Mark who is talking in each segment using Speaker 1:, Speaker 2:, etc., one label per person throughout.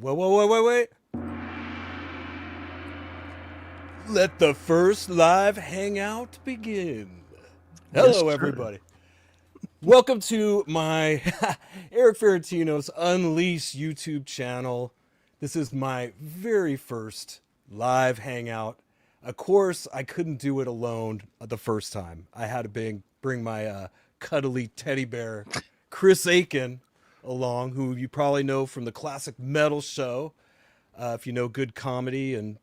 Speaker 1: Wait. Let the first live hangout begin.
Speaker 2: Yes,
Speaker 1: Hello,
Speaker 2: sir.
Speaker 1: everybody. Welcome to my Erik Ferentinos Unleashed YouTube channel. This is my very first live hangout. Of course, I couldn't do it alone the first time. I had to bring my cuddly teddy bear, Chris Akin, along, who you probably know from the classic metal show. If you know good comedy and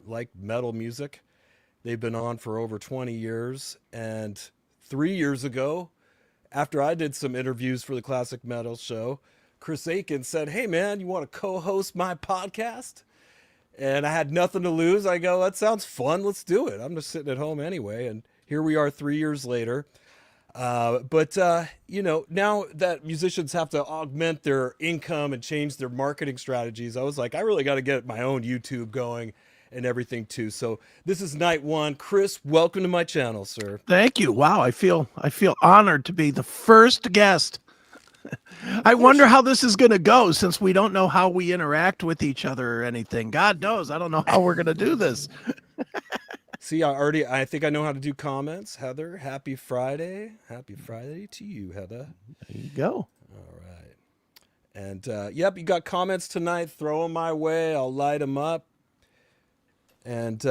Speaker 1: like metal music, they've been on for over 20 years. And 3 years ago, after I did some interviews for the Classic Metal Show, Chris Akin said, "Hey, man, you want to co host my podcast?" And I had nothing to lose. I go, "That sounds fun. Let's do it." I'm just sitting at home anyway. And here we are 3 years later. But now that musicians have to augment their income and change their marketing strategies, I was like, I really got to get my own YouTube going and everything too. So this is night one. Chris, welcome to my channel, sir.
Speaker 2: Thank you. Wow, I feel honored to be the first guest. I wonder how this is going to go since we don't know how we interact with each other or anything. God knows, I don't know how we're going to do this.
Speaker 1: See, I think I know how to do comments. Heather, happy Friday. Happy Friday to you, Heather.
Speaker 2: There you go.
Speaker 1: All right. And yep, you got comments tonight. Throw them my way. I'll light them up. And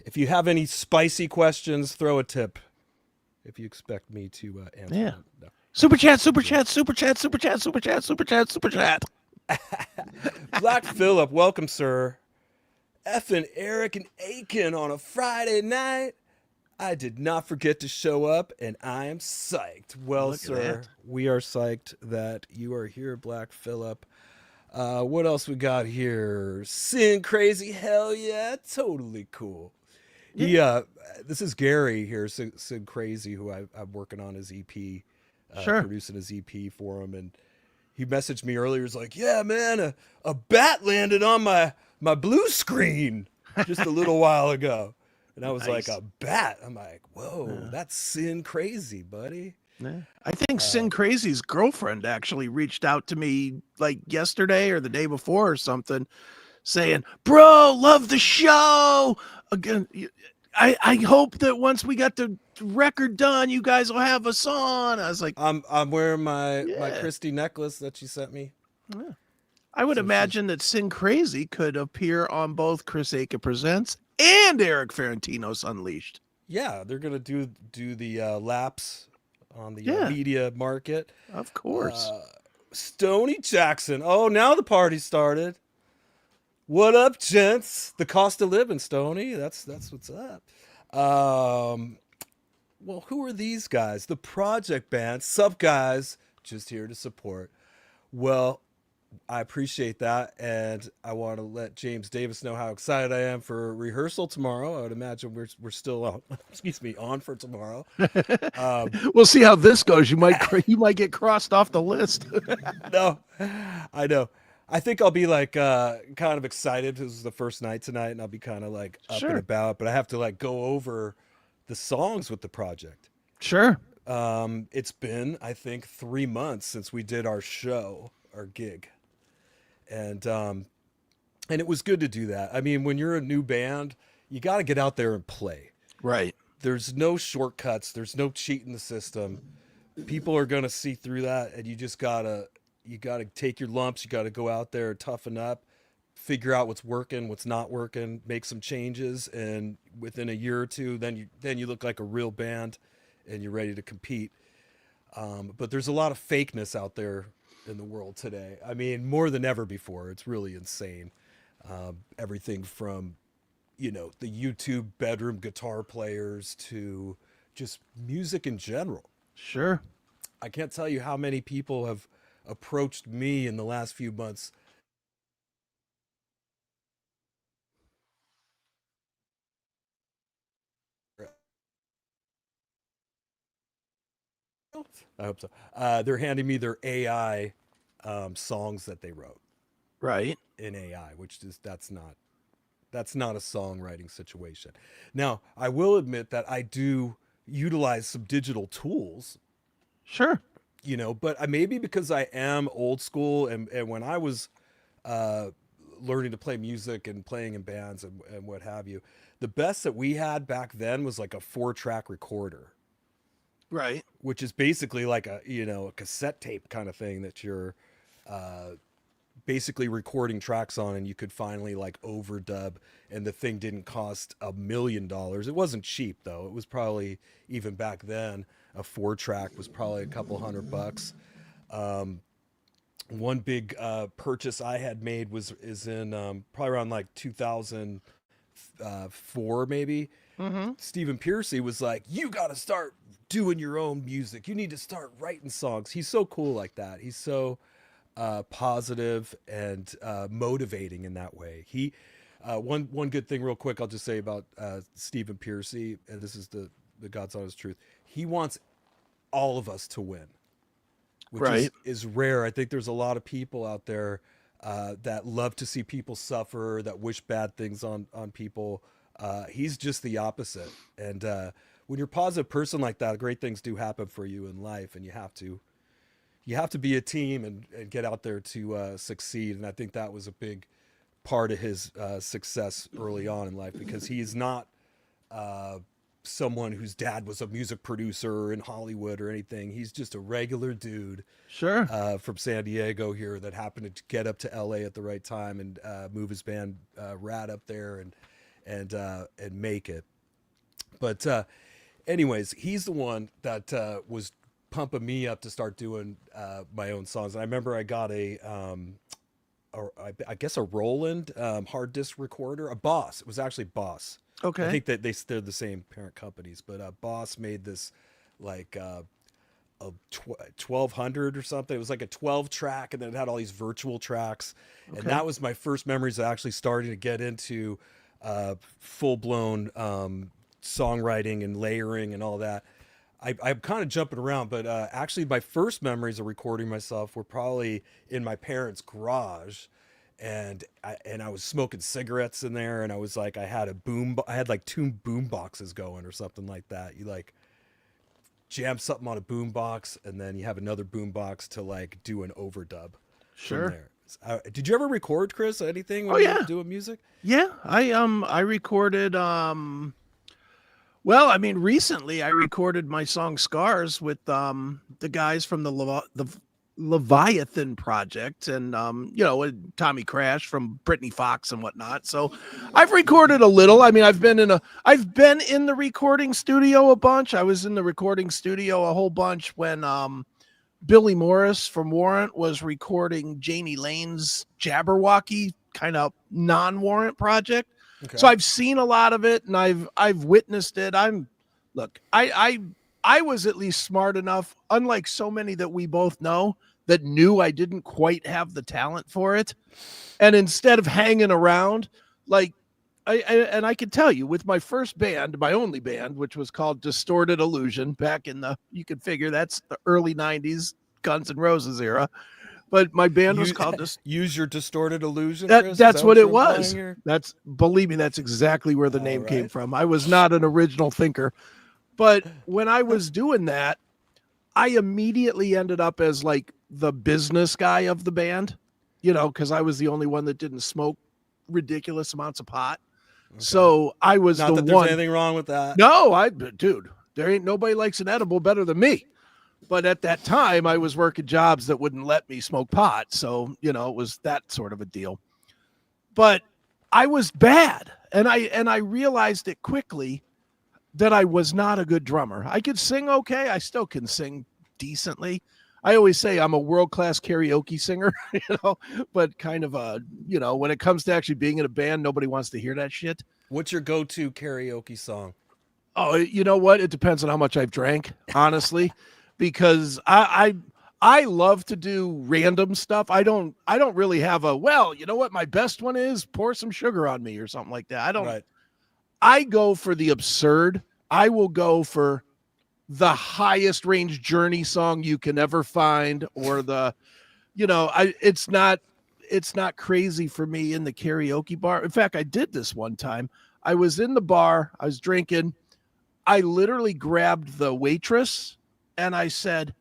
Speaker 1: if you have any spicy questions, throw a tip. If you expect me to answer
Speaker 2: Yeah.
Speaker 1: them. No.
Speaker 2: Super chat, super chat, super chat, super chat, super chat, super chat, super chat.
Speaker 1: Black Phillip, welcome, sir. Effing Erik and Akin on a Friday night. I did not forget to show up, and I am psyched. Well,
Speaker 2: Look at
Speaker 1: sir,
Speaker 2: that.
Speaker 1: we are psyched that you are here, Black Phillip. What else we got here? Sin Crazy, hell yeah, totally cool. He, this is Gary here, Sin Crazy, who I'm working on his EP,
Speaker 2: Sure.
Speaker 1: producing his EP for him, and he messaged me earlier. He's like, "Yeah, man, a bat landed on my blue screen just a little while ago," and I was like,
Speaker 2: Nice.
Speaker 1: "A bat?" I'm like, "Whoa,
Speaker 2: Yeah.
Speaker 1: that's Sin Crazy, buddy."
Speaker 2: Yeah. I think Sin Crazy's girlfriend actually reached out to me like yesterday or the day before or something saying, "Bro, love the show." Again, I hope that once we got the record done, you guys will have us on. I was like,
Speaker 1: I'm wearing my
Speaker 2: yeah.
Speaker 1: Christie necklace that she sent me.
Speaker 2: Yeah. I would
Speaker 1: So she's
Speaker 2: imagine that Sin Crazy could appear on both Chris Akin Presents and Erik Ferentinos Unleashed.
Speaker 1: yeah, they're gonna do the laps on the
Speaker 2: Yeah,
Speaker 1: media market.
Speaker 2: of course.
Speaker 1: Uh, Stony Jackson. Oh, now the party started. What up, gents? The cost of living, Stony. That's what's up. Um, well, who are these guys? The Project Band. Sup, guys? Just here to support. Well, I appreciate that, and I want to let James Davis know how excited I am for rehearsal tomorrow. I would imagine we're still on, excuse me, on for tomorrow. Um,
Speaker 2: We'll see how this goes. You might get crossed off the list.
Speaker 1: no, I know. I think I'll be like kind of excited. This is the first night tonight, and I'll be kind of like up and
Speaker 2: Sure.
Speaker 1: about. But I have to like go over the songs with the project.
Speaker 2: Sure.
Speaker 1: It's been I think 3 months since we did our show, our gig, and it was good to do that. I mean, when you're a new band, you got to get out there and play.
Speaker 2: Right.
Speaker 1: There's no shortcuts. There's no cheat in the system. People are gonna see through that, and you gotta take your lumps. You gotta go out there, toughen up, figure out what's working, what's not working, make some changes, and within a year or two, then you look like a real band, and you're ready to compete. But there's a lot of fakeness out there in the world today. I mean, more than ever before. It's really insane. Everything from the YouTube bedroom guitar players to just music in general.
Speaker 2: Sure.
Speaker 1: I can't tell you how many people have approached me in the last few months. I hope so. They're handing me their AI songs that they wrote
Speaker 2: Right.
Speaker 1: in AI, which is that's not a songwriting situation. Now, I will admit that I do utilize some digital tools,
Speaker 2: Sure.
Speaker 1: but maybe because I am old school and when I was uh, learning to play music and playing in bands and what have you. The best that we had back then was like a 4-track recorder,
Speaker 2: Right.
Speaker 1: which is basically like a a cassette tape kind of thing that you're basically recording tracks on, and you could finally like overdub, and the thing didn't cost $1 million. It wasn't cheap though. It was probably, even back then, a 4-track was probably a couple $100. One big purchase I had made is in probably around like 2004 maybe.
Speaker 2: Mm-hmm.
Speaker 1: Stephen Pearcy was like, "You got to start doing your own music. You need to start writing songs." He's so cool like that. He's so positive and motivating in that way. He one good thing, real quick, I'll just say about Stephen Pearcy, and this is the God's honest truth. He wants all of us to win, which
Speaker 2: Right.
Speaker 1: is rare. I think there's a lot of people out there that love to see people suffer, that wish bad things on people. He's just the opposite. And when you're a positive person like that, great things do happen for you in life, and you have to be a team and get out there to succeed. And I think that was a big part of his success early on in life, because he's not someone whose dad was a music producer in Hollywood or anything. He's just a regular dude
Speaker 2: Sure.
Speaker 1: from San Diego here that happened to get up to LA at the right time and move his band Ratt up there and make it. But anyways, he's the one that was pumping me up to start doing my own songs. And I remember I got I guess a Roland hard disk recorder, a Boss. It was actually Boss.
Speaker 2: Okay.
Speaker 1: I think that they're the same parent companies, but Boss made this like a 1200 or something. It was like a 12-track, and then it had all these virtual tracks.
Speaker 2: Okay.
Speaker 1: And that was my first memories of actually starting to get into full-blown songwriting and layering and all that. I'm kind of jumping around, but actually my first memories of recording myself were probably in my parents' garage. And I was smoking cigarettes in there, and I was like, I had like 2 boom boxes going or something like that. You like jam something on a boom box, and then you have another boom box to like do an overdub.
Speaker 2: Sure.
Speaker 1: From there. Did you ever record, Chris, anything when
Speaker 2: Oh,
Speaker 1: you
Speaker 2: yeah.
Speaker 1: were doing music?
Speaker 2: Yeah. I recorded well, I mean, recently I recorded my song Scars with the guys from the Leviathan Project, and with Tommy Crash from Britney Fox and whatnot. So I've recorded a little. I mean, I've been in the recording studio a bunch. I was in the recording studio a whole bunch when Billy Morris from Warrant was recording Janie Lane's Jabberwocky kind of non-Warrant project.
Speaker 1: Okay.
Speaker 2: So I've seen a lot of it, and I've witnessed it. I was at least smart enough, unlike so many that we both know, that knew I didn't quite have the talent for it. And instead of hanging around, like, I can tell you, with my first band, my only band, which was called Distorted Illusion, back in you can figure that's the early 90s Guns N' Roses era. But my band was called
Speaker 1: Use Your Distorted Illusion, Chris?
Speaker 2: That's what it
Speaker 1: you're
Speaker 2: was.
Speaker 1: implying here?
Speaker 2: Believe me, that's exactly where the name came
Speaker 1: right.
Speaker 2: from. I was not an original thinker. But when I was doing that, I immediately ended up as like the business guy of the band, because I was the only one that didn't smoke ridiculous amounts of pot. Okay. So I was
Speaker 1: not
Speaker 2: the
Speaker 1: that there's
Speaker 2: one.
Speaker 1: anything wrong with that.
Speaker 2: No, dude, there ain't nobody likes an edible better than me. But at that time, I was working jobs that wouldn't let me smoke pot. So, it was that sort of a deal. But I was bad. And I realized it quickly that I was not a good drummer. I could sing okay. I still can sing decently. I always say I'm a world-class karaoke singer, but kind of when it comes to actually being in a band, nobody wants to hear that shit.
Speaker 1: What's your go-to karaoke song?
Speaker 2: Oh, you know what? It depends on how much I've drank, honestly, because I love to do random stuff. I don't really have my best one is Pour Some Sugar on Me or something like that.
Speaker 1: Right.
Speaker 2: I go for the absurd. I will go for the highest range Journey song you can ever find, or it's not crazy for me in the karaoke bar. In fact, I did this one time. I was in the bar, I was drinking. I literally grabbed the waitress and I said,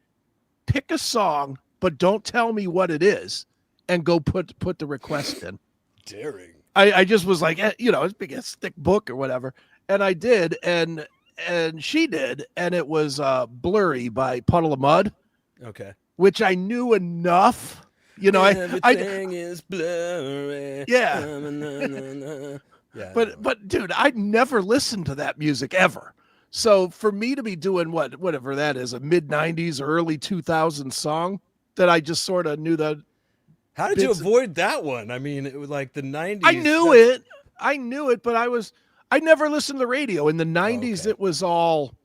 Speaker 2: pick a song, but don't tell me what it is, and go put the request in.
Speaker 1: Daring.
Speaker 2: I just was like, it's big a thick book or whatever. And I did, and she did, and it was Blurry by Puddle of Mud.
Speaker 1: Okay.
Speaker 2: Which I knew enough.
Speaker 1: Everything is blurry.
Speaker 2: Yeah.
Speaker 1: Yeah.
Speaker 2: But dude, I'd never listened to that music ever. So for me to be doing whatever that is, a mid-90s or early 2000s song that I just sort of knew that.
Speaker 1: How did you avoid that one? I mean, it was like the 90s.
Speaker 2: I knew it, but I never listened to the radio. In the 90s, It was all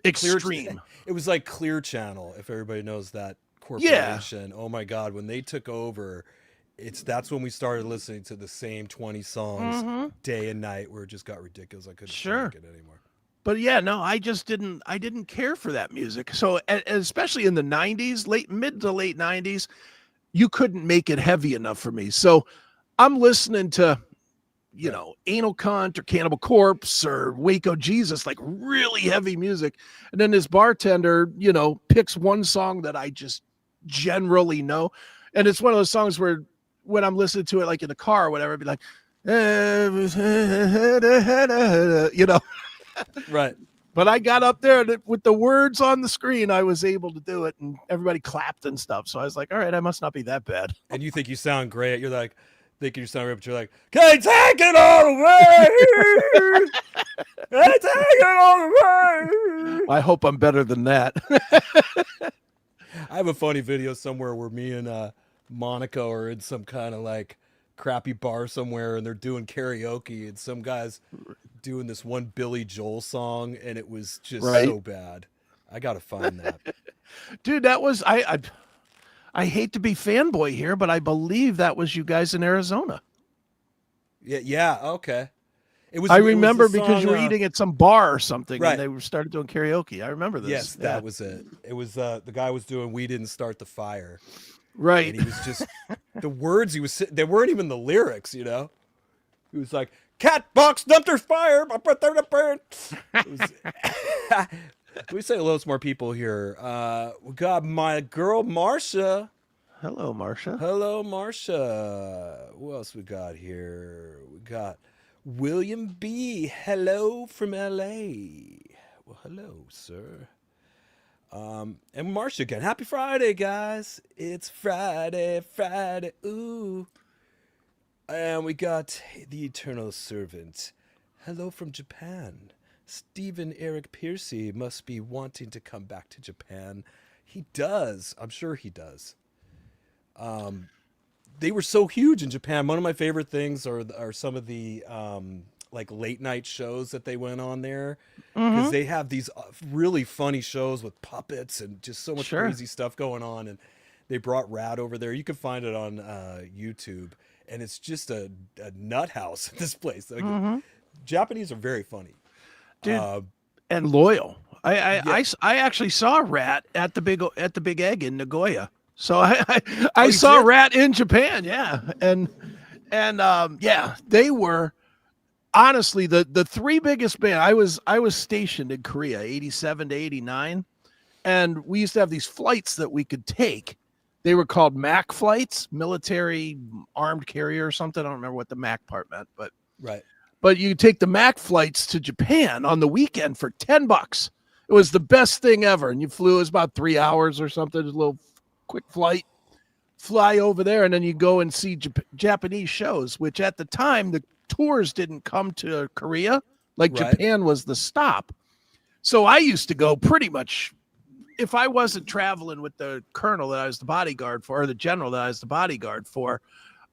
Speaker 2: extreme.
Speaker 1: It was like Clear Channel, if everybody knows that corporation. Yeah. Oh my God, when they took over, that's when we started listening to the same 20 songs day and night, where it just got ridiculous. I couldn't take it anymore.
Speaker 2: But yeah, no, I didn't care for that music. So especially in the 90s, mid to late 90s, you couldn't make it heavy enough for me. So I'm listening to, Anal Cunt or Cannibal Corpse or Waco Jesus, like really heavy music. And then this bartender, picks one song that I just generally know. And it's one of those songs where when I'm listening to it, like in the car or whatever, I'd be like,
Speaker 1: Right.
Speaker 2: But I got up there and with the words on the screen, I was able to do it, and everybody clapped and stuff. So I was like, all right, I must not be that bad.
Speaker 1: And you think you sound great. You're like, thinking you sound great, but you're like, can't take it all away. Can't take it all away.
Speaker 2: I hope I'm better than that.
Speaker 1: I have a funny video somewhere where me and Monica are in some kind of like crappy bar somewhere, and they're doing karaoke, and some guy's doing this one Billy Joel song, and it was just so bad. I gotta find that.
Speaker 2: Dude, that was I hate to be fanboy here, but I believe that was you guys in Arizona.
Speaker 1: Yeah, okay.
Speaker 2: I remember because you were eating at some bar or something,
Speaker 1: right.
Speaker 2: and they started doing karaoke. I remember this.
Speaker 1: Yes, that was it. It was the guy was doing "We Didn't Start the Fire,"
Speaker 2: right?
Speaker 1: And he was just the words they weren't even the lyrics, He was like, "Cat box dumped her fire." We say hello to more people here. We got my girl Marsha.
Speaker 2: Hello, Marsha.
Speaker 1: Hello, Marsha. Who else we got here? We got William B. Hello from LA. Well, hello, sir. And Marsha again. Happy Friday, guys. It's Friday. Ooh. And we got the Eternal Servant. Hello from Japan. Stephen Erik Pearcy must be wanting to come back to Japan. He does. I'm sure he does. They were so huge in Japan. One of my favorite things are some of the like late night shows that they went on there, because they have these really funny shows with puppets and just so much crazy stuff going on. And they brought Ratt over there. You can find it on YouTube, and it's just a nut house at this place. Like, Japanese are very funny.
Speaker 2: Dude, and loyal. I actually saw Ratt at the Big Egg in Nagoya. So I saw Ratt in Japan, and they were honestly the three biggest bands. I was stationed in Korea, 87 to 89, and we used to have these flights that we could take. They were called MAC flights, military armed carrier or something. I don't remember what the MAC part meant, but
Speaker 1: right.
Speaker 2: But you take the MAC flights to Japan on the weekend for $10. It was the best thing ever. And you flew, it was about 3 hours or something, a little quick flight, fly over there, and then you go and see Japanese shows, which at the time, the tours didn't come to Korea. Like Japan was the stop. So I used to go pretty much, if I wasn't traveling with the colonel that I was the bodyguard for, or the general that I was the bodyguard for,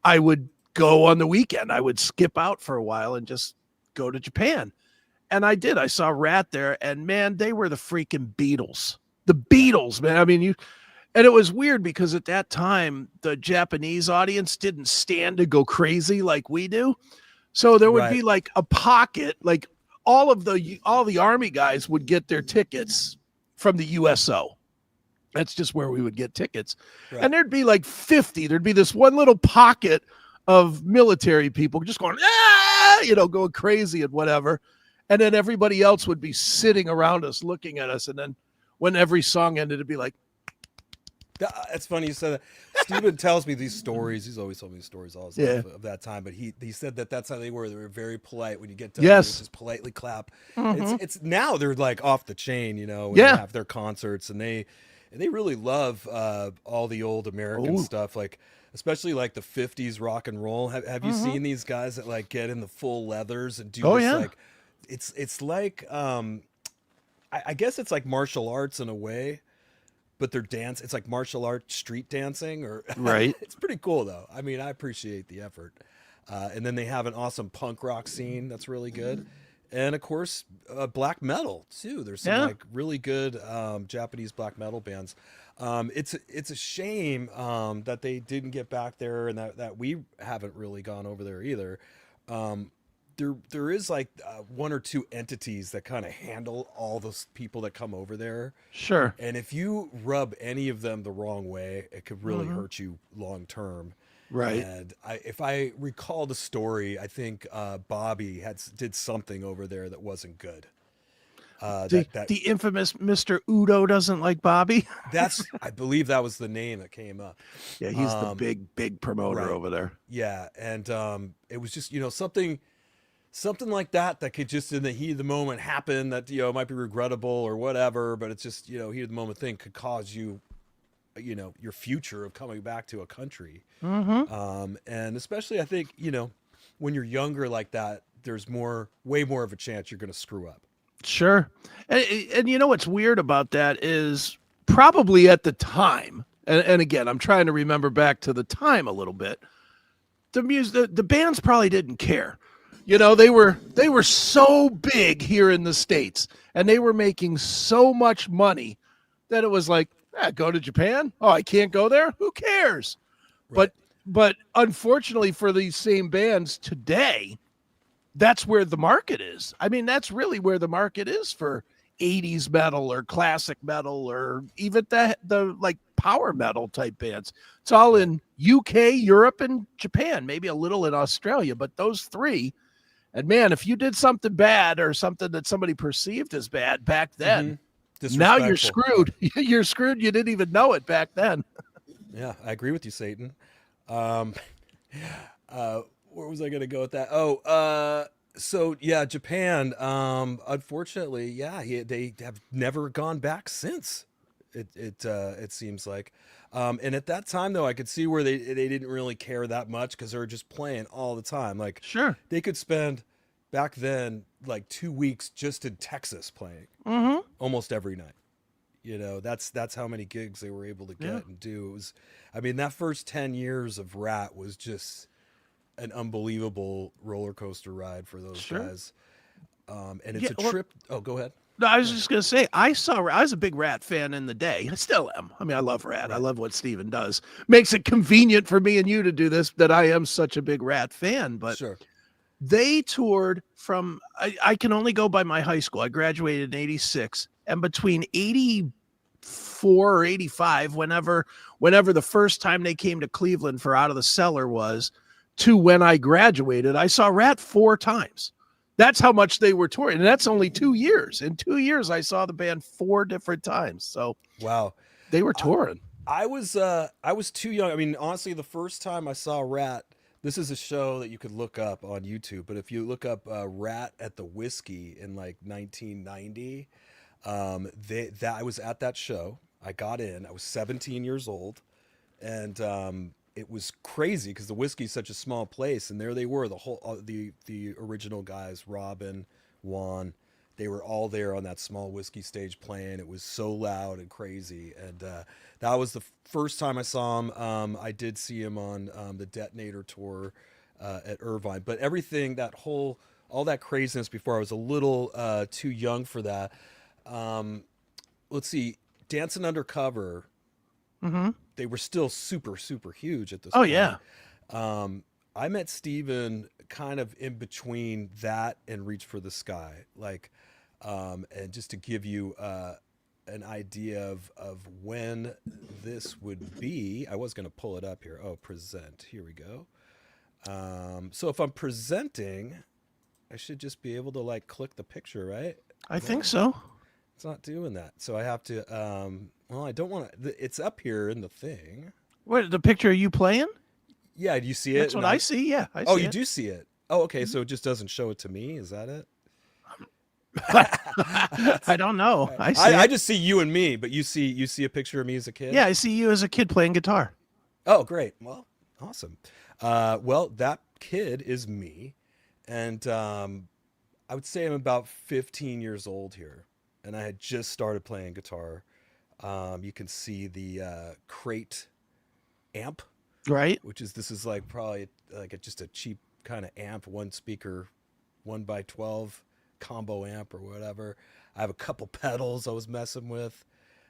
Speaker 2: I would go on the weekend. I would skip out for a while and just go to Japan. And I did. I saw Ratt there, and man, they were the freaking Beatles. The Beatles, man. I mean, and it was weird because at that time, the Japanese audience didn't stand to go crazy like we do. So there would be like a pocket, like all the Army guys would get their tickets from the USO. That's just where we would get tickets. Right. And there'd be like 50. There'd be this one little pocket of military people just going, going crazy and whatever. And then everybody else would be sitting around us, looking at us. And then when every song ended, it'd be like,
Speaker 1: that's funny you said that. Stephen tells me these stories. He's always told me stories all his
Speaker 2: Yeah.
Speaker 1: life of that time. But he said that that's how they were. They were very polite. When you get done, they would
Speaker 2: Yes.
Speaker 1: just politely clap.
Speaker 2: Mhm.
Speaker 1: It's now they're like off the chain, you know, when they
Speaker 2: Yeah.
Speaker 1: have their concerts, and they really love all the old American
Speaker 2: Oh.
Speaker 1: stuff, like especially like the '50s rock and roll. Have you seen these guys that like get in the full leathers and do
Speaker 2: Oh,
Speaker 1: this
Speaker 2: yeah.
Speaker 1: like it's like I guess it's like martial arts in a way, but they're dance. It's like martial art street dancing, or
Speaker 2: Right.
Speaker 1: it's pretty cool though. I mean, I appreciate the effort. And then they have an awesome punk rock scene that's really good, and of course, black metal too. There's some
Speaker 2: Yeah.
Speaker 1: like really good Japanese black metal bands. It's a shame that they didn't get back there, and that we haven't really gone over there either. There is like one or two entities that kind of handle all those people that come over there,
Speaker 2: Sure.
Speaker 1: and if you rub any of them the wrong way, it could really hurt you long term.
Speaker 2: Right.
Speaker 1: And if I recall the story, I think Bobby did something over there that wasn't good.
Speaker 2: The infamous Mr. Udo doesn't like Bobby.
Speaker 1: I believe that was the name that came up.
Speaker 2: Yeah, he's the big promoter
Speaker 1: right.
Speaker 2: over there.
Speaker 1: Yeah, and it was just something like that could just in the heat of the moment happen, that might be regrettable or whatever, but it's just heat of the moment thing could cause you your future of coming back to a country. And especially I think when you're younger like that, there's way more of a chance you're going to screw up.
Speaker 2: Sure. And you know what's weird about that is probably at the time, and again, I'm trying to remember back to the time a little bit, the bands probably didn't care. They were so big here in the States, and they were making so much money that it was like, go to Japan? Oh, I can't go there? Who cares?
Speaker 1: Right.
Speaker 2: But unfortunately for these same bands today, that's where the market is. I mean, that's really where the market is for 80s metal or classic metal or even the like power metal type bands. It's all in UK, Europe, and Japan, maybe a little in Australia, but those three. And man, if you did something bad or something that somebody perceived as bad back then, now you're screwed. You're screwed. You didn't even know it back then.
Speaker 1: Yeah, I agree with you, Satan. Where was I going to go with that? So yeah, Japan. Unfortunately, they have never gone back since. It seems like. And at that time, though, I could see where they didn't really care that much because they were just playing all the time. Like,
Speaker 2: sure,
Speaker 1: they could spend back then like 2 weeks just in Texas playing almost every night. That's how many gigs they were able to get and do. It was, I mean, that first 10 years of Ratt was just an unbelievable roller coaster ride for those guys. And it's a trip. Oh, go ahead.
Speaker 2: No, I was just going to say, I was a big Ratt fan in the day. I still am. I mean, I love Ratt. Right. I love what Stephen does. Makes it convenient for me and you to do this, that I am such a big Ratt fan. But they toured from, I can only go by my high school. I graduated in 86. And between 84 or 85, whenever the first time they came to Cleveland for Out of the Cellar was, to when I graduated, I saw Ratt 4 times. That's how much they were touring. And that's only 2 years. In 2 years, I saw the band 4 different times. So
Speaker 1: wow,
Speaker 2: they were touring.
Speaker 1: I was too young. I mean, honestly, the first time I saw Ratt, this is a show that you could look up on YouTube. But if you look up Ratt at the Whiskey in like 1990, I was at that show. I got in. I was 17 years old, and it was crazy because the Whiskey is such a small place, and there they were, the whole the original guys, Robin, Juan, they were all there on that small Whiskey stage playing. It was so loud and crazy, and that was the first time I saw him. I did see him on the Detonator tour at Irvine, but everything, all that craziness before, I was a little too young for that. Let's see, Dancing Undercover. They were still super, super huge at this point.
Speaker 2: Yeah.
Speaker 1: I met Stephen kind of in between that and Reach for the Sky. Like, and just to give you an idea of when this would be, I was going to pull it up here. Oh, present. Here we go. So if I'm presenting, I should just be able to like click the picture, right?
Speaker 2: I think so.
Speaker 1: It's not doing that. So I have to, well, I don't want to, it's up here in the thing.
Speaker 2: What, the picture of you playing?
Speaker 1: Yeah, do you see it?
Speaker 2: That's what I see. Yeah, I
Speaker 1: Oh,
Speaker 2: see
Speaker 1: you
Speaker 2: it.
Speaker 1: do see it. Oh, okay. So it just doesn't show it to me. Is that it?
Speaker 2: I don't know.
Speaker 1: Right.
Speaker 2: I see
Speaker 1: I
Speaker 2: it.
Speaker 1: just see you and me, but you see a picture of me as a kid.
Speaker 2: Yeah, I see you as a kid playing guitar.
Speaker 1: Oh, great. Well, awesome. Well, that kid is me, and I would say I'm about 15 years old here, and I had just started playing guitar. You can see the crate amp,
Speaker 2: Right?
Speaker 1: which is this is like probably like just a cheap kind of amp, one speaker, 1x12 combo amp or whatever. I have a couple pedals I was messing with.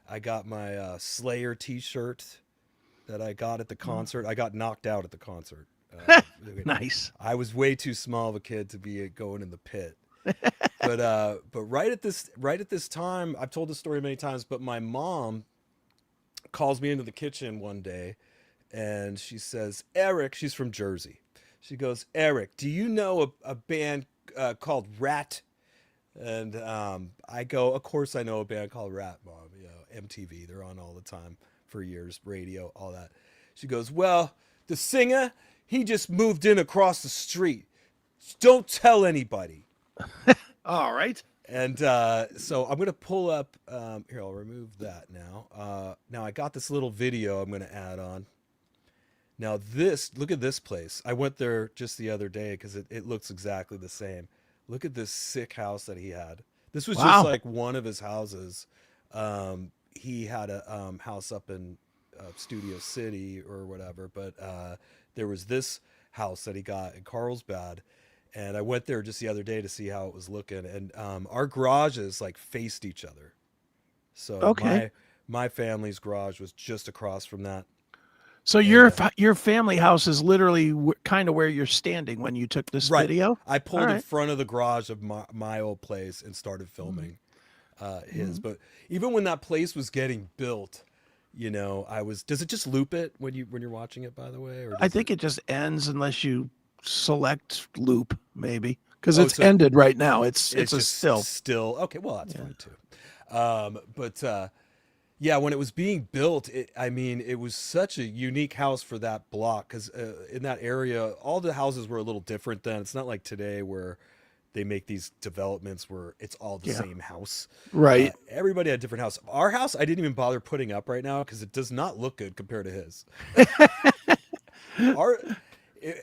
Speaker 1: I got my Slayer T-shirt that I got at the concert. I got knocked out at the concert.
Speaker 2: Nice.
Speaker 1: I was way too small of a kid to be going in the pit. But right at this time, I've told this story many times, but my mom calls me into the kitchen one day and she says, Erik, she's from Jersey. She goes, Erik, do you know a band called Ratt? And I go, of course I know a band called Ratt, Mom. You know, MTV, they're on all the time for years, radio, all that. She goes, well, the singer, he just moved in across the street. Don't tell anybody.
Speaker 2: All right.
Speaker 1: And so I'm going to pull up, here, I'll remove that now. Now I got this little video I'm going to add on. Now look at this place. I went there just the other day because it looks exactly the same. Look at this sick house that he had. This was just like one of his houses. He had a house up in Studio City or whatever, but there was this house that he got in Carlsbad. And I went there just the other day to see how it was looking. And our garages like faced each other. So
Speaker 2: Okay.
Speaker 1: my family's garage was just across from that.
Speaker 2: So your family house is literally kind of where you're standing when you took this video?
Speaker 1: I pulled
Speaker 2: All
Speaker 1: in
Speaker 2: right.
Speaker 1: front of the garage of my old place and started filming his. But even when that place was getting built, you know, does it just loop it when you're watching it, by the way? Or
Speaker 2: I think it just ends unless you select loop, maybe. Because
Speaker 1: Oh,
Speaker 2: it's
Speaker 1: so
Speaker 2: ended right now. It's a
Speaker 1: just
Speaker 2: still.
Speaker 1: okay. Well, that's fine too. But yeah, when it was being built, I mean, it was such a unique house for that block because in that area, all the houses were a little different then. It's not like today where they make these developments where it's all the same house.
Speaker 2: Right.
Speaker 1: Everybody had a different house. Our house, I didn't even bother putting up right now because it does not look good compared to his. Our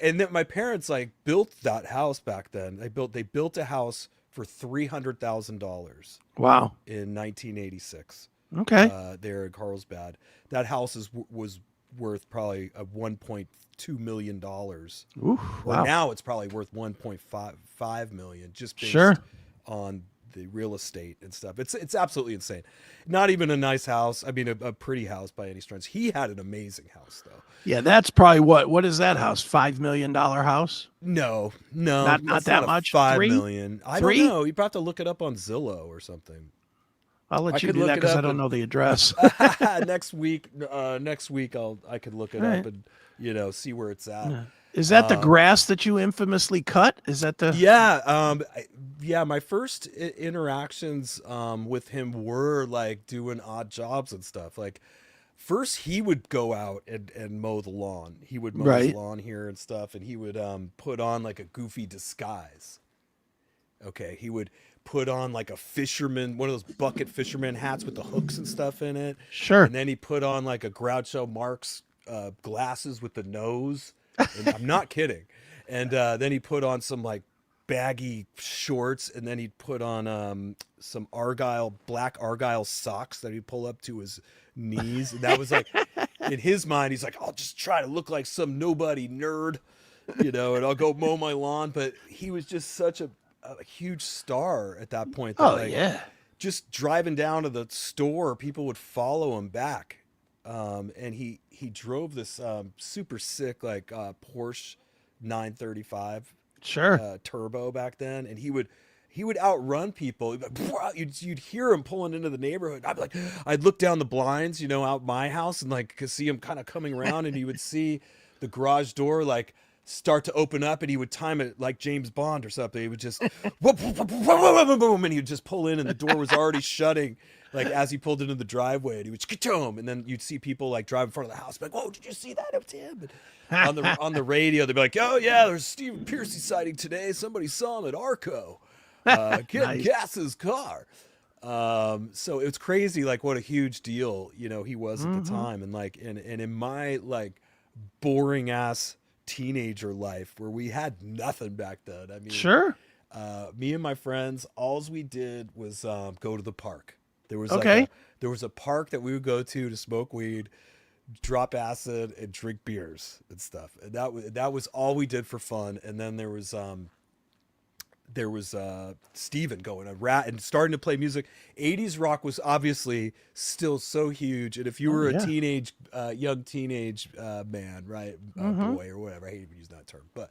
Speaker 1: and then my parents like built that house back then. They built a house for $300,000
Speaker 2: Wow.
Speaker 1: in 1986.
Speaker 2: Okay.
Speaker 1: There in Carlsbad. That house was worth probably $1.2 million.
Speaker 2: Ooh,
Speaker 1: Or
Speaker 2: wow.
Speaker 1: now it's probably worth 1.5 million just based
Speaker 2: Sure.
Speaker 1: on the real estate and stuff. It's absolutely insane. Not even a nice house. I mean, a pretty house by any stretch. He had an amazing house though.
Speaker 2: Yeah, that's probably what is that house? $5 million house?
Speaker 1: No,
Speaker 2: Not
Speaker 1: that's
Speaker 2: that
Speaker 1: not
Speaker 2: much.
Speaker 1: 5
Speaker 2: Three?
Speaker 1: million. I
Speaker 2: Three?
Speaker 1: don't know. You probably have to look it up on Zillow or something.
Speaker 2: I'll
Speaker 1: I
Speaker 2: let you
Speaker 1: could
Speaker 2: do
Speaker 1: look
Speaker 2: that
Speaker 1: it
Speaker 2: because I
Speaker 1: up
Speaker 2: don't
Speaker 1: and-
Speaker 2: know the address.
Speaker 1: next week I could look it
Speaker 2: All
Speaker 1: up
Speaker 2: right.
Speaker 1: and see where it's at.
Speaker 2: Is that the grass that you infamously cut? Is that the
Speaker 1: Yeah, my first interactions with him were like doing odd jobs and stuff. Like first he would go out and mow the lawn. He would mow his
Speaker 2: Right.
Speaker 1: lawn here and stuff, and he would put on like a goofy disguise. Okay, he would put on like a fisherman, one of those bucket fisherman hats with the hooks and stuff in it.
Speaker 2: Sure.
Speaker 1: And then he put on like a Groucho Marx glasses with the nose. And I'm not kidding. And then he put on some like baggy shorts, and then he'd put on some black Argyle socks that he'd pull up to his knees. And that was like, in his mind, he's like, I'll just try to look like some nobody nerd, and I'll go mow my lawn. But he was just such a huge star at that point. That,
Speaker 2: Oh
Speaker 1: like,
Speaker 2: yeah.
Speaker 1: just driving down to the store, people would follow him back. And he drove this super sick like Porsche 935
Speaker 2: Sure.
Speaker 1: turbo back then, and he would outrun people. You'd hear him pulling into the neighborhood. I'd look down the blinds, out my house, and like could see him kind of coming around, and you would see the garage door like start to open up, and he would time it like James Bond or something. He would just and he would just pull in, and the door was already shutting, like as he pulled into the driveway, and he would ka-choom, and then you'd see people like drive in front of the house, like, "Whoa, did you see that? It was him." And on the radio, they'd be like, "Oh yeah, there's Stephen Pearcy sighting today. Somebody saw him at Arco, getting gas his car." So it's crazy, like what a huge deal, you know, he was at the time, and like, and in my like boring ass teenager life where we had nothing back then. I mean,
Speaker 2: Sure.
Speaker 1: Me and my friends, alls we did was go to the park. There was there was a park that we would go to smoke weed, drop acid, and drink beers and stuff. And that was all we did for fun. And then there was Stephen going a Ratt and starting to play music. 80s rock was obviously still so huge. And if you were a teenage, young teenage man, right, boy or whatever, I hate even using that term, but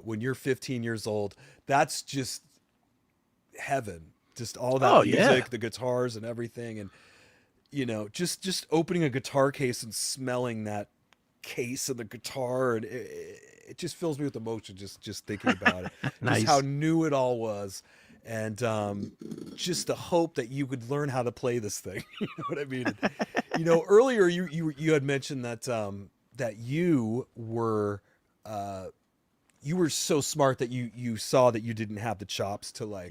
Speaker 1: when you're 15 years old, that's just heaven. Just all that music, the guitars and everything, and you know, just opening a guitar case and smelling that case of the guitar, and it just fills me with emotion just thinking about it.
Speaker 2: Nice.
Speaker 1: Just how new it all was, and just the hope that you could learn how to play this thing. You know what I mean? You know, earlier you had mentioned that that you were so smart that you saw that you didn't have the chops to like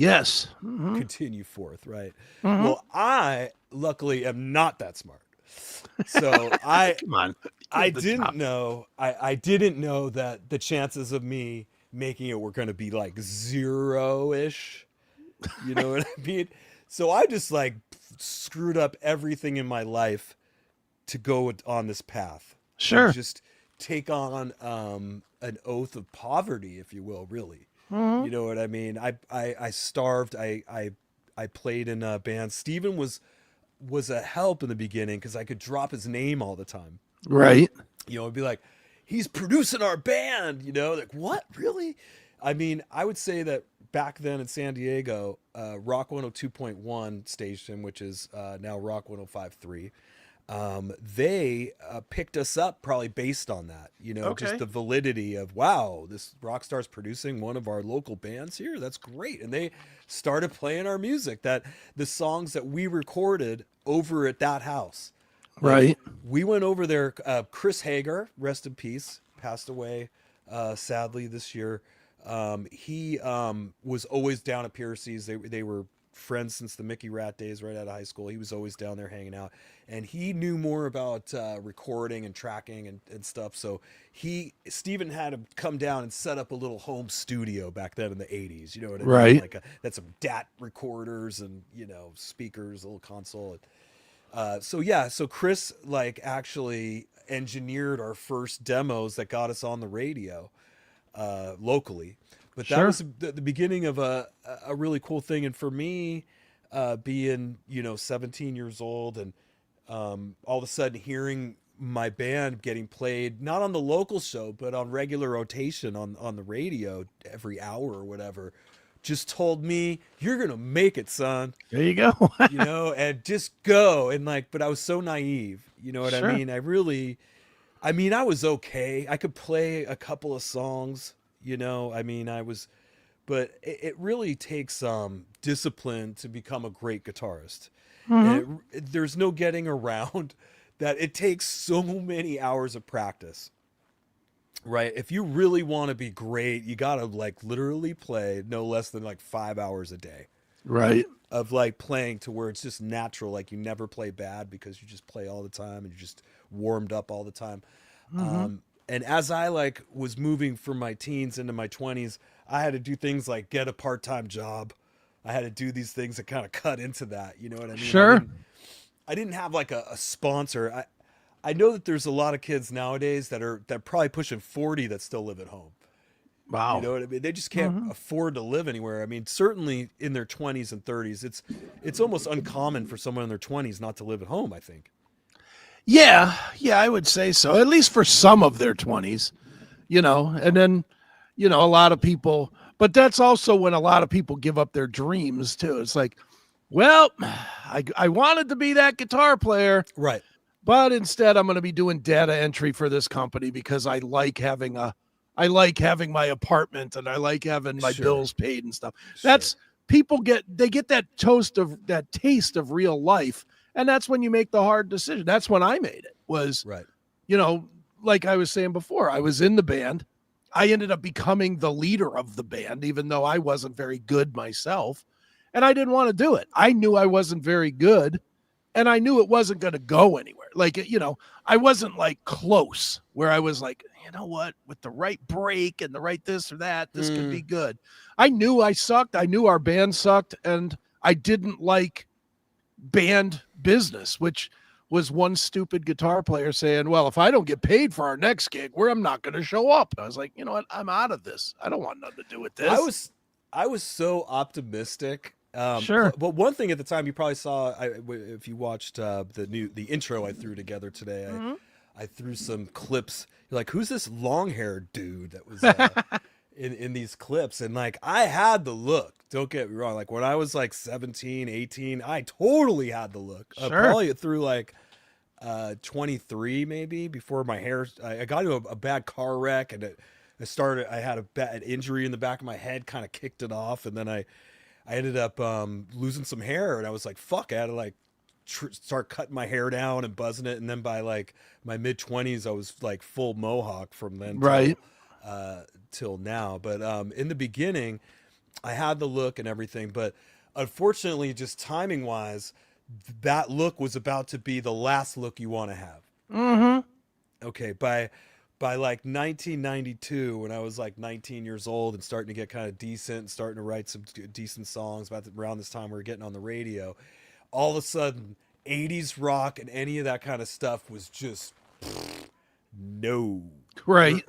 Speaker 1: continue forth, right? Well, I luckily am not that smart. So
Speaker 2: Come on.
Speaker 1: I didn't know that the chances of me making it were going to be like 0-ish. You know what I mean? So I just like screwed up everything in my life to go on this path.
Speaker 2: Sure.
Speaker 1: And just take on an oath of poverty, if you will, really. You know what I mean? I starved. I played in a band. Stephen was a help in the beginning because I could drop his name all the time.
Speaker 2: Right.
Speaker 1: You know, it'd be like, he's producing our band, you know, like, what, really? I mean, I would say that back then in San Diego, Rock 102.1 station, which is now Rock 105.3, they picked us up probably based on that, you know, just the validity of, wow, this rock star's producing one of our local bands here. That's great. And they started playing our music, that the songs that we recorded over at that house.
Speaker 2: Right.
Speaker 1: We went over there. Chris Hager, rest in peace, passed away sadly this year. He was always down at Pearcy's. They were friends since the Mickey Ratt days, right out of high school. He was always down there hanging out, and he knew more about recording and tracking and stuff. So Stephen had him come down and set up a little home studio back then in the 80s. You know what I mean?
Speaker 2: Right.
Speaker 1: Like that's some DAT recorders and, you know, speakers, a little console. So Chris like actually engineered our first demos that got us on the radio locally. But that was the beginning of a really cool thing. And for me, being, you know, 17 years old and all of a sudden hearing my band getting played, not on the local show, but on regular rotation on the radio every hour or whatever, just told me, you're going to make it, son.
Speaker 2: There you go.
Speaker 1: You know, and just go. And like, but I was so naive, you know what I mean? I was okay. I could play a couple of songs, you know, but it really takes discipline to become a great guitarist. And there's no getting around that. It takes so many hours of practice, right? If you really want to be great, you got to like literally play no less than like 5 hours a day.
Speaker 2: Right.
Speaker 1: Of like playing to where it's just natural. Like you never play bad because you just play all the time and you're just warmed up all the time. And as I like was moving from my teens into my 20s, I had to do things like get a part-time job. I had to do these things that kind of cut into that. You know what I mean?
Speaker 2: Sure.
Speaker 1: I didn't have like a sponsor. I know that there's a lot of kids nowadays that are probably pushing 40 that still live at home.
Speaker 2: Wow.
Speaker 1: You know what I mean? They just can't afford to live anywhere. I mean, certainly in their 20s and 30s, it's almost uncommon for someone in their 20s not to live at home, I think.
Speaker 2: Yeah, I would say so. At least for some of their 20s, you know, and then, you know, a lot of people, but that's also when a lot of people give up their dreams too. It's like, well, I wanted to be that guitar player. Right. But instead I'm going to be doing data entry for this company because I like having a I like having my apartment and I like having my
Speaker 1: Sure.
Speaker 2: bills paid and stuff.
Speaker 1: Sure.
Speaker 2: That's people get that taste of real life. And that's when you make the hard decision. That's when I made it was,
Speaker 1: right.
Speaker 2: you know, like I was saying before, I was in the band. I ended up becoming the leader of the band, even though I wasn't very good myself. And I didn't want to do it. I knew I wasn't very good. And I knew it wasn't going to go anywhere. Like, you know, I wasn't like close where I was like, you know what, with the right break and the right this or that, this could be good. I knew I sucked. I knew our band sucked. And I didn't like band business, which was one stupid guitar player saying, well, if I don't get paid for our next gig, I'm not going to show up. And I was like, you know what? I'm out of this. I don't want nothing to do with this.
Speaker 1: I was so optimistic.
Speaker 2: Sure.
Speaker 1: But one thing at the time you probably saw, if you watched the intro I threw together today, I threw some clips. You're like, who's this long-haired dude that was in these clips? And like, I had the look. Don't get me wrong. Like when I was like 17, 18, I totally had the look.
Speaker 2: Sure.
Speaker 1: Probably through like 23 maybe, before my hair. I got into a bad car wreck, and I had a bad injury in the back of my head, kind of kicked it off, and then I ended up losing some hair, and I was like, fuck, I had to like start cutting my hair down and buzzing it. And then by like my mid-20s, I was like full mohawk from then till now. But in the beginning, I had the look and everything, but unfortunately, just timing wise, that look was about to be the last look you want to have. Okay, by like 1992, when I was like 19 years old and starting to get kind of decent and starting to write some decent songs, around this time we were getting on the radio, all of a sudden 80s rock and any of that kind of stuff was just no.
Speaker 2: Right.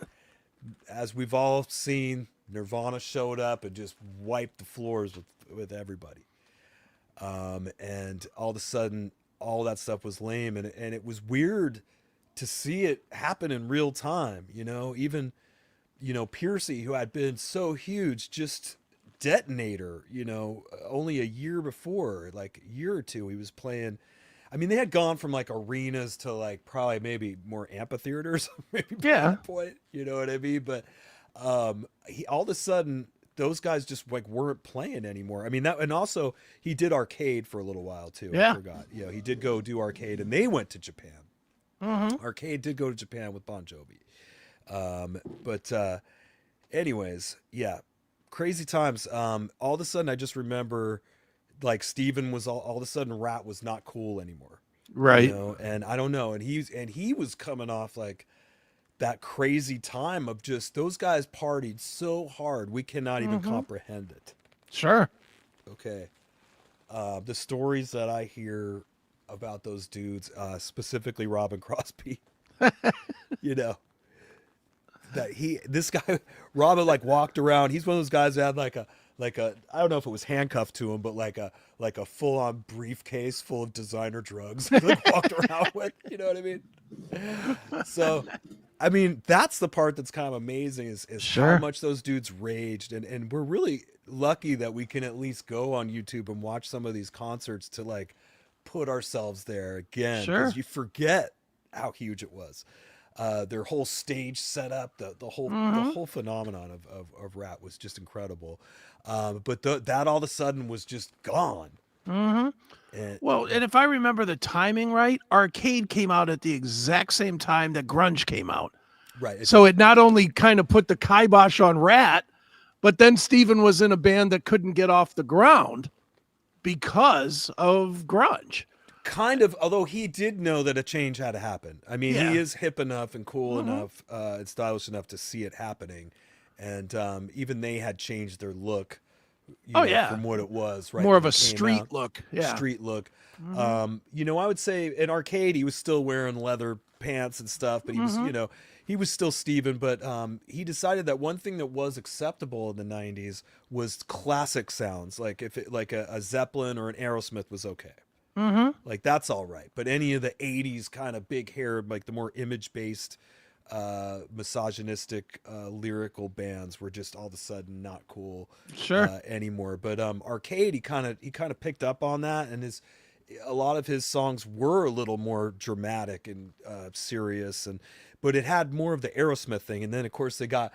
Speaker 1: As we've all seen, Nirvana showed up and just wiped the floors with everybody. And all of a sudden, all that stuff was lame, and it was weird to see it happen in real time. You know, even, you know, Pearcy, who had been so huge, just detonator, you know, only a year before, like a year or two, he was playing. I mean, they had gone from like arenas to like probably maybe more amphitheaters, maybe by that point, you know what I mean? But he all of a sudden, those guys just like weren't playing anymore. I mean, that, and also he did arcade for a little while too.
Speaker 2: Yeah.
Speaker 1: I forgot. You know, he did go do arcade, and they went to Japan. Arcade did go to Japan with Bon Jovi. But anyways, yeah, crazy times. All of a sudden, I just remember like Stephen was all of a sudden Ratt was not cool anymore.
Speaker 2: Right.
Speaker 1: You know? And I don't know. And he was coming off like that crazy time of just those guys partied so hard we cannot even comprehend it.
Speaker 2: Sure.
Speaker 1: Okay. The stories that I hear about those dudes, specifically Robin Crosby, you know, that this guy, Robin, like walked around. He's one of those guys that had like a, I don't know if it was handcuffed to him, but like a full on briefcase full of designer drugs, like walked around with, you know what I mean? So, I mean, that's the part that's kind of amazing is how much those dudes raged. And we're really lucky that we can at least go on YouTube and watch some of these concerts to like put ourselves there again. Because you forget how huge it was. Their whole stage setup, the whole phenomenon of Ratt was just incredible. But that all of a sudden was just gone.
Speaker 2: And if I remember the timing right, arcade came out at the exact same time that grunge came out.
Speaker 1: Right.
Speaker 2: So it not only kind of put the kibosh on Ratt, but then Stephen was in a band that couldn't get off the ground because of grunge.
Speaker 1: Kind of, although he did know that a change had to happen. I mean, he is hip enough and cool enough and stylish enough to see it happening. And even they had changed their look from what it was. Right,
Speaker 2: more of a street look. Yeah.
Speaker 1: Street look. You know, I would say in arcade, he was still wearing leather pants and stuff, but he was, you know, he was still Steven, but he decided that one thing that was acceptable in the 90s was classic sounds. Like if it, like a Zeppelin or an Aerosmith was okay. Like that's all right. But any of the 80s kind of big hair, like the more image-based, misogynistic, lyrical bands were just all of a sudden not cool anymore. But arcade, he kind of picked up on that, and a lot of his songs were a little more dramatic and serious, but it had more of the Aerosmith thing. And then of course they got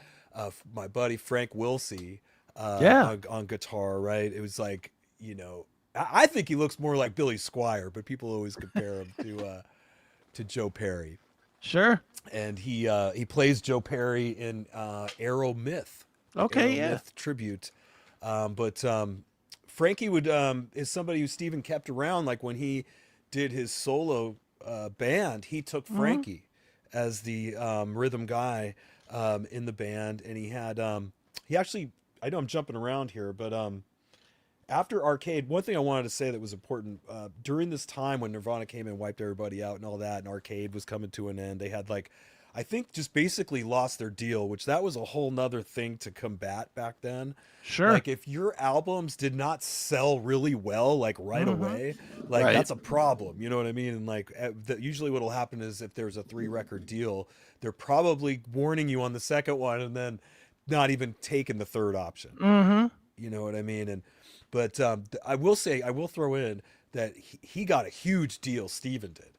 Speaker 1: my buddy Frank Wilsey
Speaker 2: Yeah.
Speaker 1: on guitar, right? It was like, I think he looks more like Billy Squier, but people always compare him to Joe Perry.
Speaker 2: Sure.
Speaker 1: And he plays Joe Perry in Aeromyth, the
Speaker 2: Okay, yeah.
Speaker 1: Aeromyth tribute. But Frankie is somebody who Steven kept around. Like when he did his solo band, he took Frankie as the rhythm guy in the band, and he actually. I know I'm jumping around here, but after Arcade, one thing I wanted to say that was important during this time when Nirvana came and wiped everybody out and all that, and Arcade was coming to an end, they had I think just basically lost their deal, which that was a whole nother thing to combat back then.
Speaker 2: Sure.
Speaker 1: Like if your albums did not sell really well, like right away, like
Speaker 2: Right.
Speaker 1: that's a problem. You know what I mean? And like usually what'll happen is if there's a 3-record deal, they're probably warning you on the second one and then not even taking the third option. You know what I mean? But I will throw in that he got a huge deal. Steven did,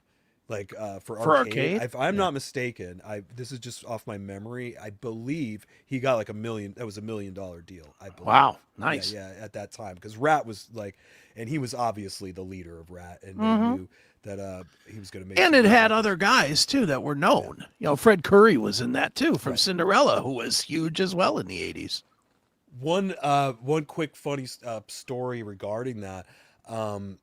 Speaker 1: like for Arcade. If I'm not mistaken, this is just off my memory. I believe he got like $1 million. That was $1 million deal. I believe.
Speaker 2: Wow, nice.
Speaker 1: Yeah, at that time, because Ratt was like, and he was obviously the leader of Ratt, and they knew that he was going to make.
Speaker 2: And it had other guys too that were known. Fred Curry was in that too from Cinderella, who was huge as well in the 80s.
Speaker 1: One quick funny story regarding that.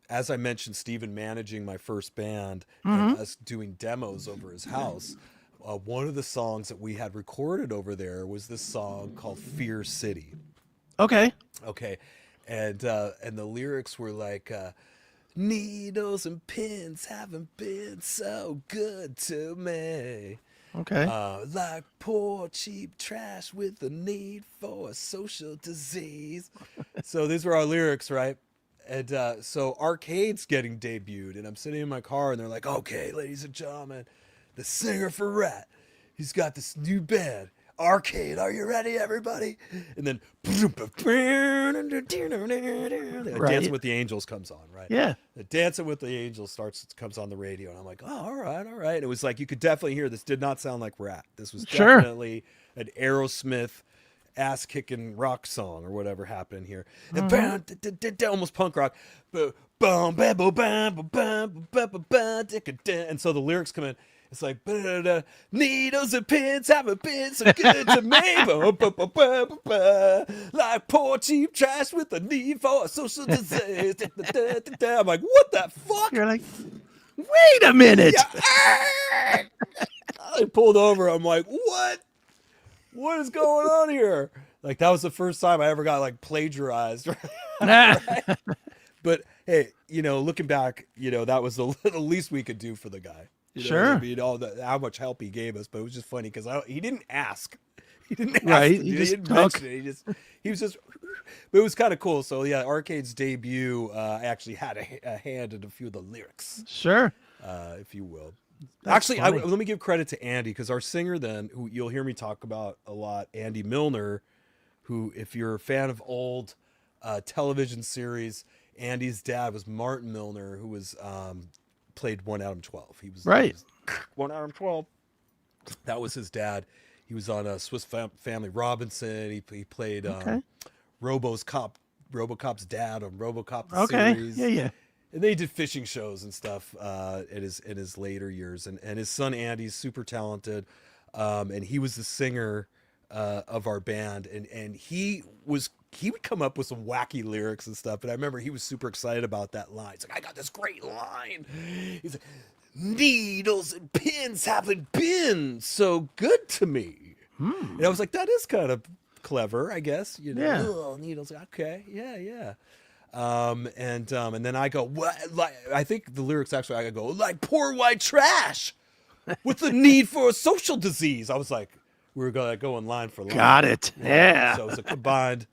Speaker 1: As I mentioned, Steven managing my first band and us doing demos over his house. One of the songs that we had recorded over there was this song called "Fear City."
Speaker 2: Okay.
Speaker 1: And the lyrics were like, "Needles and pins haven't been so good to me.
Speaker 2: Okay.
Speaker 1: Like poor cheap trash with a need for a social disease." So these were our lyrics, right? And so Arcade's getting debuted, and I'm sitting in my car, and they're like, "Okay, ladies and gentlemen, the singer for Ratt, he's got this new band, Arcade. Are you ready, everybody?" And then Dancing with the Angels comes on, right?
Speaker 2: Yeah.
Speaker 1: The Dancing with the Angels comes on the radio, and I'm like, "Oh, all right." And it was like you could definitely hear this did not sound like Ratt. This was definitely an Aerosmith ass-kicking rock song or whatever happened here. And almost punk rock. And so the lyrics come in. It's like, "Needles and pins haven't been so good to me. Like poor cheap trash with a need for a social disease." I'm like, what the fuck?
Speaker 2: You're like, wait a minute.
Speaker 1: Yeah. I pulled over. I'm like, what? What is going on here? Like, that was the first time I ever got like plagiarized. Right? But hey, looking back, that was the least we could do for the guy.
Speaker 2: Sure.
Speaker 1: I mean, how much help he gave us, but it was just funny because he didn't ask. He didn't ask.
Speaker 2: Right.
Speaker 1: He didn't mention it. He was just. But it was kind of cool. So yeah, Arcade's debut. I actually had a hand in a few of the lyrics.
Speaker 2: Sure.
Speaker 1: If you will.
Speaker 2: That's
Speaker 1: Actually,
Speaker 2: funny.
Speaker 1: let me give credit to Andy, because our singer then, who you'll hear me talk about a lot, Andy Milner, who, if you're a fan of old television series, Andy's dad was Martin Milner, who was played One Adam 12. He was One Adam 12. That was his dad. He was on Swiss Family Robinson. He played RoboCop's dad on RoboCop the series.
Speaker 2: Yeah.
Speaker 1: And they did fishing shows and stuff in his later years. And his son Andy's super talented, and he was the singer of our band. And he would come up with some wacky lyrics and stuff. And I remember he was super excited about that line. He's like, "I got this great line." He's like, "Needles and pins haven't been so good to me." And I was like, that is kind of clever, I guess.
Speaker 2: Yeah.
Speaker 1: "Oh, needles." Okay, yeah. And then I go, "What?" Like, I think the lyrics actually, I go, "Like poor white trash with the need for a social disease." I was like, we were gonna go in line for line.
Speaker 2: Got it. Yeah.
Speaker 1: So it was a combined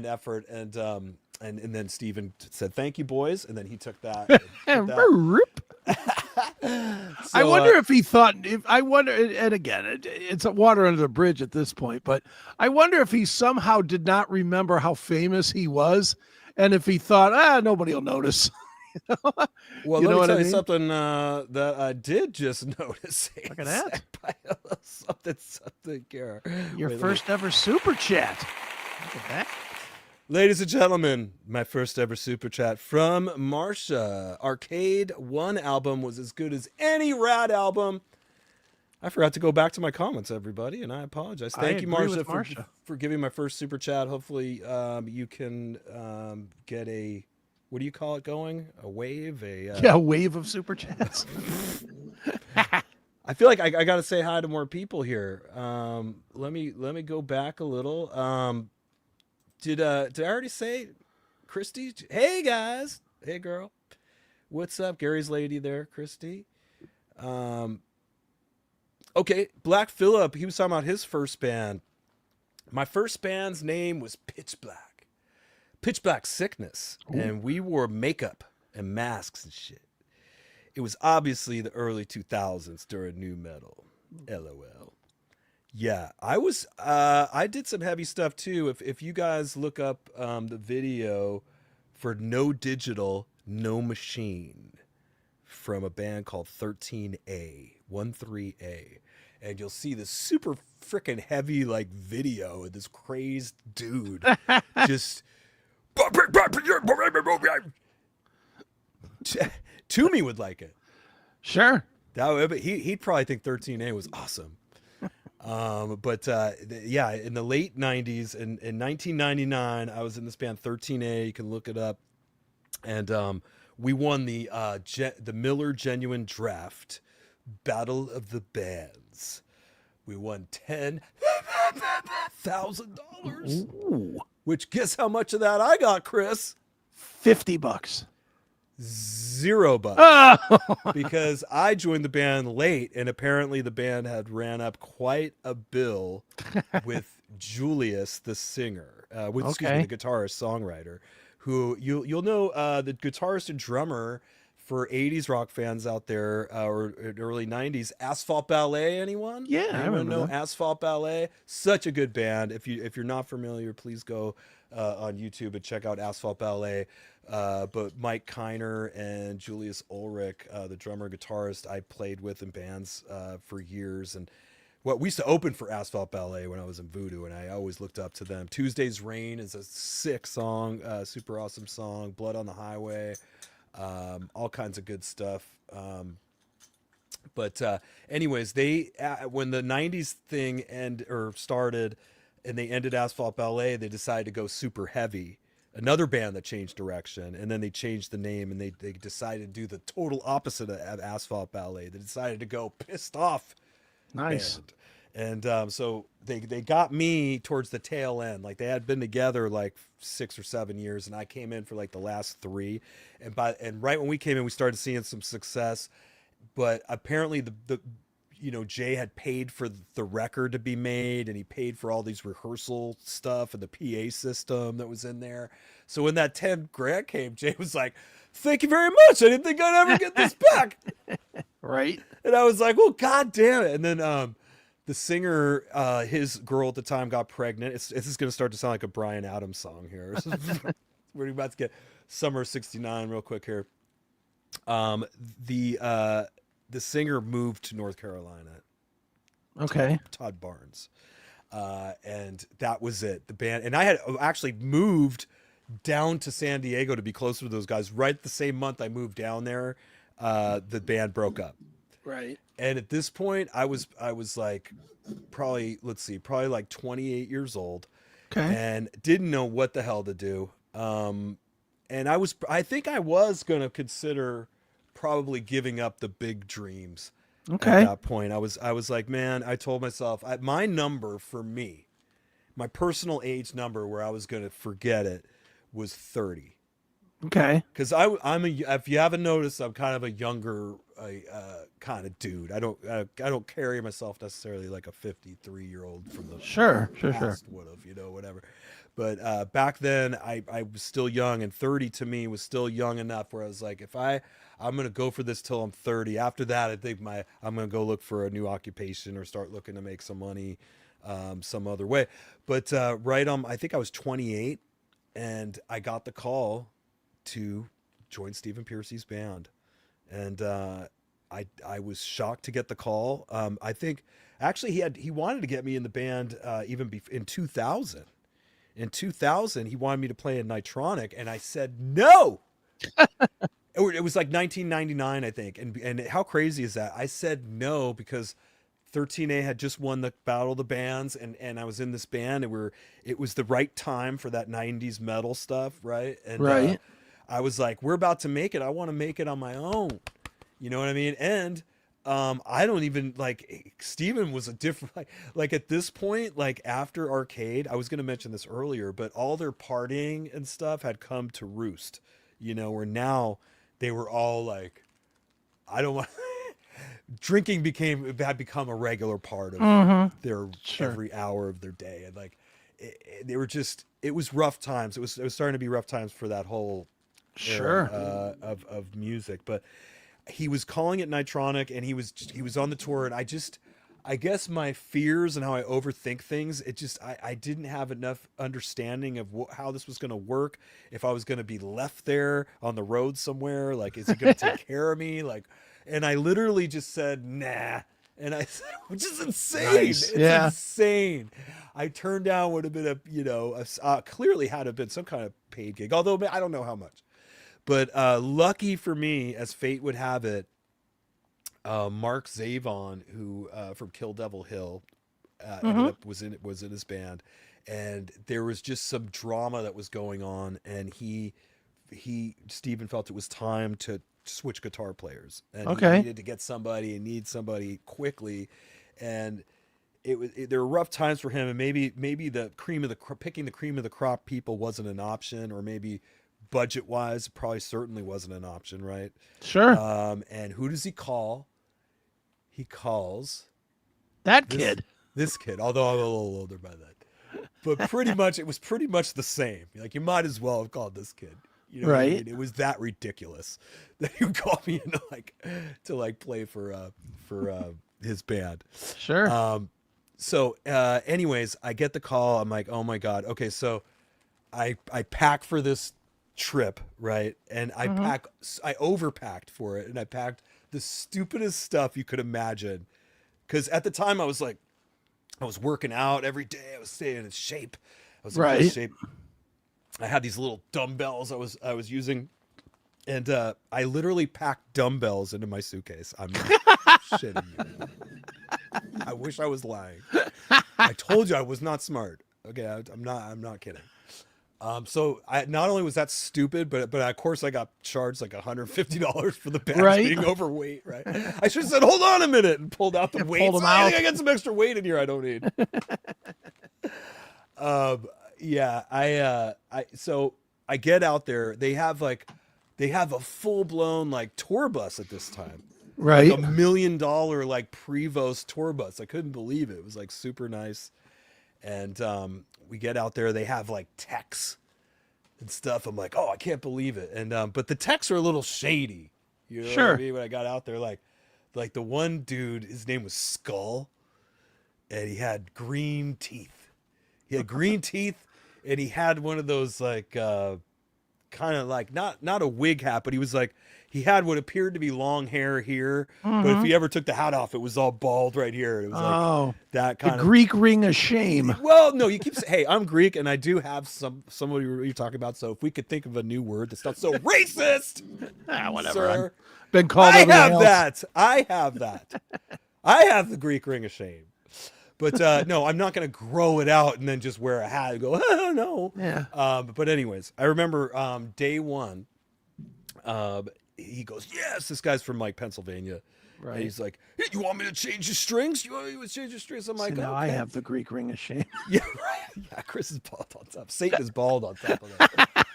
Speaker 1: effort, and then Steven said, "Thank you, boys," and then he took that.
Speaker 2: I wonder if he thought. And again, it's a water under the bridge at this point. But I wonder if he somehow did not remember how famous he was, and if he thought, nobody will notice.
Speaker 1: Well,
Speaker 2: You
Speaker 1: let
Speaker 2: know
Speaker 1: me
Speaker 2: what I
Speaker 1: tell you
Speaker 2: mean?
Speaker 1: something that I did just notice.
Speaker 2: Look at that.
Speaker 1: Something here.
Speaker 2: Your
Speaker 1: Wait, let me.
Speaker 2: first ever super chat. Look at that.
Speaker 1: Ladies and gentlemen, my first ever super chat from Marsha. Arcade One album was as good as any Ratt album. I forgot to go back to my comments, everybody, and I apologize.
Speaker 2: I
Speaker 1: Thank you,
Speaker 2: agree with
Speaker 1: Marsha,
Speaker 2: Marsha.
Speaker 1: for giving my first super chat. Hopefully, you can get a, what do you call it going? A wave?
Speaker 2: Yeah, wave of super chats.
Speaker 1: I feel like I got to say hi to more people here. Let me go back a little. Did I already say Christy? Hey guys, hey girl, what's up? Gary's lady there, Christy. Um, okay, Black Phillip. He was talking about his first band. My first band's name was Pitch Black Sickness, and we wore makeup and masks and shit. It was obviously the early 2000s during new metal. LOL. Yeah, I did some heavy stuff too. If you guys look up the video for No Digital, No Machine from a band called 13A, 13A, and you'll see this super freaking heavy like video of this crazed dude just Toomey would like it.
Speaker 2: Sure.
Speaker 1: He'd probably think 13A was awesome. Yeah, in the late 90s, in 1999, I was in this band 13A. You can look it up. And we won the Miller Genuine Draft Battle of the Bands. We won $10,000. Which, guess how much of that I got, Chris?
Speaker 2: $50.
Speaker 1: $0.
Speaker 2: Oh.
Speaker 1: Because I joined the band late, and apparently the band had ran up quite a bill with Julius, the singer, excuse me, the guitarist songwriter, who you'll know the guitarist and drummer for 80s rock fans out there, or early 90s. Asphalt Ballet, anyone?
Speaker 2: Yeah,
Speaker 1: anyone
Speaker 2: I remember
Speaker 1: know
Speaker 2: that.
Speaker 1: Asphalt Ballet? Such a good band. If you're not familiar, please go on YouTube and check out Asphalt Ballet. But Mike Kiner and Julius Ulrich, the drummer and guitarist, I played with in bands for years. And we used to open for Asphalt Ballet when I was in VooDoo, and I always looked up to them. Tuesday's Rain is a sick song, super awesome song. Blood on the Highway, all kinds of good stuff. Anyways, they when the 90s thing started and they ended Asphalt Ballet, they decided to go super heavy. Another band that changed direction, and then they changed the name, and they decided to do the total opposite of Asphalt Ballet. They decided to go Pissed Off
Speaker 2: Nice.
Speaker 1: band. And so they got me towards the tail end. Like, they had been together like 6 or 7 years, and I came in for like the last 3. And right when we came in, we started seeing some success. But apparently Jay had paid for the record to be made, and he paid for all these rehearsal stuff and the PA system that was in there. So when that 10 grand came, Jay was like, "Thank you very much. I didn't think I'd ever get this back."
Speaker 2: Right.
Speaker 1: And I was like, "Well, God damn it." And then the singer, his girl at the time got pregnant. This is going to start to sound like a Bryan Adams song here. We're about to get Summer '69 real quick here. The singer moved to North Carolina.
Speaker 2: Okay.
Speaker 1: Todd Barnes. And that was it. The band, and I had actually moved down to San Diego to be closer to those guys. Right the same month I moved down there, the band broke up.
Speaker 2: Right.
Speaker 1: And at this point, I was like probably like 28 years old.
Speaker 2: Okay.
Speaker 1: And didn't know what the hell to do. And I think I was going to consider probably giving up the big dreams.
Speaker 2: Okay.
Speaker 1: At that point, I was like, man, I told myself my number for me, my personal age number where I was going to forget it was 30.
Speaker 2: Okay.
Speaker 1: Because if you haven't noticed, I'm kind of a younger kind of dude. I don't carry myself necessarily like a 53-year-old from the
Speaker 2: Sure.
Speaker 1: past would have, whatever. But back then, I was still young, and 30 to me was still young enough where I was like, I'm going to go for this till I'm 30. After that, I think I'm going to go look for a new occupation or start looking to make some money some other way. But I think I was 28, and I got the call to join Stephen Pearcy's band. And I was shocked to get the call. I think actually he wanted to get me in the band in 2000. In 2000, he wanted me to play in Nitronic, and I said no. It was like 1999, I think. And how crazy is that? I said no because 13A had just won the Battle of the Bands, and I was in this band, and it was the right time for that 90s metal stuff, right? And
Speaker 2: Right.
Speaker 1: I was like, we're about to make it. I want to make it on my own. You know what I mean? And I don't even like Steven was a different like at this point, like after Arcade, I was going to mention this earlier, but all their partying and stuff had come to roost, you know, where now they were all like, I don't want drinking had become a regular part of their every hour of their day. And like, they were just, it was rough times. It was starting to be rough times for that whole era, of music, but he was calling it Nitronic, and he was on the tour, and I guess my fears and how I overthink things, I didn't have enough understanding of how this was going to work. If I was going to be left there on the road somewhere, like, is he going to take care of me? Like, and I literally just said, nah. And I said, which is insane.
Speaker 2: Nice.
Speaker 1: It's
Speaker 2: Yeah.
Speaker 1: insane. I turned down would have been clearly had to have been some kind of paid gig, although I don't know how much. But lucky for me, as fate would have it, Mark Zavon, who from Kill Devil Hill, ended up was in his band, and there was just some drama that was going on, and Stephen felt it was time to switch guitar players, and he needed to get somebody and need somebody quickly, and there were rough times for him, and maybe picking the cream of the crop people wasn't an option, or maybe budget wise probably certainly wasn't an option, right?
Speaker 2: Sure.
Speaker 1: And who does he call? He calls this kid, although I'm a little older by then, but it was pretty much the same. Like, you might as well have called this kid, you know,
Speaker 2: right?
Speaker 1: What I mean? It was that ridiculous that he would call me in to play for his band.
Speaker 2: Sure.
Speaker 1: So anyways, I get the call. I'm like, oh my God. Okay. So I pack for this trip, right? And I overpacked for it, and I packed the stupidest stuff you could imagine, because at the time I was working out every day. I was staying in shape. I was in good shape. I had these little dumbbells I was using, and I literally packed dumbbells into my suitcase. I'm not shitting you. I wish I was lying. I told you I was not smart. Okay, I'm not kidding. So not only was that stupid, but of course I got charged like $150 for the bags being overweight, right? I should have said, hold on a minute, and pulled out the weights. I think I got some extra weight in here I don't need. So I get out there. They have a full blown like tour bus at this time.
Speaker 2: Right.
Speaker 1: Like $1 million like Prevost tour bus. I couldn't believe it. It was like super nice. And we get out there, they have like techs and stuff. I'm like, oh, I can't believe it. And but the techs are a little shady. You know what I mean? When I got out there, like the one dude, his name was Skull, and he had green teeth. He had green teeth, and he had one of those like kind of like not a wig hat, but he had what appeared to be long hair here, but if he ever took the hat off, it was all bald right here. It was like that kind of
Speaker 2: Greek ring of shame.
Speaker 1: Well, no, you keep saying, hey, I'm Greek, and I do have some of what you're talking about. So if we could think of a new word that's not so racist,
Speaker 2: whatever.
Speaker 1: Sir,
Speaker 2: I've been called.
Speaker 1: I have that. I have the Greek ring of shame. But no, I'm not going to grow it out and then just wear a hat and go, oh, no.
Speaker 2: Yeah.
Speaker 1: But anyways, I remember day one. He goes, yes, this guy's from like Pennsylvania. Right. And he's like, hey, you want me to change your strings? You want me to change your strings? I'm like,
Speaker 2: now
Speaker 1: okay.
Speaker 2: I have the Greek ring of shame.
Speaker 1: Yeah, right. Yeah, Chris is bald on top. Satan is bald on top of that.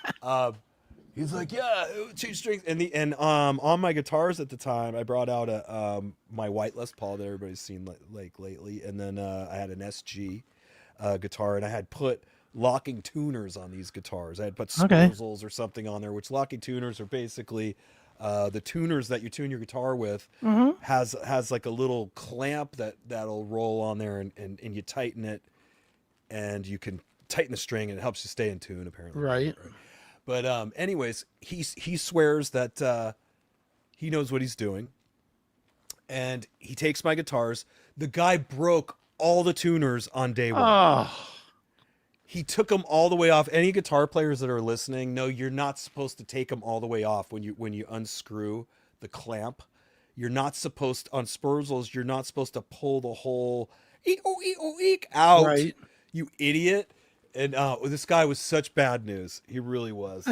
Speaker 1: He's like, yeah, change strings. And on my guitars at the time, I brought out my white Les Paul that everybody's seen like lately, and then I had an SG guitar, and I had put locking tuners on these guitars. I had put Spurzels or something on there, which locking tuners are basically the tuners that you tune your guitar with. Has like a little clamp that'll roll on there, and you tighten it, and you can tighten the string, and it helps you stay in tune apparently.
Speaker 2: Right.
Speaker 1: But anyways, he swears that he knows what he's doing, and he takes my guitars. The guy broke all the tuners on day one.
Speaker 2: Oh,
Speaker 1: He took them all the way off. Any guitar players that are listening, no, you're not supposed to take them all the way off when you unscrew the clamp. You're not supposed on Spurzels. You're not supposed to pull the whole eek out.
Speaker 2: right.
Speaker 1: You idiot. And this guy was such bad news. He really was.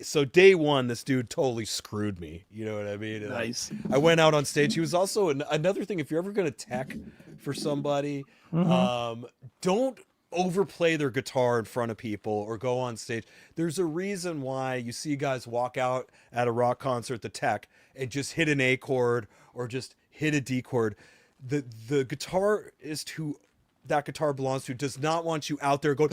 Speaker 1: So day one, this dude totally screwed me. You know what I mean? And
Speaker 2: Nice.
Speaker 1: I went out on stage. He was also another thing. If you're ever going to tech for somebody, don't overplay their guitar in front of people or go on stage. There's a reason why you see guys walk out at a rock concert, the tech, and just hit an A chord or just hit a D chord. The guitarist who that guitar belongs to does not want you out there going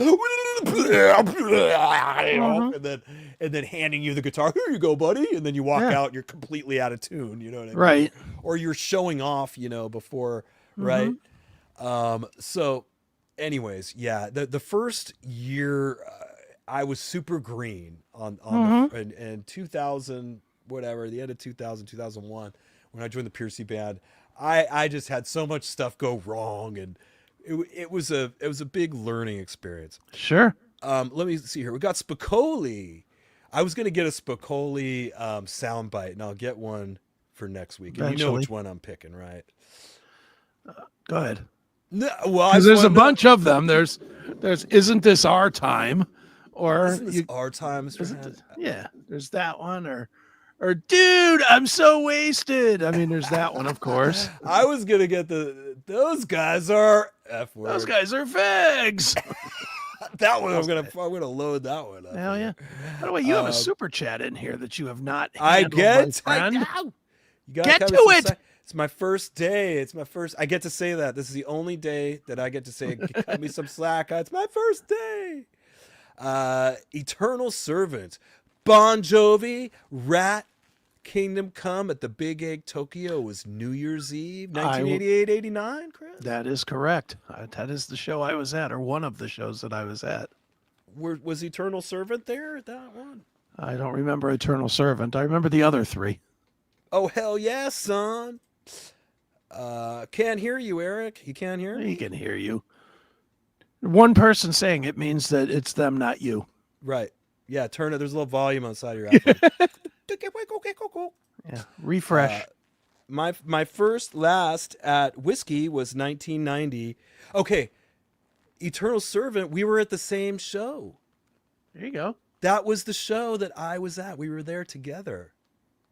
Speaker 1: and then handing you the guitar. Here you go, buddy. And then you walk out and you're completely out of tune. You know what I mean?
Speaker 2: Right.
Speaker 1: Or you're showing off, before, right? So anyways, yeah, the first year I was super green on in 2000, whatever, the end of 2001, when I joined the Pearcy band. I just had so much stuff go wrong, and it was a big learning experience.
Speaker 2: Sure.
Speaker 1: Let me see here. We got Spicoli. I was going to get a Spicoli soundbite, and I'll get one for next week. And you know which one I'm picking, right?
Speaker 2: Go ahead.
Speaker 1: No, well,
Speaker 2: because there's a bunch of them. There's Isn't This Our Time? Or
Speaker 1: Isn't this our time, Mr. Hand?
Speaker 2: Yeah, there's that one. Or dude, I'm so wasted. I mean, there's that one, of course.
Speaker 1: I was gonna get those guys are F word.
Speaker 2: Those guys are fags.
Speaker 1: That one I'm gonna load that one up.
Speaker 2: Hell yeah. By the way, you have a super chat in here that you have not
Speaker 1: I
Speaker 2: handled,
Speaker 1: get
Speaker 2: my friend.
Speaker 1: You gotta
Speaker 2: Get
Speaker 1: cut
Speaker 2: to
Speaker 1: me some
Speaker 2: it.
Speaker 1: It's my first day. I get to say that. This is the only day that I get to say cut me some slack. It's my first day. Eternal Servant, Bon Jovi, Ratt, Kingdom Come at the Big Egg Tokyo was New Year's Eve, 1988-89, Chris?
Speaker 2: That is correct. That is the show I was at, or one of the shows that I was at.
Speaker 1: Was Eternal Servant there at that one?
Speaker 2: I don't remember Eternal Servant. I remember the other three.
Speaker 1: Oh, hell yeah, son. Can't hear you, Eric. You can't hear me?
Speaker 2: He can hear you. One person saying it means that it's them, not you.
Speaker 1: Right. Yeah, turn it. There's a little volume on the side of your iPhone.
Speaker 2: Yeah, refresh.
Speaker 1: My first last at Whiskey was 1990. Okay, Eternal Servant, we were at the same show.
Speaker 2: There you go.
Speaker 1: That was the show that I was at. We were there together,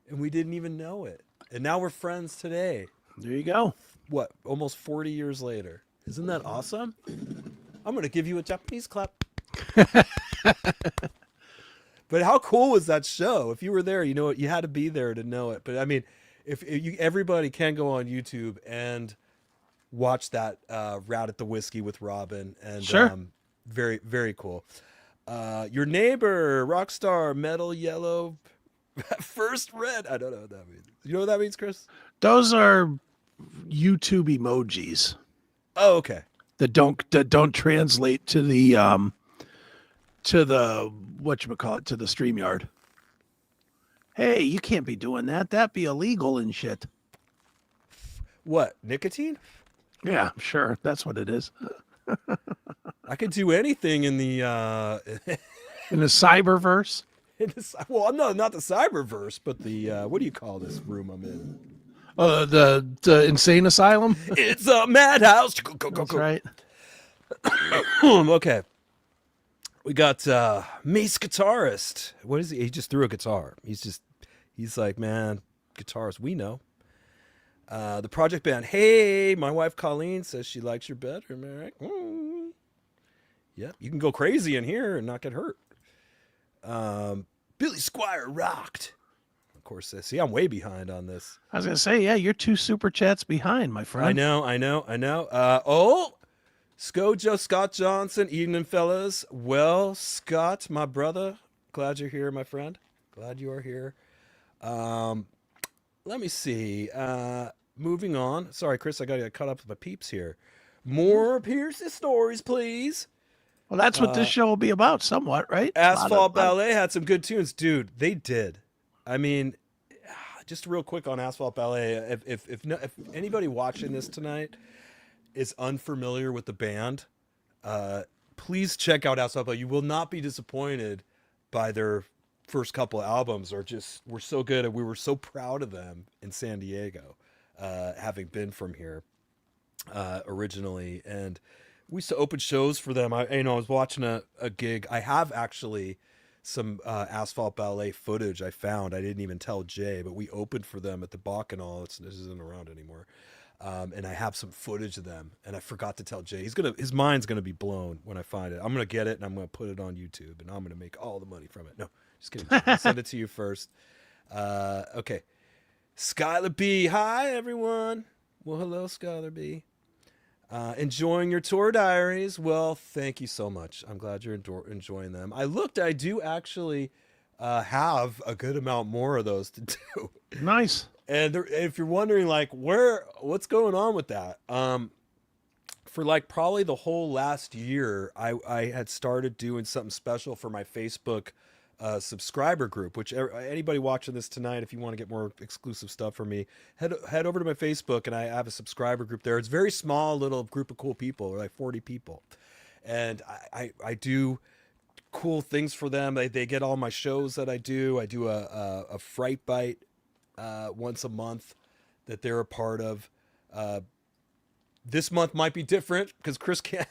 Speaker 1: and we didn't even know it. And now we're friends today.
Speaker 2: There you go.
Speaker 1: What, almost 40 years later. Isn't that awesome? I'm going to give you a Japanese clap. But how cool was that show? If you were there, you know it. You had to be there to know it. But I mean, if everybody can go on YouTube and watch that Ratt at the Whiskey with Robin, and
Speaker 2: sure,
Speaker 1: very very cool. Your Neighbor, Rockstar, Metal Yellow, First Red. I don't know what that means. You know what that means, Chris?
Speaker 2: Those are YouTube emojis.
Speaker 1: Oh, okay.
Speaker 2: That don't translate to the whatchamacallit, to the StreamYard. Hey, you can't be doing that. That'd be illegal and shit.
Speaker 1: What, nicotine?
Speaker 2: Yeah, sure. That's what it is.
Speaker 1: I could do anything in the
Speaker 2: in the cyberverse.
Speaker 1: Well, no, not the cyberverse, but the what do you call this room I'm in?
Speaker 2: The insane asylum.
Speaker 1: It's a madhouse.
Speaker 2: That's right.
Speaker 1: Okay. We got Mace Guitarist. What is he? He just threw a guitar. He's like, man, guitars, we know. The project band. Hey, my wife Colleen says she likes your bedroom, Eric. Yep, you can go crazy in here and not get hurt. Billy Squire rocked. Of course, see, I'm way behind on this.
Speaker 2: I was gonna say, yeah, you're 2 super chats behind, my friend.
Speaker 1: I know. Joe Scott Johnson, evening fellas. Well, Scott, my brother, glad you're here, my friend. Glad you are here. Let me see. Moving on. Sorry, Chris, I got to get caught up with my peeps here. More Pearcy stories, please.
Speaker 2: Well, that's what this show will be about, somewhat, right?
Speaker 1: Asphalt Ballet had some good tunes, dude. They did. I mean, just real quick on Asphalt Ballet. If anybody watching this tonight is unfamiliar with the band, please check out Asphalt Ballet. You will not be disappointed by their first couple of albums. Were so good, and we were so proud of them in San Diego, having been from here originally, and we used to open shows for them. I was watching a gig. I have actually some Asphalt Ballet footage I found. I didn't even tell Jay, but we opened for them at the Bacchanal. This isn't around anymore. And I have some footage of them, and I forgot to tell Jay. His mind's gonna be blown when I find it. I'm gonna get it, and I'm gonna put it on YouTube, and I'm gonna make all the money from it. No, just kidding. Jay. I'll send it to you first. Okay. Skylar B. Hi, everyone. Well, hello, Skylar B. Enjoying your tour diaries. Well, thank you so much. I'm glad you're enjoying them. I do actually have a good amount more of those to do.
Speaker 2: Nice.
Speaker 1: And if you're wondering, like, what's going on with that? For like probably the whole last year, I had started doing something special for my Facebook subscriber group, which anybody watching this tonight, if you want to get more exclusive stuff from me, head over to my Facebook, and I have a subscriber group there. It's a very small little group of cool people, like 40 people. And I do cool things for them. They get all my shows that I do. I do a Fright Bite once a month that they're a part of. This month might be different because Chris can't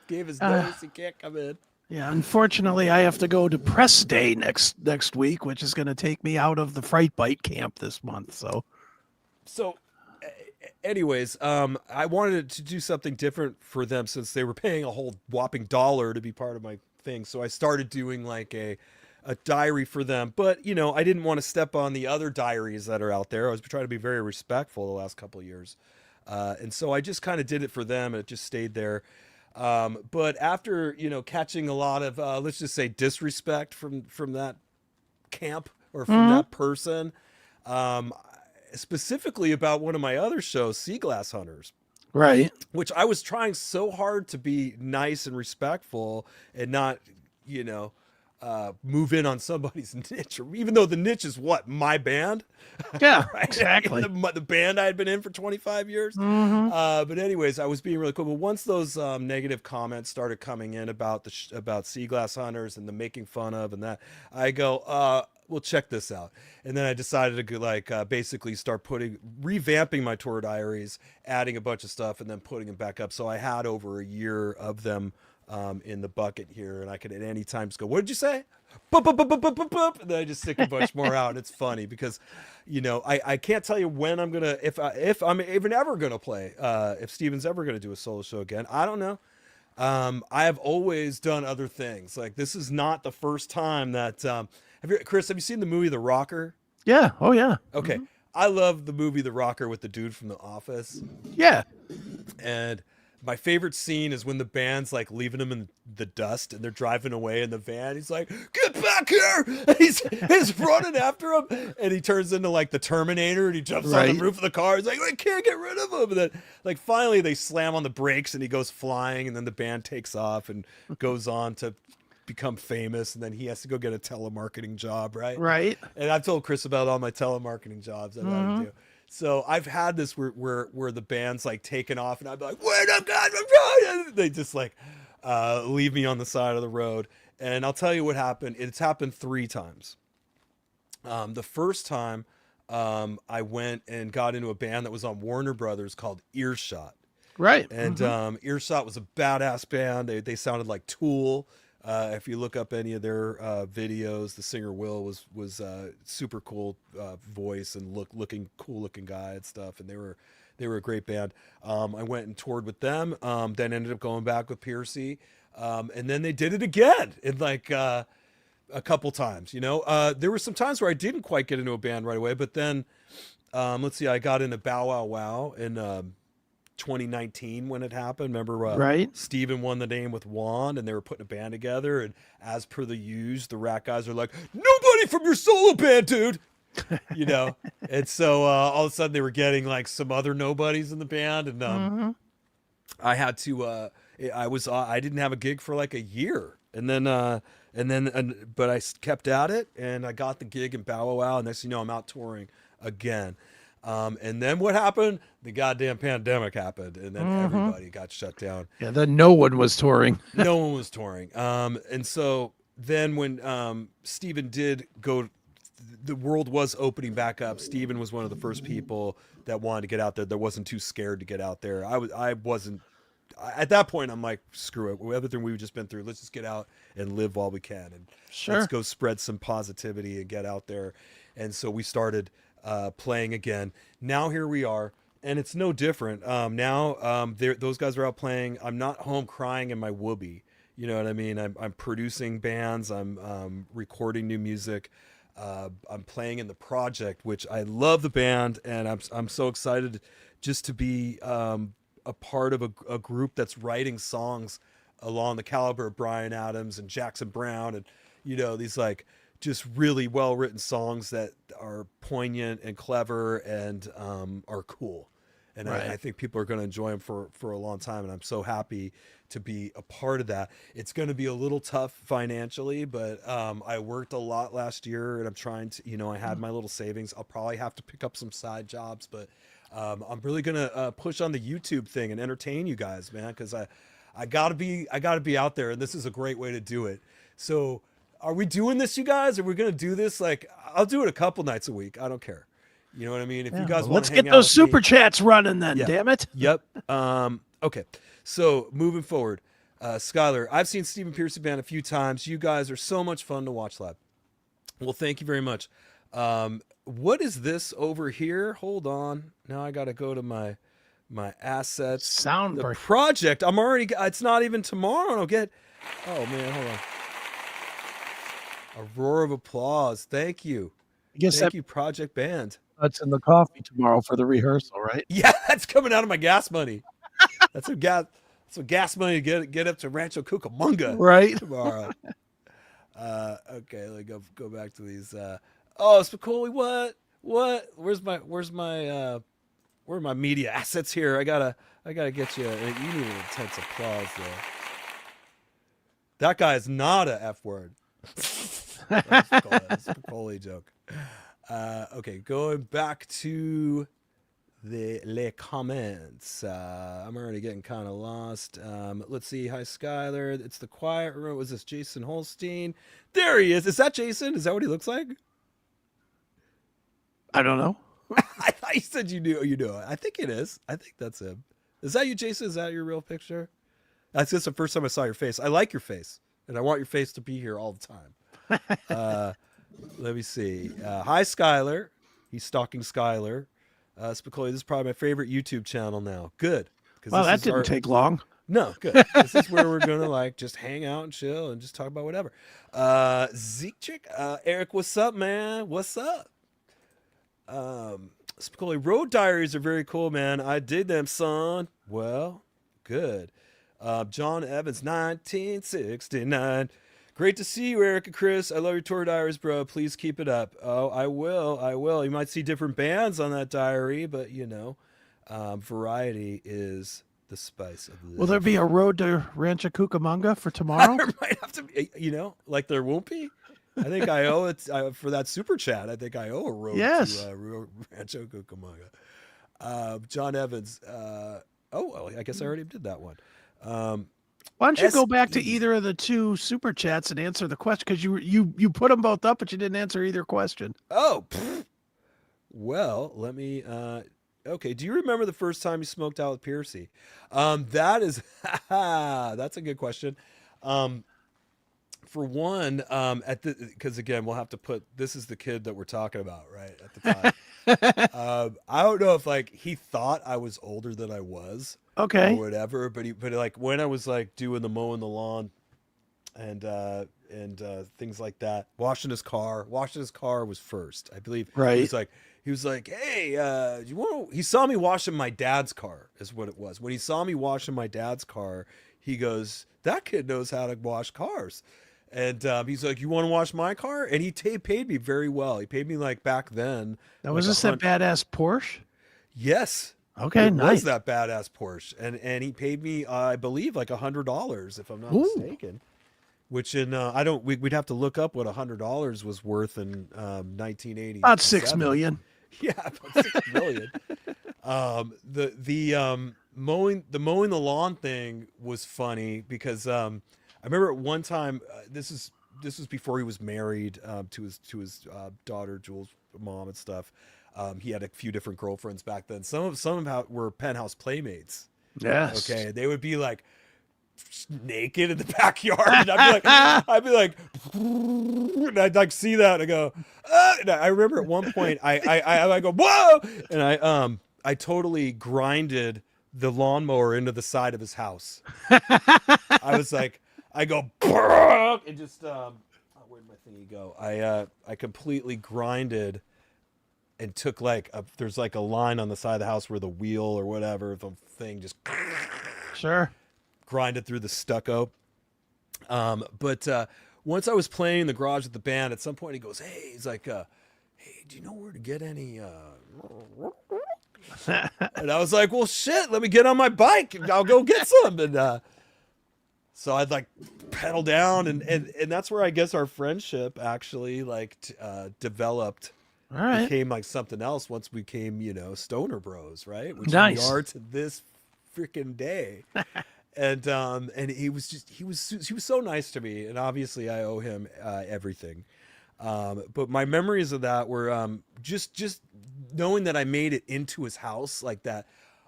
Speaker 1: gave his notice. He can't come in.
Speaker 2: Yeah, unfortunately, I have to go to press day next week, which is going to take me out of the Fright Bite camp this month. So,
Speaker 1: anyways, I wanted to do something different for them since they were paying a whole whopping $1 to be part of my thing. So I started doing like a diary for them, but I didn't want to step on the other diaries that are out there. I was trying to be very respectful the last couple of years, and so I just kind of did it for them, and it just stayed there. But after, catching a lot of, let's just say disrespect from that camp or from that person, specifically about one of my other shows, Sea Glass Hunters,
Speaker 2: right.
Speaker 1: Which I was trying so hard to be nice and respectful and not, move in on somebody's niche, or even though the niche is my band.
Speaker 2: Yeah,
Speaker 1: right?
Speaker 2: exactly.
Speaker 1: The band I had been in for 25 years. But anyways, I was being really cool. But once those negative comments started coming in about about Sea Glass Hunters and the making fun of and that, I go, well, check this out. And then I decided to basically start revamping my tour diaries, adding a bunch of stuff, and then putting them back up. So I had over a year of them in the bucket here, and I could at any time just go, what did you say? Boop, boop, boop, boop, boop, boop, boop. And then I just stick a bunch more out. It's funny because, I can't tell you when I'm gonna, if I'm even ever gonna play, if Steven's ever gonna do a solo show again. I don't know. I have always done other things. Like, this is not the first time that Chris, have you seen the movie The Rocker?
Speaker 2: Yeah. Oh yeah.
Speaker 1: Okay. I love the movie The Rocker with the dude from The Office.
Speaker 2: Yeah.
Speaker 1: And my favorite scene is when the band's like leaving him in the dust and they're driving away in the van. He's like, get back here. And he's running after him. And he turns into like the Terminator and he jumps on the roof of the car. He's like, I can't get rid of him. And then like finally they slam on the brakes and he goes flying, and then the band takes off and goes on to become famous, and then he has to go get a telemarketing job, right? And I've told Chris about all my telemarketing jobs I've had to do. So I've had this where the band's like taking off, and I'd be like, wait up, guys, I'm trying. They just like leave me on the side of the road. And I'll tell you what happened. It's happened 3 times. The first time I went and got into a band that was on Warner Brothers called Earshot.
Speaker 2: Right.
Speaker 1: And Earshot was a badass band. They sounded like Tool. If you look up any of their videos, the singer Will was super cool voice and cool looking guy and stuff, and they were a great band. I went and toured with them, then ended up going back with Pearcy, and then they did it again in like a couple times. There were some times where I didn't quite get into a band right away, but then let's see, I got into Bow Wow Wow in 2019 when it happened. Remember, Stephen won the name with Juan, and they were putting a band together, and as per the use, the Ratt guys are like, nobody from your solo band, dude. And so all of a sudden they were getting like some other nobodies in the band, and I had to I didn't have a gig for like a year, but I kept at it, and I got the gig in Bow Wow, and next thing you know, I'm out touring again. And then what happened? The goddamn pandemic happened, and then everybody got shut down.
Speaker 2: Yeah, then no one was touring.
Speaker 1: No one was touring. And so then when Stephen did go, the world was opening back up. Stephen was one of the first people that wanted to get out there. That wasn't too scared to get out there. I wasn't. At that point, I'm like, screw it. Everything we've just been through, let's just get out and live while we can, and let's go spread some positivity and get out there. And so we started playing again. Now here we are, and it's no different. Those guys are out playing. I'm not home crying in my whoopee. You know what I mean? I'm producing bands. I'm recording new music. I'm playing in the project, which I love the band, and I'm so excited just to be a part of a group that's writing songs along the caliber of Bryan Adams and Jackson Browne, and these like just really well written songs that are poignant and clever and are cool. And I think people are going to enjoy them for a long time, and I'm so happy to be a part of that. It's going to be a little tough financially, but I worked a lot last year, and I'm trying to, I had my little savings. I'll probably have to pick up some side jobs, but I'm really going to push on the YouTube thing and entertain you guys, man, because I gotta be out there, and this is a great way to do it. So are we doing this, you guys? Are we going to do this? Like, I'll do it a couple nights a week. I don't care. You know what I mean? If you guys want
Speaker 2: let's get those super chats running then, damn it.
Speaker 1: Yep. Okay. So moving forward, Skylar, I've seen Stephen Pearcy band a few times. You guys are so much fun to watch live. Well, thank you very much. What is this over here? Hold on. Now I got to go to my assets. The project. I'm already. It's not even tomorrow. I'll get. Oh man, hold on. A roar of applause. Thank you. Thank you, Project Band.
Speaker 2: That's in the coffee tomorrow for the rehearsal, right?
Speaker 1: Yeah, that's coming out of my gas money. That's some gas money to get up to Rancho Cucamonga
Speaker 2: right
Speaker 1: tomorrow. Okay, let me go back to these. Oh, Spicoli, what? Where's my media assets here? I gotta get you. You need an intense applause there. That guy is not a F word. That's a Spicoli joke. Okay, going back to the comments. I'm already getting kind of lost. Let's see. Hi, Skylar. It's the quiet room. Was this Jason Holstein? There he is. Is that Jason? Is that what he looks like?
Speaker 2: I don't know.
Speaker 1: I thought you said you knew. You know it. I think it is. I think that's him. Is that you, Jason? Is that your real picture? That's just the first time I saw your face. I like your face, and I want your face to be here all the time. Let me see. Hi, Skylar. He's stalking Skylar. Spicoli, this is probably my favorite YouTube channel now. Good.
Speaker 2: Well, that didn't take long.
Speaker 1: No, good. This is where we're going to like just hang out and chill and just talk about whatever. Zeke Chick, Eric, what's up, man? What's up? Spicoli, road diaries are very cool, man. I did them, son. Well, good. John Evans, 1969. Great to see you, Eric and Chris. I love your tour diaries, bro. Please keep it up. Oh, I will. You might see different bands on that diary, but variety is the spice of life.
Speaker 2: Will there be a road to Rancho Cucamonga for tomorrow?
Speaker 1: There might have to be, like there won't be. I think I owe it for that super chat. I think I owe a road to Rancho Cucamonga. John Evans. I guess I already did that one.
Speaker 2: Why don't you go back to either of the two super chats and answer the question? Because you put them both up, but you didn't answer either question.
Speaker 1: Oh, well, let me. Okay, do you remember the first time you smoked out with Pearcy? That is, that's a good question. For one, because again, we'll have to put, this is the kid that we're talking about, right, at the time. I don't know if like he thought I was older than I was,
Speaker 2: okay,
Speaker 1: or whatever, but like when I was like doing the mowing the lawn and things like that, washing his car was first, I believe.
Speaker 2: Right.
Speaker 1: He was like, hey, you want? He saw me washing my dad's car, is what it was. When he saw me washing my dad's car, he goes, that kid knows how to wash cars. And he's like, you want to wash my car? And he paid me very well. He paid me like back then.
Speaker 2: Now, was this that badass Porsche?
Speaker 1: Yes.
Speaker 2: Okay,
Speaker 1: It was
Speaker 2: nice.
Speaker 1: that badass Porsche, and he paid me, I believe, like $100, if I'm not
Speaker 2: Ooh,
Speaker 1: mistaken. Which in I don't we'd have to look up what $100 was worth in
Speaker 2: about 6
Speaker 1: 1987.
Speaker 2: million.
Speaker 1: Yeah, about 6 million. The mowing the lawn thing was funny because I remember at one time this was before he was married to his daughter Jules' mom and stuff. He had a few different girlfriends back then. Some of them were penthouse playmates.
Speaker 2: Yes.
Speaker 1: Okay, they would be like naked in the backyard, and I'd be like, and I'd like see that, and I go, and I remember at one point, I go, whoa, and I totally grinded the lawnmower into the side of his house. I was like, I go, and just, where'd my thingy go? I completely grinded and took like there's like a line on the side of the house where the wheel or whatever, the thing just
Speaker 2: Sure.
Speaker 1: grinded through the stucco. But once I was playing in the garage with the band, at some point he goes, "Hey," he's like, "Hey, do you know where to get any?" And I was like, "Well, shit, let me get on my bike and I'll go get some." And so I'd like pedal down, and that's where I guess our friendship actually developed.
Speaker 2: All right.
Speaker 1: Became like something else once we became, stoner bros, right? Which
Speaker 2: Nice.
Speaker 1: we are to this freaking day. And he was so nice to me, and obviously I owe him everything. But my memories of that were just knowing that I made it into his house like that.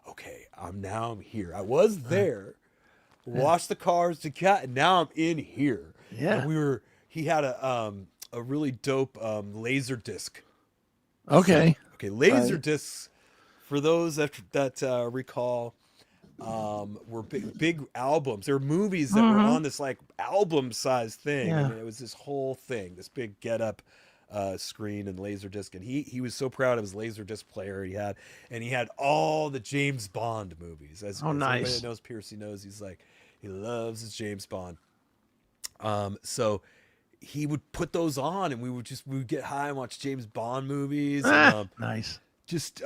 Speaker 1: Okay, I'm here. I was there, washed the cars to cat, and now I'm in here.
Speaker 2: Yeah.
Speaker 1: And he had a really dope laser disc.
Speaker 2: Okay.
Speaker 1: Okay, laser
Speaker 2: Right.
Speaker 1: discs, for those that recall, were big albums. There were movies that were on this like album size thing.
Speaker 2: Yeah.
Speaker 1: I mean, it was this whole thing, this big get up screen and laser disc. And he was so proud of his laser disc player he had all the James Bond movies. As anybody
Speaker 2: Nice.
Speaker 1: that knows Pearcy knows, he loves his James Bond. So he would put those on, and we would get high and watch James Bond movies. And,
Speaker 2: Nice.
Speaker 1: just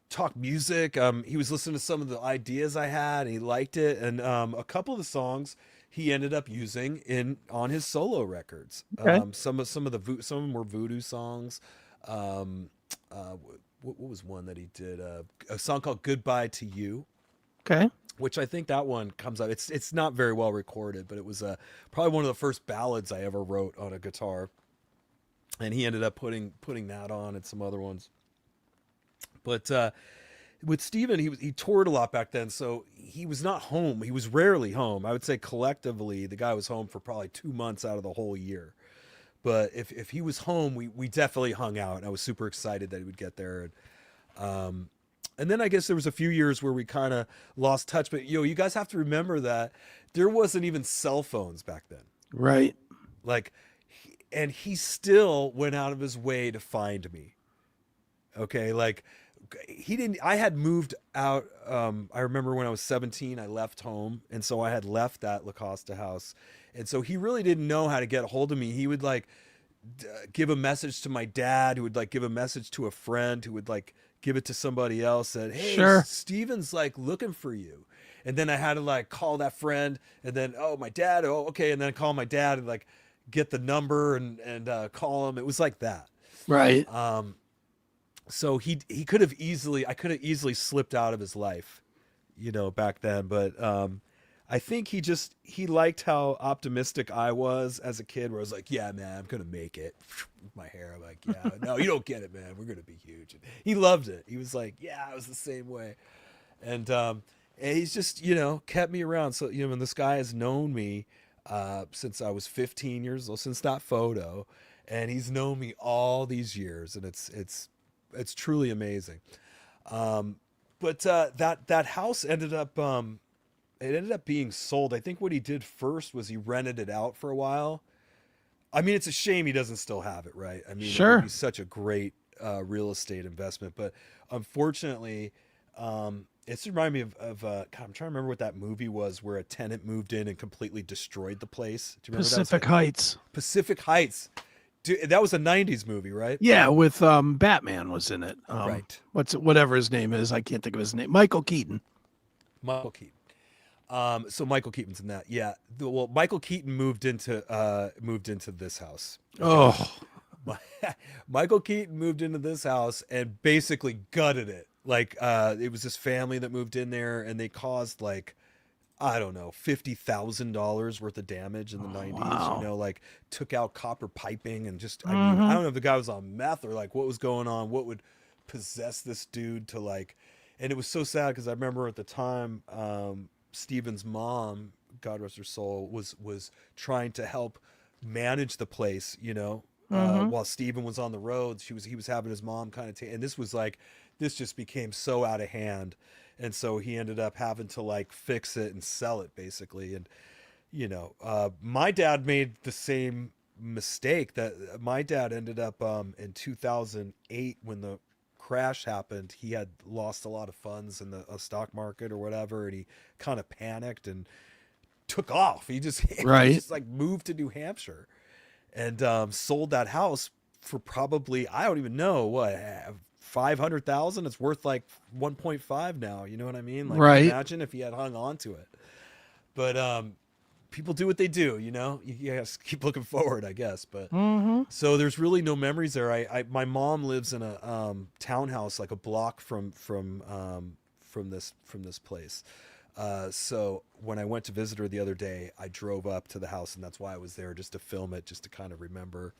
Speaker 1: talk music. He was listening to some of the ideas I had, and he liked it. And a couple of the songs he ended up using on his solo records.
Speaker 2: Okay.
Speaker 1: Some of them were VooDoo songs. What was one that he did? A song called "Goodbye to You,"
Speaker 2: Okay.
Speaker 1: which I think that one comes out. It's not very well recorded, but it was probably one of the first ballads I ever wrote on a guitar. And he ended up putting that on and some other ones. But with Stephen, he toured a lot back then, so he was not home. He was rarely home. I would say collectively, the guy was home for probably 2 months out of the whole year. But if he was home, we definitely hung out. And I was super excited that he would get there. And then I guess there was a few years where we kind of lost touch. But you guys have to remember that there wasn't even cell phones back then.
Speaker 2: Right.
Speaker 1: Like, and he still went out of his way to find me. Okay, like he didn't. I had moved out. I remember when I was 17, I left home, and so I had left that La Costa house, and so he really didn't know how to get a hold of me. He would like give a message to my dad, who would like give a message to a friend, who would like give it to somebody else. That, hey,
Speaker 2: Sure.
Speaker 1: Steven's like looking for you, and then I had to like call that friend, and then my dad. Oh, okay, and then call my dad and like get the number and call him. It was like that.
Speaker 2: Right.
Speaker 1: So I could have easily slipped out of his life, back then. But I think he liked how optimistic I was as a kid, where I was like, yeah, man, I'm going to make it. With my hair, I'm like, yeah, no, you don't get it, man. We're going to be huge. And he loved it. He was like, yeah, I was the same way. And he's just, kept me around. So, and this guy has known me since I was 15 years old, since that photo. And he's known me all these years. And it's truly amazing. But that house ended up being sold. I think what he did first was he rented it out for a while. I mean, it's a shame he doesn't still have it, right? I mean,
Speaker 2: Sure.
Speaker 1: It would be such a great real estate investment, but unfortunately, it's reminded me of God, I'm trying to remember what that movie was where a tenant moved in and completely destroyed the place. Do you remember
Speaker 2: Pacific
Speaker 1: that?
Speaker 2: Heights.
Speaker 1: Pacific Heights. Dude, that was a 90s movie, right?
Speaker 2: Yeah, with Batman was in it.
Speaker 1: Right.
Speaker 2: Whatever his name is, I can't think of his name. Michael Keaton.
Speaker 1: Michael Keaton. So Michael Keaton's in that. Yeah. Well, Michael Keaton moved into this house.
Speaker 2: Oh,
Speaker 1: Michael Keaton moved into this house and basically gutted it. Like it was this family that moved in there, and they caused like, I don't know, $50,000 worth of damage in the 90s.
Speaker 2: wow.
Speaker 1: You know, like took out copper piping and just, I
Speaker 2: Mm-hmm.
Speaker 1: mean, I don't know if the guy was on meth or like what was going on, what would possess this dude to like, and it was so sad because I remember at the time, Steven's mom, God rest her soul, was trying to help manage the place, you know,
Speaker 2: Mm-hmm.
Speaker 1: while Steven was on the road. He was having his mom kind of take, and this was like, this just became so out of hand. And so he ended up having to like fix it and sell it basically. And, you know, my dad made the same mistake that my dad ended up, in 2008 when the crash happened. He had lost a lot of funds in the stock market or whatever. And he kind of panicked and took off. He just, he
Speaker 2: Right.
Speaker 1: just like moved to New Hampshire and, sold that house for probably, I don't even know what, 500,000. It's worth like 1.5 now. You know what I mean? Like,
Speaker 2: Right.
Speaker 1: imagine if he had hung on to it. But people do what they do. You know, you have to keep looking forward, I guess. But
Speaker 2: Mm-hmm.
Speaker 1: so there's really no memories there. My mom lives in a townhouse like a block from this place. So when I went to visit her the other day, I drove up to the house, and that's why I was there, just to film it, just to kind of remember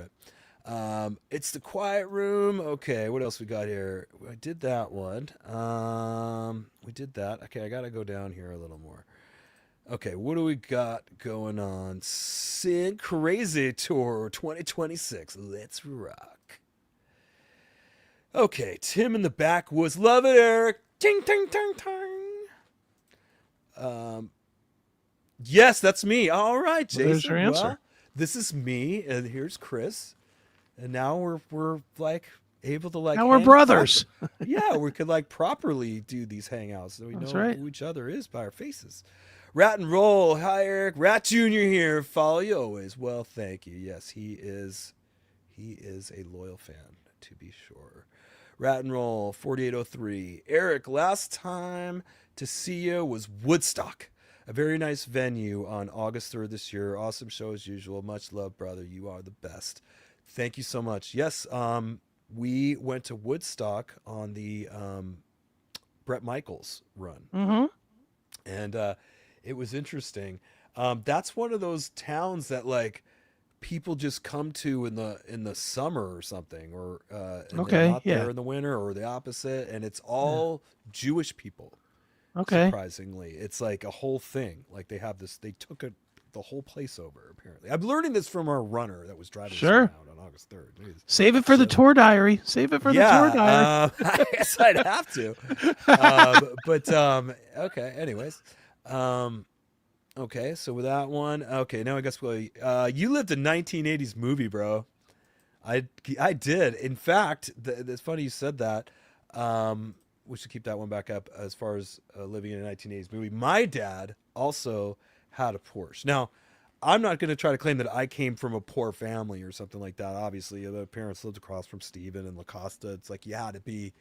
Speaker 1: it. It's the quiet room. Okay, what else we got here? I did that one. We did that. Okay, I gotta go down here a little more. Okay, what do we got going on? Sin Crazy Tour 2026. Let's rock. Okay, Tim in the backwoods. Love it, Eric. Ting, ting, ting, ting. Yes, that's me. All right, Jason.
Speaker 2: There's your answer.
Speaker 1: Well, this is me, and here's Chris. And now we're like able to like.
Speaker 2: Now we're brothers.
Speaker 1: Yeah, we could like properly do these hangouts, so we
Speaker 2: That's
Speaker 1: know
Speaker 2: right.
Speaker 1: who each other is by our faces. Rat and roll. Hi, Eric. Rat Junior here. Follow you always. Well, thank you. Yes, he is a loyal fan, to be sure. Rat and roll 4803. Eric, last time to see you was Woodstock. A very nice venue on August 3rd this year. Awesome show as usual. Much love, brother. You are the best. Thank you so much. Yes, we went to Woodstock on the Bret Michaels run,
Speaker 2: Mm-hmm.
Speaker 1: and it was interesting. That's one of those towns that like people just come to in the summer or something, or and
Speaker 2: Okay,
Speaker 1: they're not
Speaker 2: yeah.
Speaker 1: there in the winter, or the opposite, and it's all Jewish people.
Speaker 2: Okay.
Speaker 1: Surprisingly, it's like a whole thing. Like they have this, they took the whole place over. Apparently, I'm learning this from our runner that was driving us
Speaker 2: Sure.
Speaker 1: around on August 3rd. Jeez.
Speaker 2: Save it for the tour diary. Save it for the tour diary.
Speaker 1: I guess I'd have to. Okay. Anyways, okay. So with that one, okay. Now I guess you lived a 1980s movie, bro. I did. In fact, it's funny you said that. We should keep that one back up as far as living in a 1980s movie. My dad also had a Porsche. Now, I'm not going to try to claim that I came from a poor family or something like that. Obviously, the parents lived across from Steven and La Costa. It's like you had to be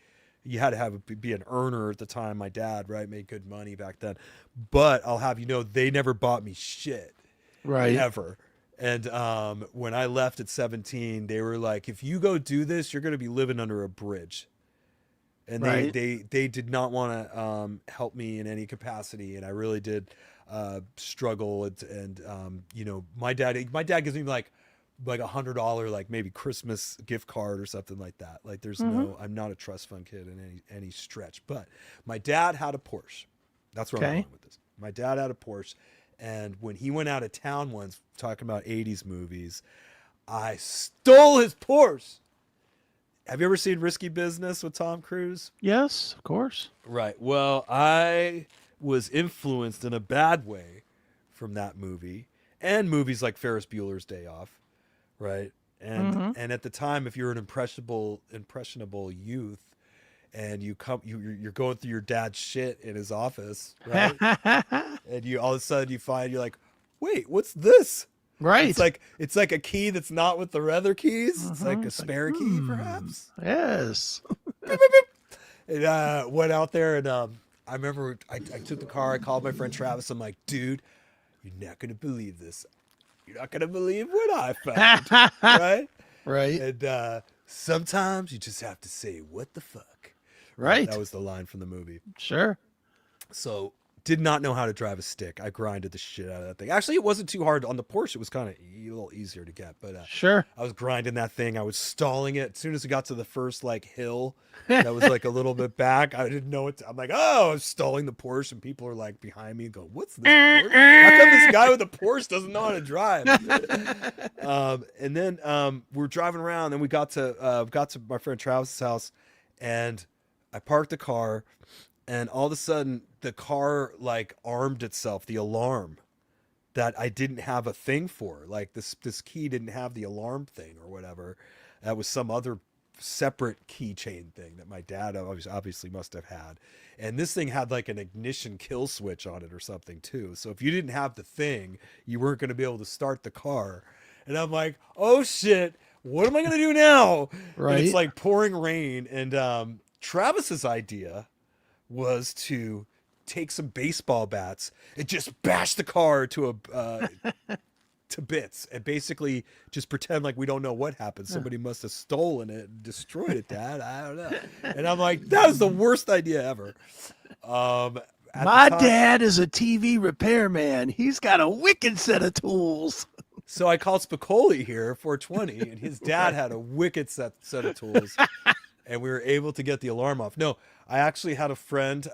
Speaker 1: an earner at the time. My dad, right, made good money back then. But I'll have you know, they never bought me shit,
Speaker 2: Right.
Speaker 1: ever. And when I left at 17, they were like, if you go do this, you're going to be living under a bridge. And
Speaker 2: Right.
Speaker 1: they did not want to help me in any capacity, and I really did struggle. And you know, my dad gives me like $100 like maybe Christmas gift card or something like that. Like there's no, I'm not a trust fund kid in any stretch. But my dad had a Porsche. That's where I'm
Speaker 2: Okay.
Speaker 1: going with this. My dad had a Porsche, and when he went out of town once talking about 80s movies, I stole his Porsche. Have you ever seen Risky Business with Tom Cruise?
Speaker 2: Yes, of course.
Speaker 1: Right. Well, I was influenced in a bad way from that movie and movies like Ferris Bueller's Day Off, right? And at the time, if you're an impressionable youth and you're going through your dad's shit in his office, right? And you all of a sudden you find you're like, wait, what's this?
Speaker 2: Right.
Speaker 1: It's like a key that's not with the other keys. It's like a spare key, perhaps.
Speaker 2: Yes.
Speaker 1: And went out there, and I remember I took the car. I called my friend Travis. I'm like, dude, you're not gonna believe this. You're not gonna believe what I found, right?
Speaker 2: Right.
Speaker 1: And sometimes you just have to say, "What the fuck?"
Speaker 2: Right.
Speaker 1: That was the line from the movie.
Speaker 2: Sure.
Speaker 1: So did not know how to drive a stick. I grinded the shit out of that thing. Actually, it wasn't too hard on the Porsche. It was kind of a little easier to get, but
Speaker 2: Sure.
Speaker 1: I was grinding that thing. I was stalling it. As soon as it got to the first like hill that was like a little bit back, I didn't know it. I'm like, oh, I was stalling the Porsche, and people are like behind me and go, "What's this Porsche? How come this guy with the Porsche doesn't know how to drive?" And then we're driving around, and we got to my friend Travis's house, and I parked the car, and all of a sudden the car like armed itself, the alarm that I didn't have a thing for. Like this key didn't have the alarm thing or whatever. That was some other separate keychain thing that my dad obviously must have had. And this thing had like an ignition kill switch on it or something too. So if you didn't have the thing, you weren't going to be able to start the car. And I'm like, oh shit, what am I going to do now?
Speaker 2: Right.
Speaker 1: And it's like pouring rain. And Travis's idea was to take some baseball bats and just bash the car to bits, and basically just pretend like we don't know what happened. Somebody must have stolen it and destroyed it, Dad. I don't know. And I'm like, that was the worst idea ever.
Speaker 2: My dad is a TV repairman. He's got a wicked set of tools.
Speaker 1: So I called Spicoli here, 420, and his dad had a wicked set of tools. And we were able to get the alarm off. No, I actually had a friend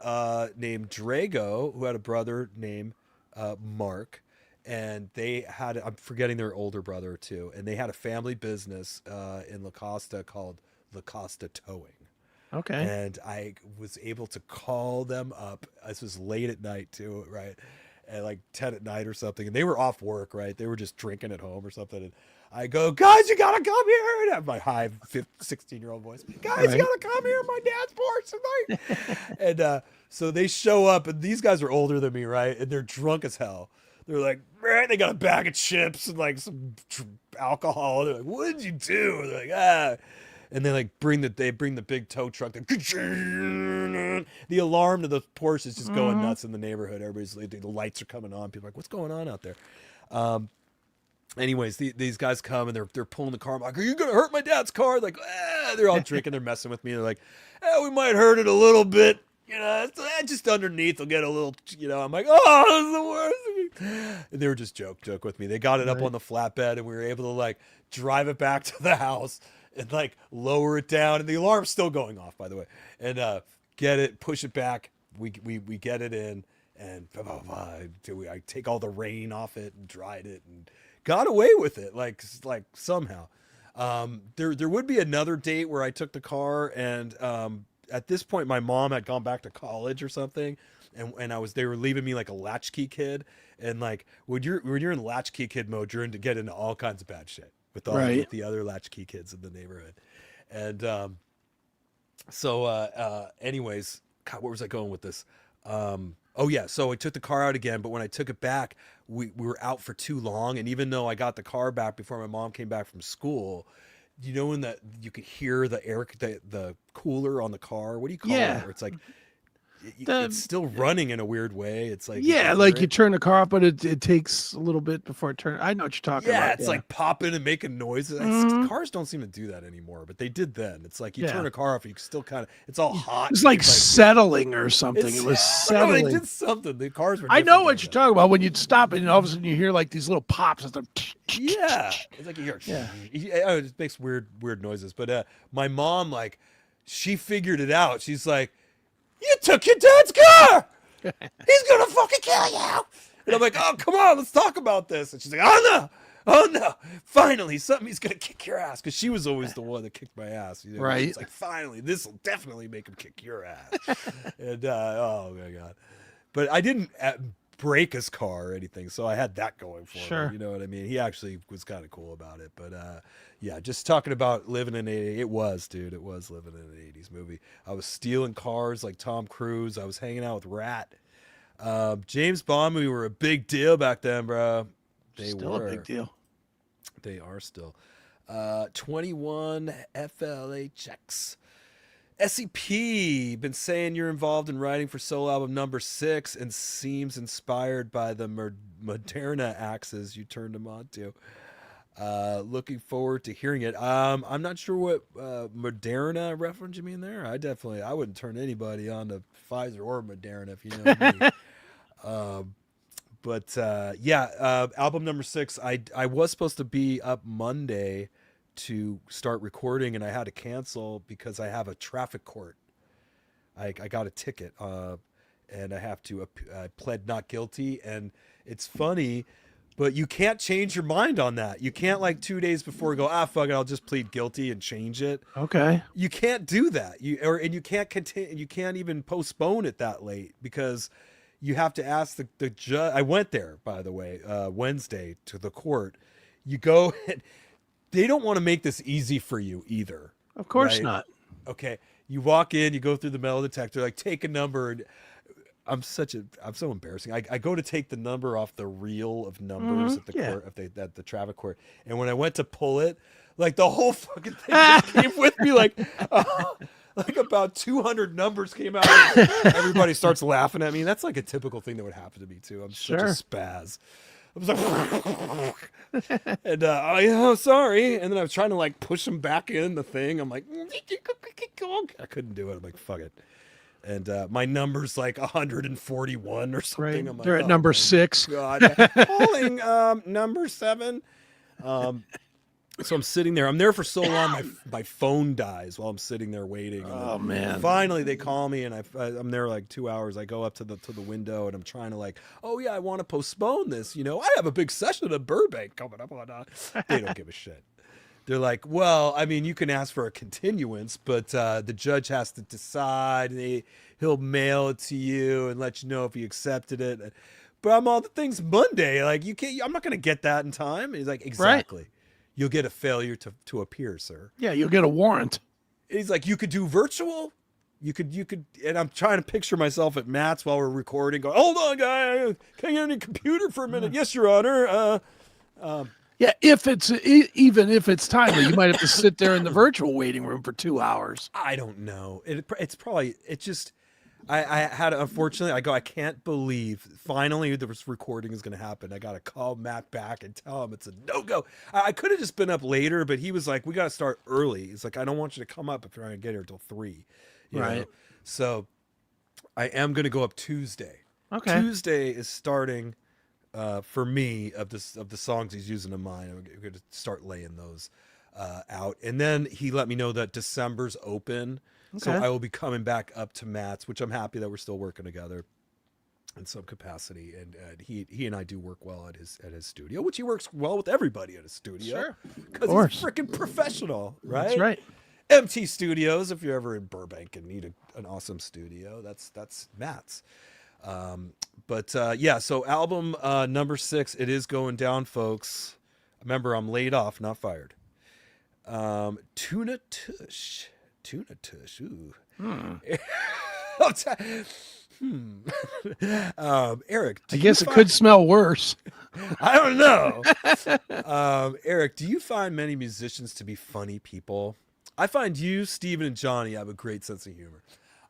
Speaker 1: named Drago who had a brother named Mark. And they had, I'm forgetting their older brother too. And they had a family business in La Costa called La Costa Towing.
Speaker 2: Okay.
Speaker 1: And I was able to call them up. This was late at night too, right? At like 10 at night or something. And they were off work, right? They were just drinking at home or something. And I go, guys, you gotta come here. And I have my high 16-year-old voice. Guys, you gotta come here. My dad's Porsche tonight. And so they show up, and these guys are older than me, right? And they're drunk as hell. They're like, man, they got a bag of chips and like some alcohol. They're like, what did you do? They're like, ah. And they like bring the big tow truck. The alarm to the Porsche is just going nuts in the neighborhood. Everybody's like, the lights are coming on. People are like, what's going on out there? Anyways, these guys come, and they're pulling the car. I'm like, are you gonna hurt my dad's car? Like, they're all drinking. They're messing with me. They're like, we might hurt it a little bit. You know, just underneath, they'll get a little, you know. I'm like, oh, this is the worst. And they were just joke with me. They got it up on the flatbed, and we were able to like drive it back to the house and like lower it down. And the alarm's still going off, by the way. And get it, push it back. We get it in, and I take all the rain off it and dried it and got away with it, like somehow. There would be another date where I took the car, and at this point my mom had gone back to college or something, and they were leaving me like a latchkey kid. And like when you're in latchkey kid mode, you're in to get into all kinds of bad shit with the other latchkey kids in the neighborhood. And anyways, God, where was I going with this? Oh yeah, so I took the car out again, but when I took it back, we were out for too long. And even though I got the car back before my mom came back from school, you know, when that you could hear the cooler on the car. What do you call it? Where it's like it's still running in a weird way. It's like
Speaker 2: you turn the car up, but it takes a little bit before it turns. I know what you're talking about.
Speaker 1: Yeah, it's like popping and making noises. Cars don't seem to do that anymore, but they did then. It's like you turn a car off, you still kind of, it's all hot.
Speaker 2: It's like settling or something. It was settling.
Speaker 1: They did something. The cars were.
Speaker 2: I know what you're talking about when you'd stop and all of a sudden you hear like these little pops.
Speaker 1: Yeah, it's like you hear. Yeah, it makes weird noises. But my mom, like, she figured it out. She's like, you took your dad's car. He's gonna fucking kill you. And I'm like, oh, come on, let's talk about this. And she's like, oh no, finally, somebody's gonna kick your ass, because she was always the one that kicked my ass. You know?
Speaker 2: Right?
Speaker 1: It's like, finally, this will definitely make him kick your ass. And oh my god, but I didn't break his car or anything, so I had that going for him. You know what I mean? He actually was kind of cool about it. But yeah, just talking about living in it was living in an 80s movie. I was stealing cars like Tom Cruise. I was hanging out with Ratt. James Bond movie were a big deal back then, bro. They
Speaker 2: Still
Speaker 1: were
Speaker 2: a big deal.
Speaker 1: They are still. 21 FLHX. SCP, been saying you're involved in writing for solo album number 6 and seems inspired by the Moderna axes you turned him on to. Looking forward to hearing it. I'm not sure what Moderna reference you mean there. I wouldn't turn anybody on to Pfizer or Moderna if you know me. Album number 6. I was supposed to be up Monday to start recording, and I had to cancel because I have a traffic court. I got a ticket, and I have to. I pled not guilty, and it's funny, but you can't change your mind on that. You can't like 2 days before go, fuck it, I'll just plead guilty and change it.
Speaker 2: Okay.
Speaker 1: You can't do that. You can't continue. You can't even postpone it that late because you have to ask the judge. I went there, by the way, Wednesday to the court. You go, and they don't want to make this easy for you either.
Speaker 2: Of course
Speaker 1: right?
Speaker 2: not.
Speaker 1: Okay. You walk in, you go through the metal detector, like take a number. And I'm so embarrassing. I go to take the number off the reel of numbers at the court, at the traffic court. And when I went to pull it, like the whole fucking thing just came with me, like about 200 numbers came out. Everybody starts laughing at me. That's like a typical thing that would happen to me too. I'm such a spaz. I was like, and sorry. And then I was trying to like push him back in the thing. I'm like, I couldn't do it. I'm like, fuck it. And my number's like 141 or something.
Speaker 2: Right.
Speaker 1: I'm like,
Speaker 2: They're at number 6.
Speaker 1: God, calling number 7. So I'm sitting there. I'm there for so long, my phone dies while I'm sitting there waiting.
Speaker 2: Oh man!
Speaker 1: Finally, they call me, and I'm there like 2 hours. I go up to the window, and I'm trying to like, oh yeah, I want to postpone this. I have a big session at Burbank coming up on. They don't give a shit. They're like, well, I mean, you can ask for a continuance, but the judge has to decide. And he'll mail it to you and let you know if he accepted it. But I'm all the things Monday. Like you can't. I'm not going to get that in time. And he's like, exactly. Right. You'll get a failure to appear, sir.
Speaker 2: Yeah, you'll get a warrant.
Speaker 1: He's like, you could do virtual. You could, and I'm trying to picture myself at Matt's while we're recording. Going, hold on, guy, can I get on your computer for a minute? Yes, Your Honor.
Speaker 2: Yeah, even if it's timely, you might have to sit there in the virtual waiting room for 2 hours.
Speaker 1: I don't know. I had, unfortunately, I can't believe finally this recording is going to happen. I got to call Matt back and tell him it's a no-go. I could have just been up later, but he was like, we got to start early. He's like, I don't want you to come up if you're going to get here till 3. You know? So I am going to go up Tuesday.
Speaker 2: Okay.
Speaker 1: Tuesday is starting for me of the songs he's using in mine. I'm going to start laying those out. And then he let me know that December's open. So I will be coming back up to Matt's, which I'm happy that we're still working together in some capacity. And he and I do work well at his studio, which he works well with everybody at his studio.
Speaker 2: Sure.
Speaker 1: Because he's freaking professional, right?
Speaker 2: That's right.
Speaker 1: MT Studios, if you're ever in Burbank and need an awesome studio, that's Matt's. So album number 6, it is going down, folks. Remember, I'm laid off, not fired. Tuna Tush. Ooh. Eric,
Speaker 2: I guess it could smell worse.
Speaker 1: I don't know. Eric, do you find many musicians to be funny people? I find you, Stephen, and Johnny have a great sense of humor.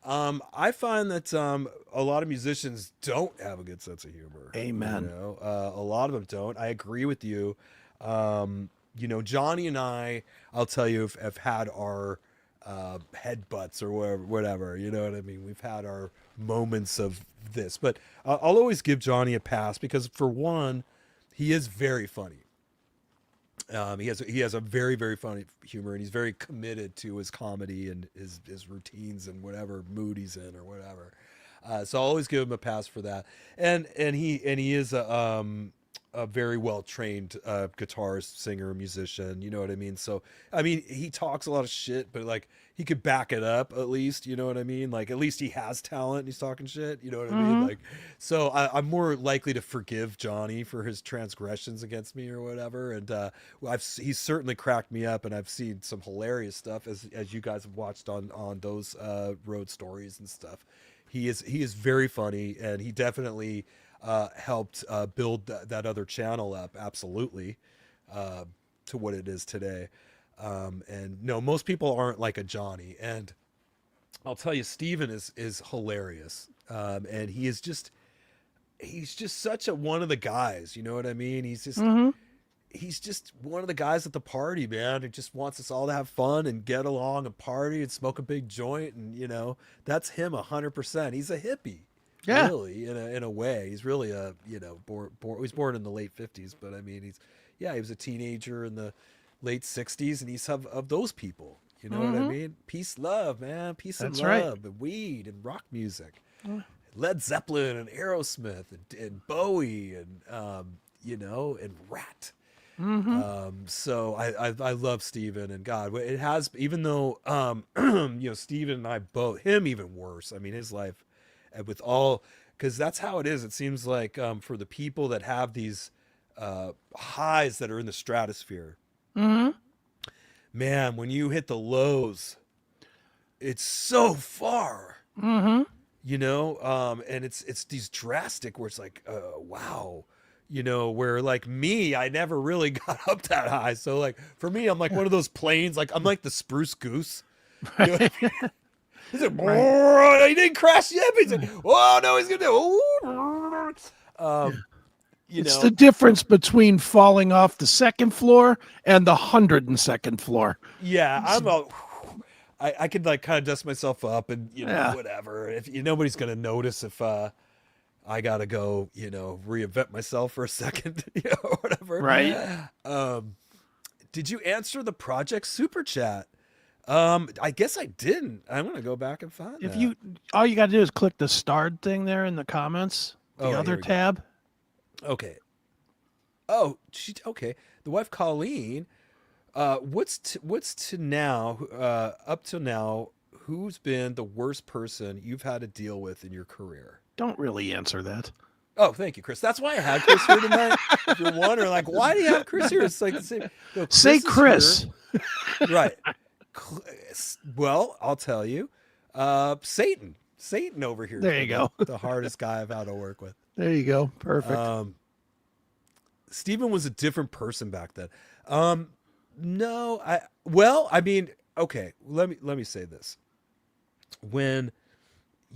Speaker 1: I find that a lot of musicians don't have a good sense of humor.
Speaker 2: Amen.
Speaker 1: A lot of them don't. I agree with you. Johnny and I'll tell you, have had our headbutts or whatever, you know what I mean? We've had our moments of this, but I'll always give Johnny a pass because, for one, he is very funny. He has a very, very funny humor, and he's very committed to his comedy and his routines and whatever mood he's in or whatever. So I'll always give him a pass for that. And he is a very well-trained guitarist, singer, musician, you know what I mean? So, I mean, he talks a lot of shit, but like he could back it up at least, you know what I mean? Like at least he has talent and he's talking shit, you know what I mean? Like, so I'm more likely to forgive Johnny for his transgressions against me or whatever. And he's certainly cracked me up, and I've seen some hilarious stuff as you guys have watched on those road stories and stuff. He is very funny, and he definitely helped build that other channel up. Absolutely. to what it is today. And no, most people aren't like a Johnny. And I'll tell you, Steven is hilarious. And he's just such one of the guys, you know what I mean? He's just one of the guys at the party, man, who just wants us all to have fun and get along and party and smoke a big joint. And, you know, that's him 100%. He's a hippie, really, in a way. He's really he was born in the late 50s, but I mean, he was a teenager in the late 60s, and he's of those people. You know what I mean? Peace, love, man. Peace and love, and weed and rock music. Led Zeppelin and Aerosmith and Bowie and, and Ratt. So I love Steven, and God, it has, even though, Steven and I both, him even worse. I mean, his life with all, because that's how it is. It seems like for the people that have these highs that are in the stratosphere, man, when you hit the lows, it's so far, and it's these drastic where it's like, wow. Where like me, I never really got up that high. So like for me, I'm like one of those planes, like I'm like the spruce goose. You know what I mean? He's like, he didn't crash yet, but he's like, oh no, he's gonna do.
Speaker 2: It's the difference between falling off the second floor and the 102nd floor.
Speaker 1: Yeah, I could like kind of dust myself up and whatever. If nobody's gonna notice if I gotta go, reinvent myself for a second, whatever.
Speaker 2: Right.
Speaker 1: Did you answer the project super chat? I guess I didn't. I'm gonna go back and find that.
Speaker 2: All you gotta do is click the starred thing there in the comments, the other tab.
Speaker 1: Okay. Oh, okay. The wife Colleen. What's to now? Up till now, who's been the worst person you've had to deal with in your career?
Speaker 2: Don't really answer that.
Speaker 1: Oh, thank you, Chris. That's why I had Chris here tonight. If you're wondering, like, why do you have Chris here? It's like the same.
Speaker 2: Say Chris.
Speaker 1: Right. Well, I'll tell you. Satan over here.
Speaker 2: There you go.
Speaker 1: The hardest guy I've had to work with.
Speaker 2: There you go. Perfect.
Speaker 1: Stephen was a different person back then. I mean, okay, let me say this. When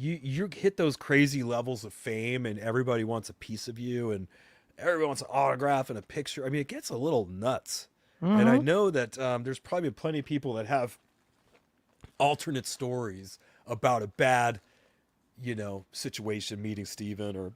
Speaker 1: you hit those crazy levels of fame and everybody wants a piece of you and everyone wants an autograph and a picture, I mean, it gets a little nuts. And I know that there's probably plenty of people that have alternate stories about a bad, situation meeting Steven or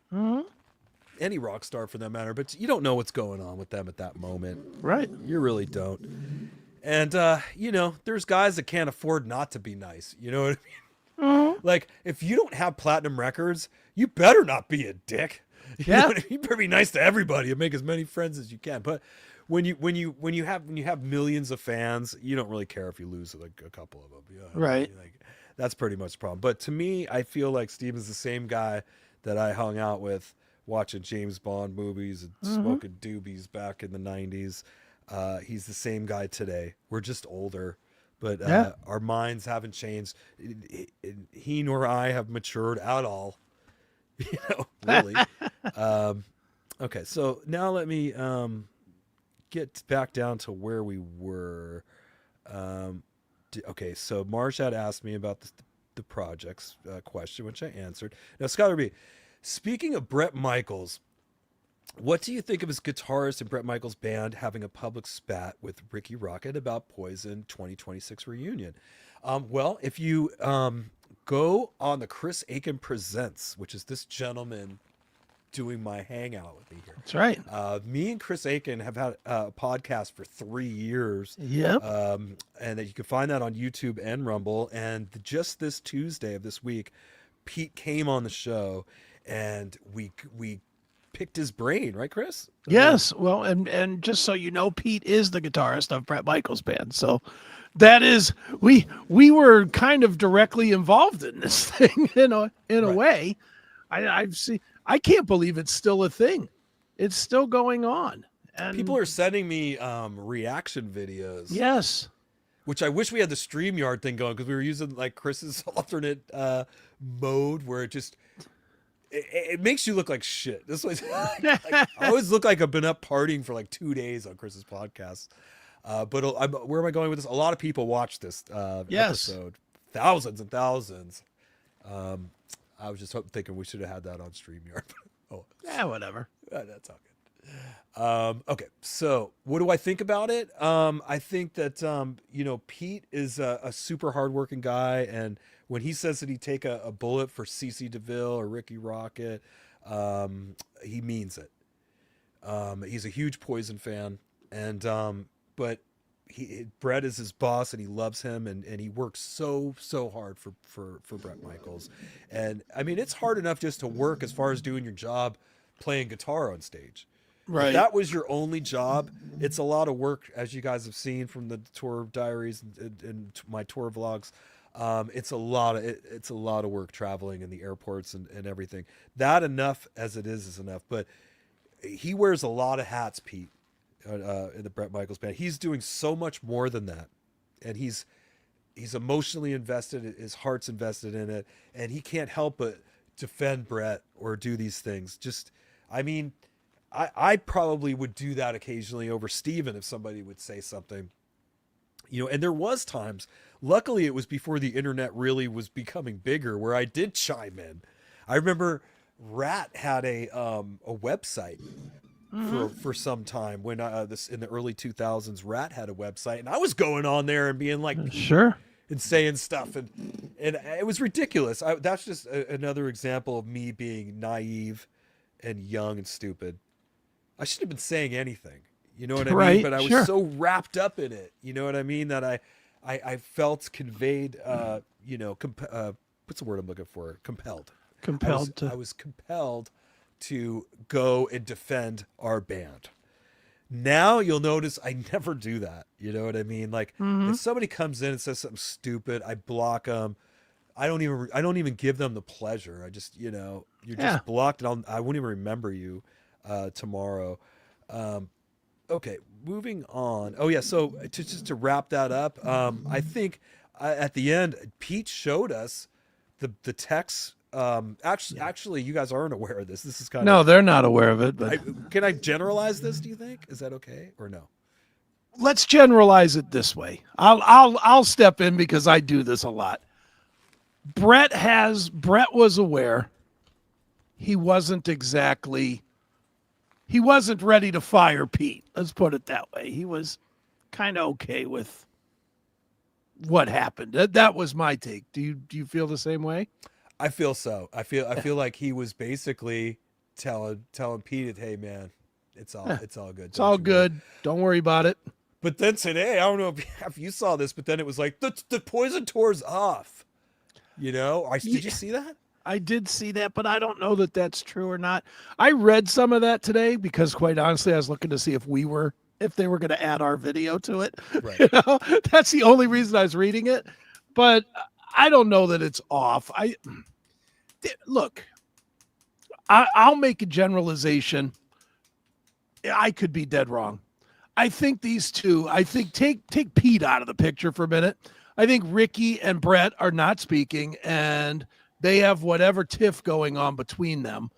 Speaker 1: any rock star for that matter, but you don't know what's going on with them at that moment.
Speaker 2: Right.
Speaker 1: You really don't. And, there's guys that can't afford not to be nice. You know what I mean? Like, if you don't have platinum records, you better not be a dick. You know what I mean? You better be nice to everybody and make as many friends as you can. But when you have millions of fans, you don't really care if you lose like a couple of them.
Speaker 2: Right.
Speaker 1: Like, that's pretty much the problem. But to me, I feel like Steven's the same guy that I hung out with watching James Bond movies and smoking doobies back in the 90s. He's the same guy today. We're just older, but our minds haven't changed. He nor I have matured at all. Really. Okay, so now let me get back down to where we were. Okay, so Marsh had asked me about the projects question, which I answered. Now, Skylar B, speaking of Bret Michaels, what do you think of his guitarist and Bret Michaels band having a public spat with Ricky Rocket about Poison 2026 reunion? Well, if you go on the Chris Akin Presents, which is this gentleman doing my Hangout with me here.
Speaker 2: That's right.
Speaker 1: Me and Chris Akin have had a podcast for 3 years.
Speaker 2: Yep.
Speaker 1: And that you can find that on YouTube and Rumble. And just this Tuesday of this week, Pete came on the show and we picked his brain, right, Chris?
Speaker 2: Yes. Well, and just so you know, Pete is the guitarist of Bret Michaels' band. So that is, we were kind of directly involved in this thing in a way. I've seen. I can't believe it's still a thing. It's still going on. And
Speaker 1: people are sending me reaction videos.
Speaker 2: Yes.
Speaker 1: Which I wish we had the StreamYard thing going, because we were using like Chris's alternate mode where it makes you look like shit. This was like, I always look like I've been up partying for like 2 days on Chris's podcast. But where am I going with this? A lot of people watch this
Speaker 2: Yes.
Speaker 1: episode, thousands and thousands. I was just thinking we should have had that on StreamYard. Oh,
Speaker 2: Yeah, whatever.
Speaker 1: that's all good. Okay, so what do I think about it? I think that Pete is a super hardworking guy, and when he says that he'd take a bullet for CeCe DeVille or Ricky Rocket, he means it. He's a huge Poison fan, and but Brett is his boss, and he loves him, and he works so hard for Bret Michaels. And I mean, it's hard enough just to work as far as doing your job, playing guitar on stage.
Speaker 2: Right.
Speaker 1: If that was your only job, it's a lot of work, as you guys have seen from the tour diaries and my tour vlogs. It's a lot of work traveling in the airports and everything. That enough as it is enough, but he wears a lot of hats, Pete, in the Bret Michaels band. He's doing so much more than that, and he's emotionally invested. His heart's invested in it, and he can't help but defend Bret or do these things. I probably would do that occasionally over Steven if somebody would say something, and there was times, luckily it was before the internet really was becoming bigger, where I did chime in. I remember Ratt had a website for some time when this in the early 2000s. Ratt had a website, and I was going on there and being like,
Speaker 2: sure,
Speaker 1: and saying stuff, and it was ridiculous. That's just another example of me being naive and young and stupid. I shouldn't have been saying anything, you know what I mean? But I was so wrapped up in it, you know what I mean, that I felt conveyed, what's the word I'm looking for? Compelled. I was compelled to go and defend our band. Now you'll notice I never do that. You know what I mean? Like if somebody comes in and says something stupid, I block them. I don't even give them the pleasure. I just, you're just blocked, and I won't even remember you tomorrow. Okay, moving on. Oh yeah, so just to wrap that up, I think at the end Pete showed us the text. Actually, you guys aren't aware of this. This is kind of...
Speaker 2: No, they're not aware of it. But
Speaker 1: can I generalize this? Do you think? Is that okay or no?
Speaker 2: Let's generalize it this way. I'll step in because I do this a lot. Brett was aware. He wasn't ready to fire Pete. Let's put it that way. He was kind of okay with what happened. That was my take. Do you feel the same way?
Speaker 1: I feel so. I feel like he was basically telling Pete, "Hey man, it's all good.
Speaker 2: It's all good. Don't worry about it."
Speaker 1: But then today, I don't know if you saw this, but then it was like the Poison tour's off. Did you see that?
Speaker 2: I did see that, but I don't know that that's true or not. I read some of that today because, quite honestly, I was looking to see if they were going to add our video to it.
Speaker 1: Right.
Speaker 2: That's the only reason I was reading it. But I don't know that it's off. I'll make a generalization. I could be dead wrong. I think these two. Take Pete out of the picture for a minute. I think Ricky and Brett are not speaking, and they have whatever tiff going on between them.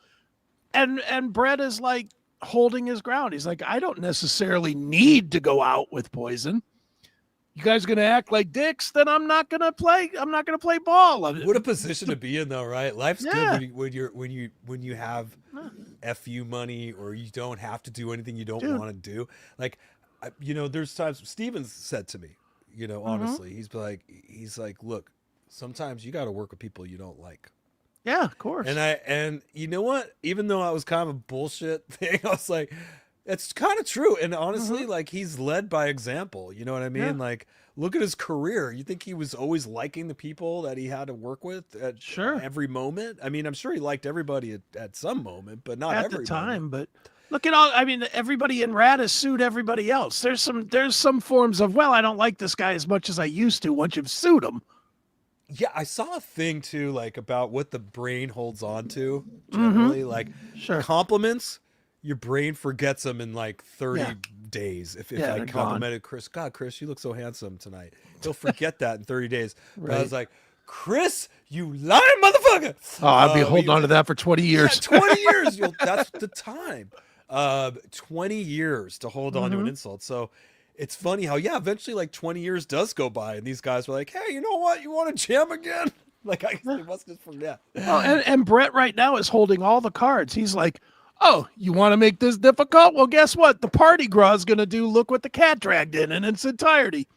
Speaker 2: And Brett is like holding his ground. He's like, I don't necessarily need to go out with Poison. You guys are going to act like dicks, then I'm not going to play. I'm not going to play ball.
Speaker 1: What a position to be in, though, right? Life's good when you have FU money, or you don't have to do anything you don't want to do. Like, there's times Steven's said to me, honestly, he's like, look, sometimes you got to work with people you don't like.
Speaker 2: Yeah, of course.
Speaker 1: And you know what? Even though I was kind of a bullshit thing, I was like, it's kind of true. And honestly, like, he's led by example. You know what I mean? Yeah. Like, look at his career. You think he was always liking the people that he had to work with at every moment? I mean, I'm sure he liked everybody at some moment, but not
Speaker 2: at
Speaker 1: every
Speaker 2: the time.
Speaker 1: moment.
Speaker 2: But look at all. I mean, everybody in Ratt has sued everybody else. There's some forms of, well, I don't like this guy as much as I used to once you've sued him.
Speaker 1: Yeah, I saw a thing too, like about what the brain holds on to generally. Like compliments, your brain forgets them in like 30 days. If I complimented Chris, God, Chris, you look so handsome tonight. He'll forget that in 30 days. Right. But I was like, Chris, you lying motherfucker.
Speaker 2: Oh, I'll be holding on to that for 20 years.
Speaker 1: Yeah, 20 years. That's the time. 20 years to hold on to an insult. So it's funny how, yeah, eventually like 20 years does go by and these guys were like, hey, you know what? You want to jam again? Like, I guess they must just forget.
Speaker 2: Oh, and Brett right now is holding all the cards. He's like, oh, you want to make this difficult? Well, guess what? The party gras is going to do Look What the Cat Dragged In its entirety.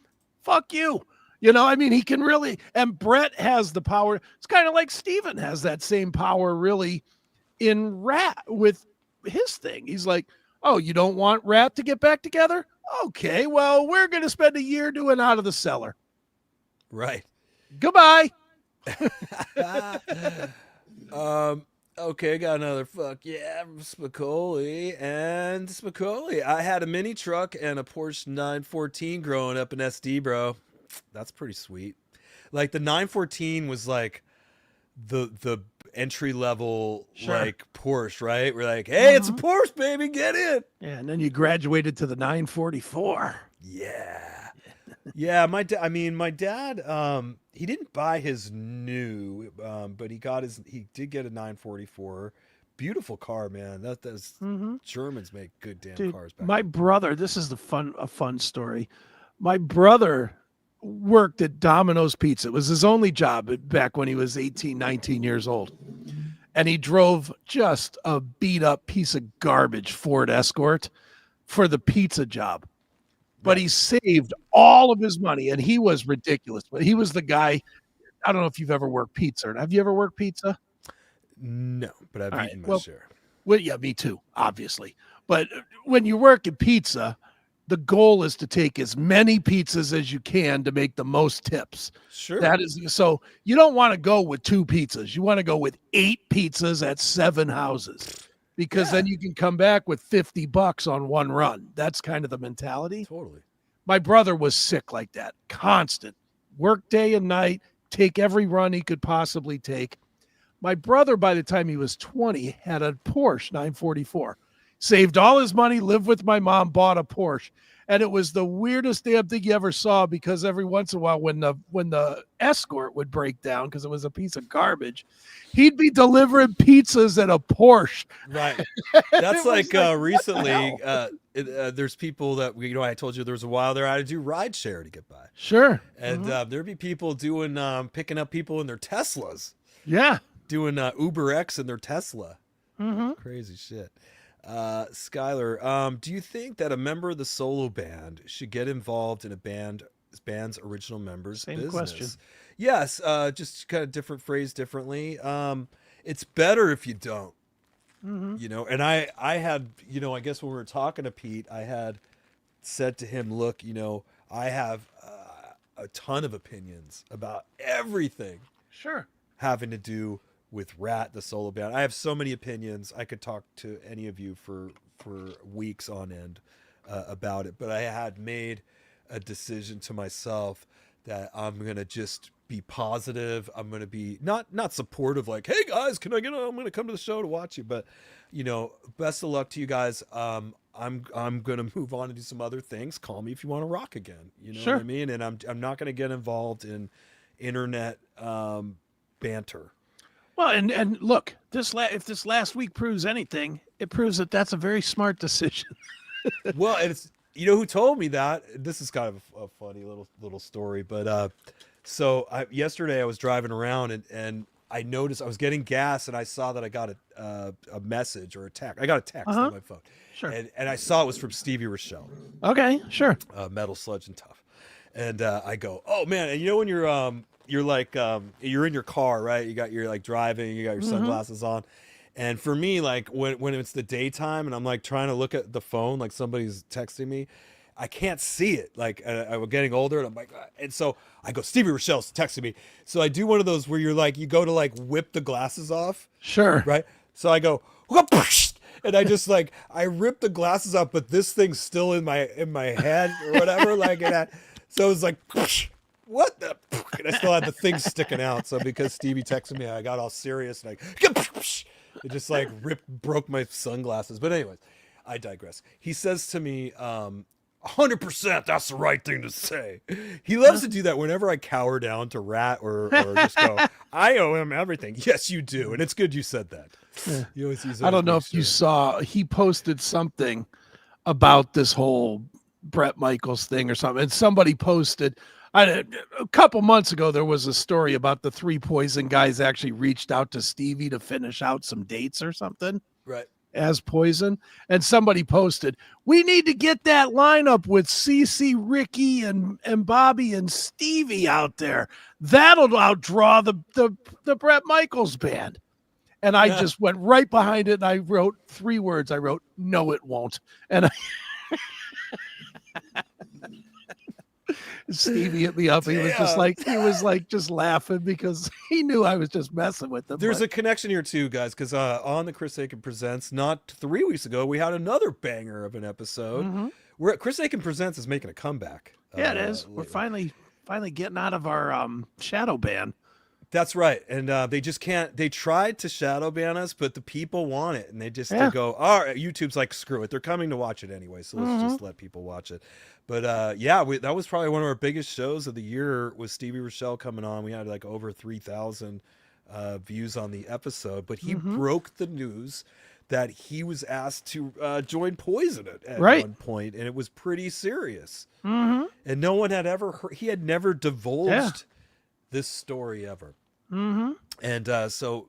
Speaker 2: Fuck you. You know, I mean, he can really, and Brett has the power. It's kind of like Stephen has that same power really in Ratt with his thing. He's like, oh, you don't want Ratt to get back together? Okay, well, we're going to spend a year doing Out of the Cellar.
Speaker 1: Right.
Speaker 2: Goodbye.
Speaker 1: Okay, got another fuck yeah from Spicoli. And Spicoli, I had a mini truck and a Porsche 914 growing up in SD, bro. That's pretty sweet. Like the 914 was like the entry level like Porsche, right? We're like, hey, it's a Porsche, baby, get in.
Speaker 2: Yeah, and then you graduated to the 944.
Speaker 1: Yeah. Yeah, my dad, he didn't buy his new, but he did get a 944. Beautiful car, man. That's Germans make good damn cars back
Speaker 2: My
Speaker 1: then.
Speaker 2: brother, this is a fun story. My brother worked at Domino's Pizza. It was his only job back when he was 18, 19 years old. And he drove just a beat up piece of garbage Ford Escort for the pizza job. But he saved all of his money, and he was ridiculous. But he was the guy. I don't know if you've ever worked pizza. Have you ever worked pizza?
Speaker 1: No, but I've eaten my share.
Speaker 2: Well, yeah, me too, obviously. But when you work in pizza, the goal is to take as many pizzas as you can to make the most tips.
Speaker 1: Sure.
Speaker 2: That is so you don't want to go with 2 pizzas. You want to go with 8 pizzas at 7 houses. Because then you can come back with $50 on one run. That's kind of the mentality.
Speaker 1: Totally.
Speaker 2: My brother was sick like that. Constant. Work day and night. Take every run he could possibly take. My brother, by the time he was 20, had a Porsche 944. Saved all his money, lived with my mom, bought a Porsche. And it was the weirdest damn thing you ever saw because every once in a while when the Escort would break down because it was a piece of garbage, he'd be delivering pizzas in a Porsche.
Speaker 1: Right. That's like recently there's people that, I told you there was a while there I had to do ride share to get by.
Speaker 2: Sure.
Speaker 1: And there'd be people doing picking up people in their Teslas.
Speaker 2: Yeah.
Speaker 1: Doing Uber X in their Tesla. Crazy shit. Skylar, do you think that a member of the solo band should get involved in a band's original member's business?
Speaker 2: Question.
Speaker 1: Yes, just kind of different phrase differently. It's better if you don't. And I had, I guess when we were talking to Pete, I had said to him, look, I have a ton of opinions about everything.
Speaker 2: Sure.
Speaker 1: Having to do with Ratt, the solo band. I have so many opinions. I could talk to any of you for weeks on end about it, but I had made a decision to myself that I'm going to just be positive. I'm going to be not supportive, like, hey guys, can I get on? I'm going to come to the show to watch you, but best of luck to you guys. I'm going to move on and do some other things. Call me if you want to rock again. You know what I mean? And I'm not going to get involved in internet banter.
Speaker 2: Well, and look, if this last week proves anything, it proves that that's a very smart decision.
Speaker 1: Well, it's who told me that. This is kind of a funny little story, but yesterday I was driving around and I noticed I was getting gas and I saw that I got a message or a text. I got a text on my phone, and I saw it was from Stevie Rachelle.
Speaker 2: Okay, sure.
Speaker 1: Metal, Sludge, and Tough, and I go, oh man, and when you're like you're in your car, right? You're like driving, you got your sunglasses on. And for me, like when it's the daytime and I'm like trying to look at the phone, like somebody's texting me, I can't see it. Like I'm getting older and I'm like, and so I go, Stevie Rachelle's texting me. So I do one of those where you're like, you go to like whip the glasses off.
Speaker 2: Sure.
Speaker 1: Right. So I go, and I just like, I rip the glasses off, but this thing's still in my head or whatever. Like that. So it was like, what the? And I still had the thing sticking out. So because Stevie texted me, I got all serious and it just like broke my sunglasses. But anyways, I digress. He says to me, 100%, that's the right thing to say. He loves to do that whenever I cower down to Ratt or just go, I owe him everything. Yes, you do. And it's good you said that.
Speaker 2: Yeah.
Speaker 1: You always use
Speaker 2: I don't know if you saw, he posted something about this whole Bret Michaels thing or something. And somebody posted, a couple months ago, there was a story about the 3 Poison guys actually reached out to Stevie to finish out some dates or something.
Speaker 1: Right.
Speaker 2: As Poison. And somebody posted, we need to get that lineup with CC, Ricky, and Bobby and Stevie out there. That'll outdraw the Bret Michaels band. And I just went right behind it and I wrote 3 words. I wrote, no, it won't. And Stevie hit me up. He was just laughing because he knew I was just messing with him.
Speaker 1: There's a connection here too, guys, because on the Chris Akin Presents, not 3 weeks ago, we had another banger of an episode. Where Chris Akin Presents is making a comeback.
Speaker 2: Yeah, it is. Lately. We're finally getting out of our shadow ban.
Speaker 1: That's right. And they just can't. They tried to shadow ban us, but the people want it, and they just they go, all right, YouTube's like, screw it. They're coming to watch it anyway, so let's just let people watch it. But that was probably one of our biggest shows of the year. Was Stevie Rachelle coming on? We had like over 3,000 views on the episode. But he broke the news that he was asked to join Poison at one point, and it was pretty serious. And no one had ever heard. He had never divulged this story ever. And so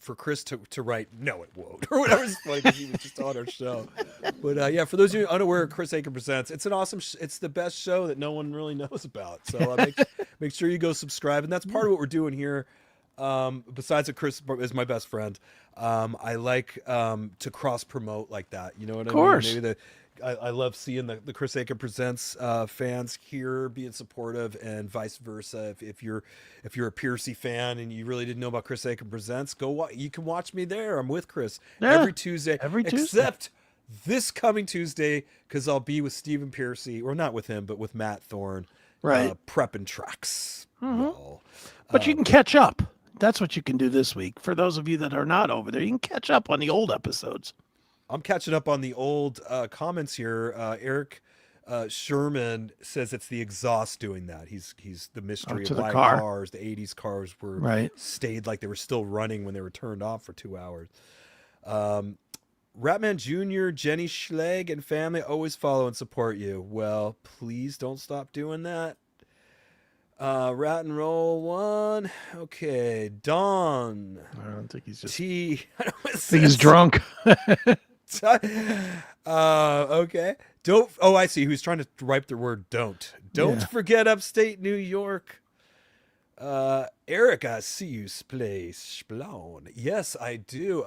Speaker 1: for Chris to write, no, it won't, or whatever, is funny because he was just on our show. But for those of you unaware, Chris Akin Presents, it's an awesome, it's the best show that no one really knows about. So make sure you go subscribe. And that's part of what we're doing here. Besides that Chris is my best friend, I like to cross promote like that. You know what I mean? Maybe I love seeing the Chris Akin Presents fans here being supportive, and vice versa. If you're a Pearcy fan and you really didn't know about Chris Akin Presents, you can watch me there. I'm with Chris every Tuesday, except this coming Tuesday, because I'll be with Stephen Pearcy, or not with him, but with Matt Thorne, prepping tracks. Well,
Speaker 2: but you can catch up. That's what you can do this week. For those of you that are not over there, you can catch up on the old episodes.
Speaker 1: I'm catching up on the old comments here. Eric Sherman says it's the exhaust doing that. He's the mystery of why cars, the 80s cars stayed like they were still running when they were turned off for 2 hours. Ratman Jr., Jenny Schlegg, and family always follow and support you. Well, please don't stop doing that. Rat and Roll 1. Okay. Don.
Speaker 2: I don't think he's just...
Speaker 1: I
Speaker 2: think he's drunk.
Speaker 1: Okay. I see. He was trying to write the word don't forget upstate New York. Eric, I see you play Splone. Yes, I do.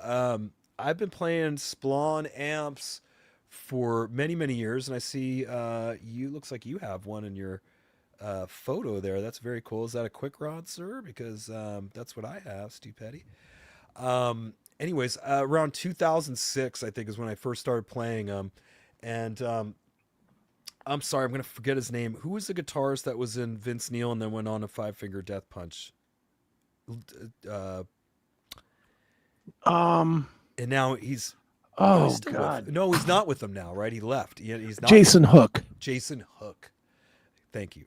Speaker 1: I've been playing Splone amps for many, many years, and I see looks like you have one in your photo there. That's very cool. Is that a quick rod, sir? Because that's what I have, Stu Petty. Anyways, around 2006, I think, is when I first started playing them. And I'm sorry, I'm going to forget his name. Who was the guitarist that was in Vince Neil and then went on a Five Finger Death Punch? And now he's...
Speaker 2: Oh, God.
Speaker 1: No, he's not with them now, right? He left. He's not.
Speaker 2: Jason Hook.
Speaker 1: Jason Hook. Thank you.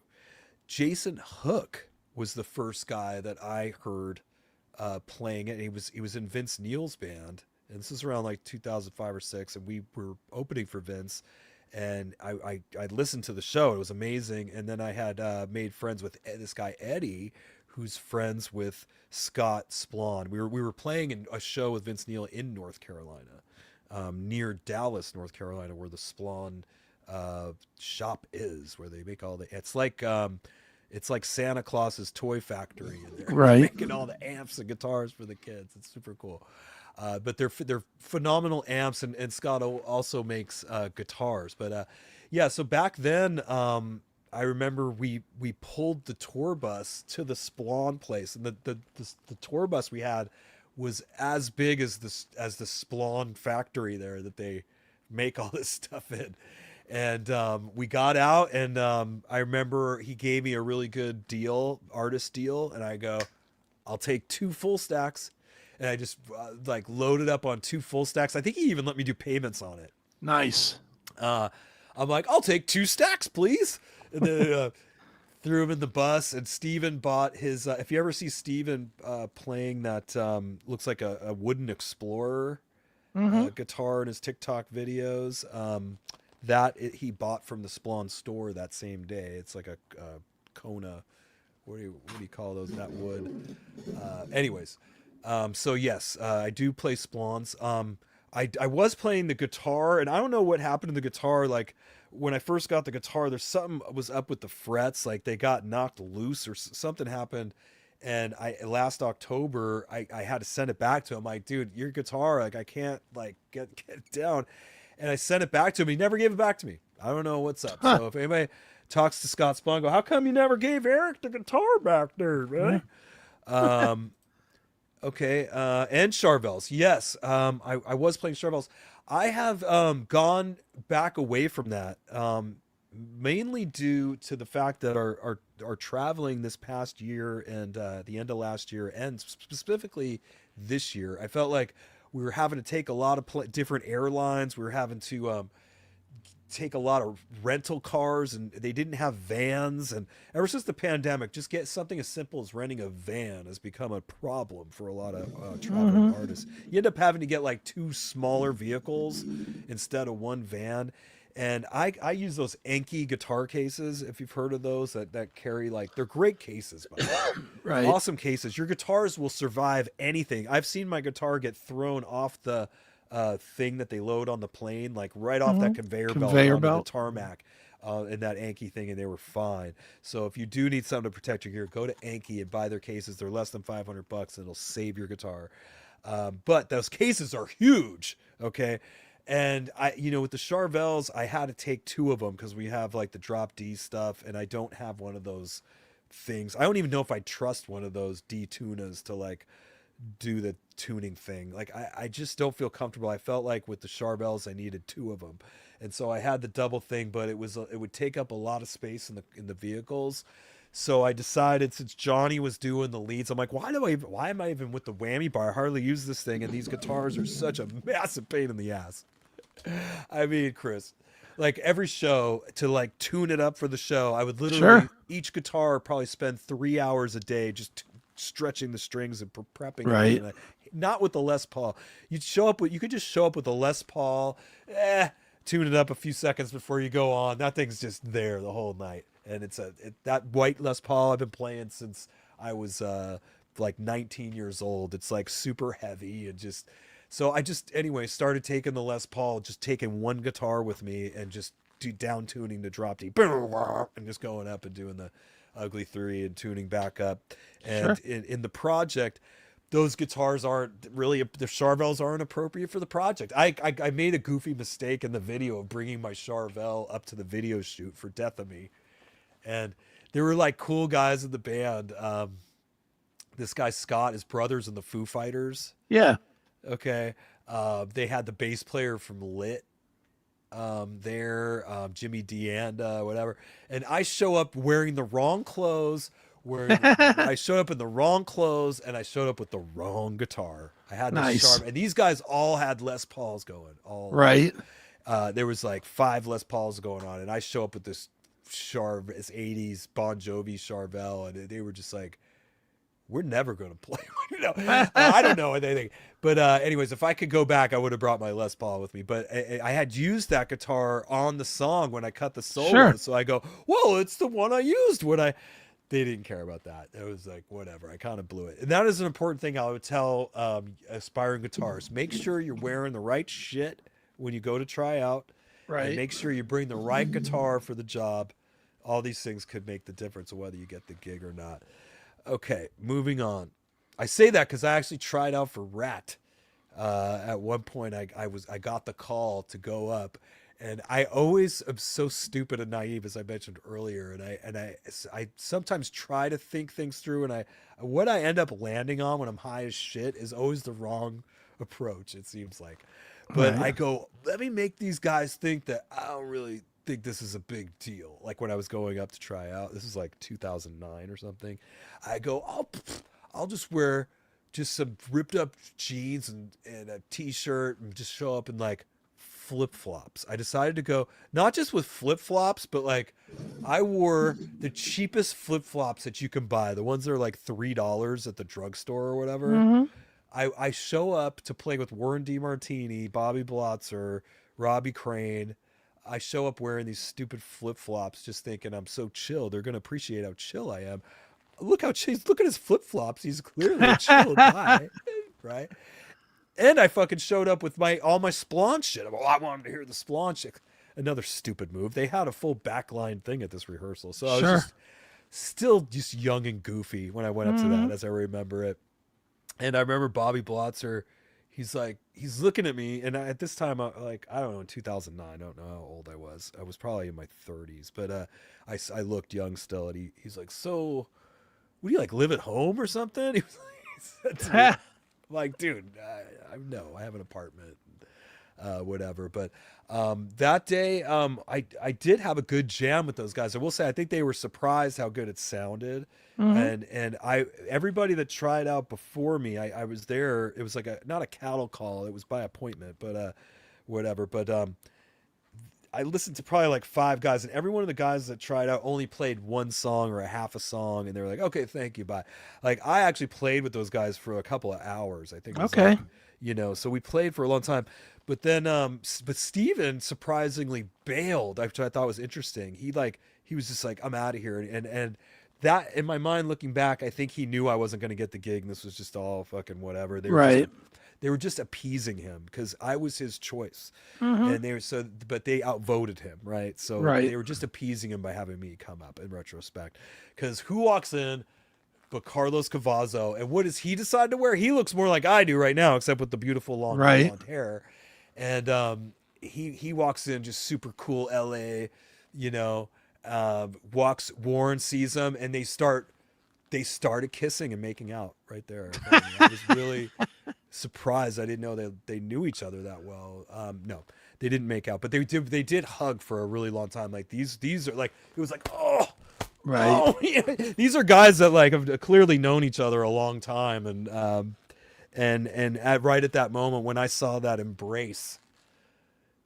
Speaker 1: Jason Hook was the first guy that I heard playing it. He was in Vince Neil's band, and this is around like 2005 or 6, and we were opening for Vince, and I listened to the show. It was amazing. And then I had made friends with this guy Eddie, who's friends with Scott Splon. We were playing in a show with Vince Neil in North Carolina, near Dallas, North Carolina, where the Splon shop is, where they make all the... It's like Santa Claus's toy factory in there,
Speaker 2: right?
Speaker 1: Making all the amps and guitars for the kids. It's super cool. But they're phenomenal amps, and Scott also makes guitars. But so back then, I remember we pulled the tour bus to the Splon place, and the tour bus we had was as big as the Splon factory there that they make all this stuff in. And we got out, and I remember he gave me a really good artist deal, and I go, I'll take 2 full stacks. And I just loaded up on 2 full stacks. I think he even let me do payments on it.
Speaker 2: Nice.
Speaker 1: I'm like, I'll take 2 stacks, please. And then threw him in the bus, and Steven bought his, if you ever see Steven playing that, looks like a wooden Explorer guitar in his TikTok videos, that he bought from the Splon store that same day. It's like a Kona. What do you call those? That wood. Anyways, so yes, I do play Splons. I was playing the guitar, and I don't know what happened to the guitar. Like when I first got the guitar, there's something was up with the frets. Like they got knocked loose or something happened. And last October I had to send it back to him. Like, dude, your guitar, like I can't like get it down. And I sent it back to him. He never gave it back to me. I don't know what's up.
Speaker 2: Huh.
Speaker 1: So if anybody talks to Scott Spahn, go, how come you never gave Erik the guitar back there, man? Okay. And Charvels. Yes. I was playing Charvels. I have gone back away from that. Mainly due to the fact that our traveling this past year and the end of last year and specifically this year, I felt like we were having to take a lot of different airlines. We were having to take a lot of rental cars, and they didn't have vans. And ever since the pandemic, just get something as simple as renting a van has become a problem for a lot of traveling artists. You end up having to get like 2 smaller vehicles instead of 1 van. And I use those Enki guitar cases, if you've heard of those, that carry like, they're great cases, by the way.
Speaker 2: Right.
Speaker 1: Awesome cases. Your guitars will survive anything. I've seen my guitar get thrown off the thing that they load on the plane, like right off that conveyor belt onto the tarmac in that Enki thing, and they were fine. So if you do need something to protect your gear, go to Enki and buy their cases. They're less than $500, and it'll save your guitar. But those cases are huge, okay? And with the Charvels, I had to take 2 of them because we have like the drop D stuff, and I don't have one of those things. I don't even know if I trust one of those D tunas to like do the tuning thing. Like I just don't feel comfortable. I felt like with the Charvels, I needed 2 of them, and so I had the double thing, but it would take up a lot of space in the vehicles. So I decided, since Johnny was doing the leads, I'm like, why am I even with the whammy bar? I hardly use this thing, and these guitars are such a massive pain in the ass. I mean, Chris, like every show, to like tune it up for the show, I would literally each guitar probably spend 3 hours a day just stretching the strings and prepping.
Speaker 2: Right.
Speaker 1: Not with the Les Paul. You could just show up with a Les Paul, tune it up a few seconds before you go on. That thing's just there the whole night. And that white Les Paul I've been playing since I was like 19 years old. It's like super heavy and just. So I just, anyway, started taking the Les Paul, just taking 1 guitar with me and just down tuning the drop D, and just going up and doing the ugly 3 and tuning back up. And in the project, those guitars aren't really, the Charvels aren't appropriate for the project. I made a goofy mistake in the video of bringing my Charvel up to the video shoot for Death of Me. And there were like cool guys in the band. This guy, Scott, his brother's in the Foo Fighters.
Speaker 2: Yeah.
Speaker 1: Okay. They had the bass player from Lit there, Jimmy Deanda, whatever. And I show up wearing the wrong clothes, I showed up in the wrong clothes, and I showed up with the wrong guitar. I had this sharp, and these guys all had Les Pauls going.
Speaker 2: Right.
Speaker 1: There was like 5 Les Pauls going on, and I show up with this sharp, this 80s Bon Jovi Charvel, and they were just like, we're never going to play. I don't know anything. But anyways, if I could go back, I would have brought my Les Paul with me. But I had used that guitar on the song when I cut the solo.
Speaker 2: Sure.
Speaker 1: So I go, well, it's the one I used when I... They didn't care about that. It was like, whatever. I kind of blew it. And that is an important thing I would tell aspiring guitarists. Make sure you're wearing the right shit when you go to try out.
Speaker 2: Right.
Speaker 1: And make sure you bring the right guitar for the job. All these things could make the difference of whether you get the gig or not. Okay, moving on. I say that because I actually tried out for Ratt. At one point, I got the call to go up, and I always am so stupid and naive, as I mentioned earlier. And I sometimes try to think things through, and what I end up landing on when I'm high as shit is always the wrong approach. It seems like, but I go, let me make these guys think that I don't really think this is a big deal. Like when I was going up to try out, this is like 2009 or something. I go, I'll just wear just some ripped up jeans and a t-shirt and just show up in like flip-flops. I decided to go not just with flip-flops, but like I wore the cheapest flip-flops that you can buy, the ones that are like $3 at the drugstore or whatever. I show up to play with Warren DeMartini, Bobby Blotzer, Robbie Crane, I show up wearing these stupid flip flops, just thinking I'm so chill. They're gonna appreciate how chill I am. Look how chill. Look at his flip flops. He's clearly a chill guy, right? And I fucking showed up with all my splon shit. I wanted to hear the splon shit. Another stupid move. They had a full backline thing at this rehearsal, so I was
Speaker 2: Sure.
Speaker 1: just still just young and goofy when I went up to that, as I remember it. And I remember Bobby Blotzer. He's like, he's looking at me, and at this time, I don't know, in 2009, I don't know how old I was. I was probably in my 30s, but I looked young still. And he's like, so, would you like live at home or something? He was like, he said to me, I'm like, dude, no, I have an apartment, whatever. But that day, I did have a good jam with those guys. I will say, I think they were surprised how good it sounded. And everybody that tried out before me, I was there. It was like not a cattle call. It was by appointment, but whatever. But I listened to probably like 5 guys, and every one of the guys that tried out only played one song or a half a song, and they were like, "Okay, thank you, bye." Like I actually played with those guys for a couple of hours. I think. It was
Speaker 2: Okay.
Speaker 1: like, so we played for a long time. But then, but Steven surprisingly bailed, which I thought was interesting. He was just like, "I'm out of here," and that in my mind, looking back, I think he knew I wasn't going to get the gig, and this was just all fucking whatever.
Speaker 2: Right.
Speaker 1: They were just appeasing him because I was his choice, and but they outvoted him, right? So
Speaker 2: Right.
Speaker 1: they were just appeasing him by having me come up in retrospect. Because who walks in but Carlos Cavazo, and what does he decide to wear? He looks more like I do right now, except with the beautiful long
Speaker 2: Right.
Speaker 1: blonde hair, and he walks in just super cool LA, you know. Walks Warren sees him, and they started kissing and making out right there. I was really surprised. I didn't know they knew each other that well. No, they didn't make out, but they did hug for a really long time. Like these are like, it was like, oh,
Speaker 2: Right.
Speaker 1: oh, yeah. These are guys that like have clearly known each other a long time, and right at that moment when I saw that embrace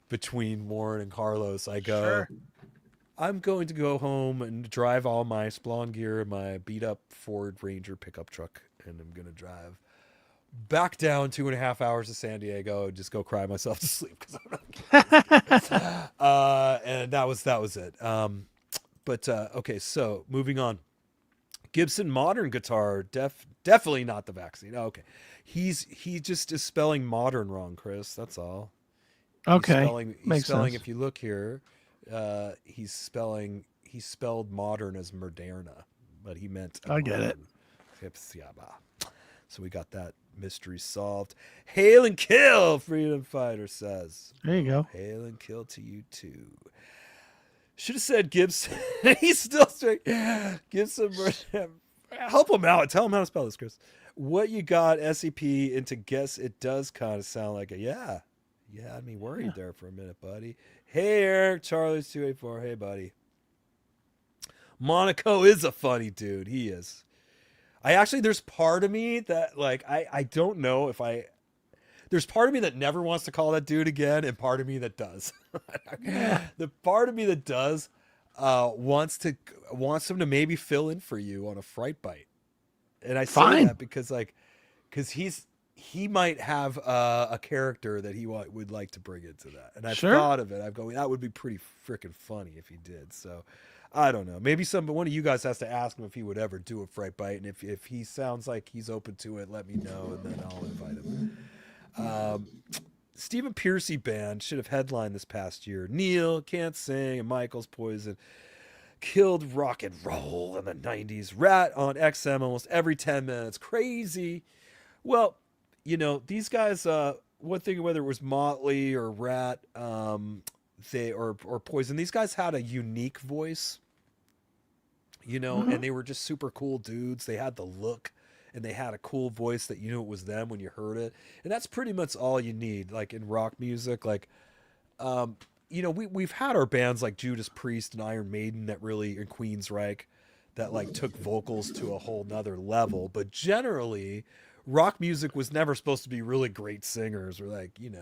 Speaker 1: between Warren and Carlos, I go,
Speaker 2: Sure.
Speaker 1: I'm going to go home and drive all my Splon gear in my beat up Ford Ranger pickup truck, and I'm going to drive back down 2.5 hours to San Diego and just go cry myself to sleep because I'm not. And that was it. But okay, so moving on. Gibson modern guitar, definitely not the vaccine. Oh, okay, he just is spelling modern wrong, Chris. That's all.
Speaker 2: Okay.
Speaker 1: He's spelling.
Speaker 2: Sense.
Speaker 1: If you look here, he spelled modern as Moderna, but he meant
Speaker 2: I get it.
Speaker 1: So we got that mystery solved. Hail and kill, Freedom Fighter says.
Speaker 2: There you go.
Speaker 1: Hail and kill to you too. Should have said Gibson. He's still straight. Gibson. Help him out. Tell him how to spell this, Chris. What you got, SEP, into guess it does kind of sound like a yeah. You had me worried there for a minute, buddy. Hey, Eric. Charlie's 284. Hey, buddy. Monaco is a funny dude. He is. There's part of me that, like, I don't know if there's part of me that never wants to call that dude again, and part of me that does. The part of me that does wants him to maybe fill in for you on a Fright Bite. And I say that because he might have a character that he would like to bring into that. And I've thought of it. That would be pretty freaking funny if he did. So I don't know. Maybe one of you guys has to ask him if he would ever do a Fright Bite. And if he sounds like he's open to it, let me know, and then I'll invite him. Stephen Pearcy band should have headlined this past year. Neil, Can't Sing, and Michael's Poison killed rock and roll in the 90s. Ratt on XM almost every 10 minutes. Crazy. Well, these guys, one thing, whether it was Motley or Ratt, or Poison, these guys had a unique voice, and they were just super cool dudes. They had the look, and they had a cool voice that you knew it was them when you heard it. And that's pretty much all you need, like in rock music. Like, we've had our bands like Judas Priest and Iron Maiden and Queensryche that like took vocals to a whole nother level. But generally, rock music was never supposed to be really great singers, or like, in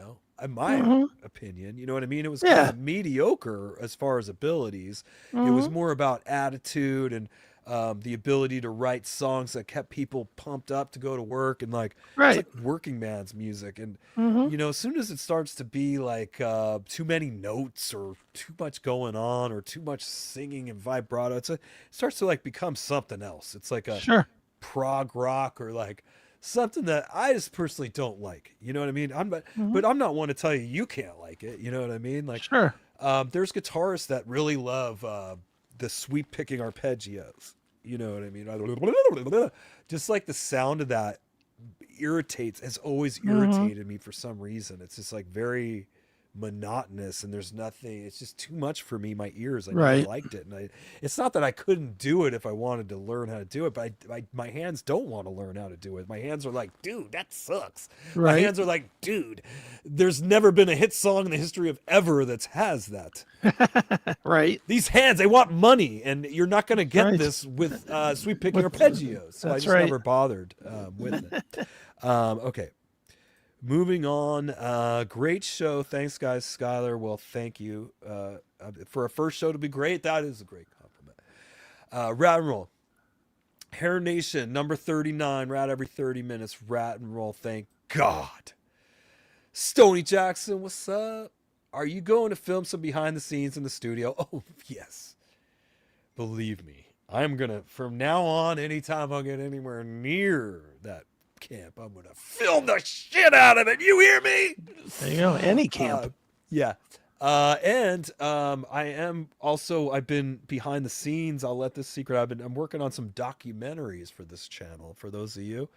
Speaker 1: my opinion, you know what I mean? It was kind of mediocre as far as abilities. It was more about attitude and the ability to write songs that kept people pumped up to go to work, and like it's
Speaker 2: Right.
Speaker 1: like working man's music. And
Speaker 2: Mm-hmm.
Speaker 1: as soon as it starts to be like too many notes or too much going on or too much singing and vibrato, it starts to like become something else. It's like a
Speaker 2: Sure.
Speaker 1: prog rock or like something that I just personally don't like. You know what I mean?
Speaker 2: Mm-hmm.
Speaker 1: But I'm not one to tell you you can't like it. You know what I mean? Like
Speaker 2: Sure.
Speaker 1: there's guitarists that really love the sweep picking arpeggios. You know what I mean? Just like the sound of that has always
Speaker 2: Mm-hmm.
Speaker 1: irritated me for some reason. It's just like very monotonous, and there's nothing. It's just too much for me. My ears. I never
Speaker 2: Right.
Speaker 1: liked it, and it's not that I couldn't do it if I wanted to learn how to do it, but my hands don't want to learn how to do it. My hands are like, dude, that sucks. My
Speaker 2: Right.
Speaker 1: hands are like, dude, there's never been a hit song in the history of ever that has that.
Speaker 2: Right.
Speaker 1: These hands, they want money, and you're not going to get
Speaker 2: Right.
Speaker 1: this with sweep picking
Speaker 2: With-
Speaker 1: arpeggios. So I
Speaker 2: That's
Speaker 1: just
Speaker 2: right.
Speaker 1: never bothered with it. Okay. Moving on. Great show. Thanks, guys. Skylar, well, thank you. For a first show to be great, that is a great compliment. Rat and Roll. Hair Nation, number 39. Rat every 30 minutes. Rat and Roll, thank God. Stony Jackson, what's up? Are you going to film some behind the scenes in the studio? Oh, yes. Believe me. I'm going to, from now on, anytime I get anywhere near that camp, I'm going to film the shit out of it. You hear me?
Speaker 2: There you go. Any camp.
Speaker 1: Yeah. And I am also, I've been behind the scenes. I'll let this secret. I'm working on some documentaries for this channel. For those of you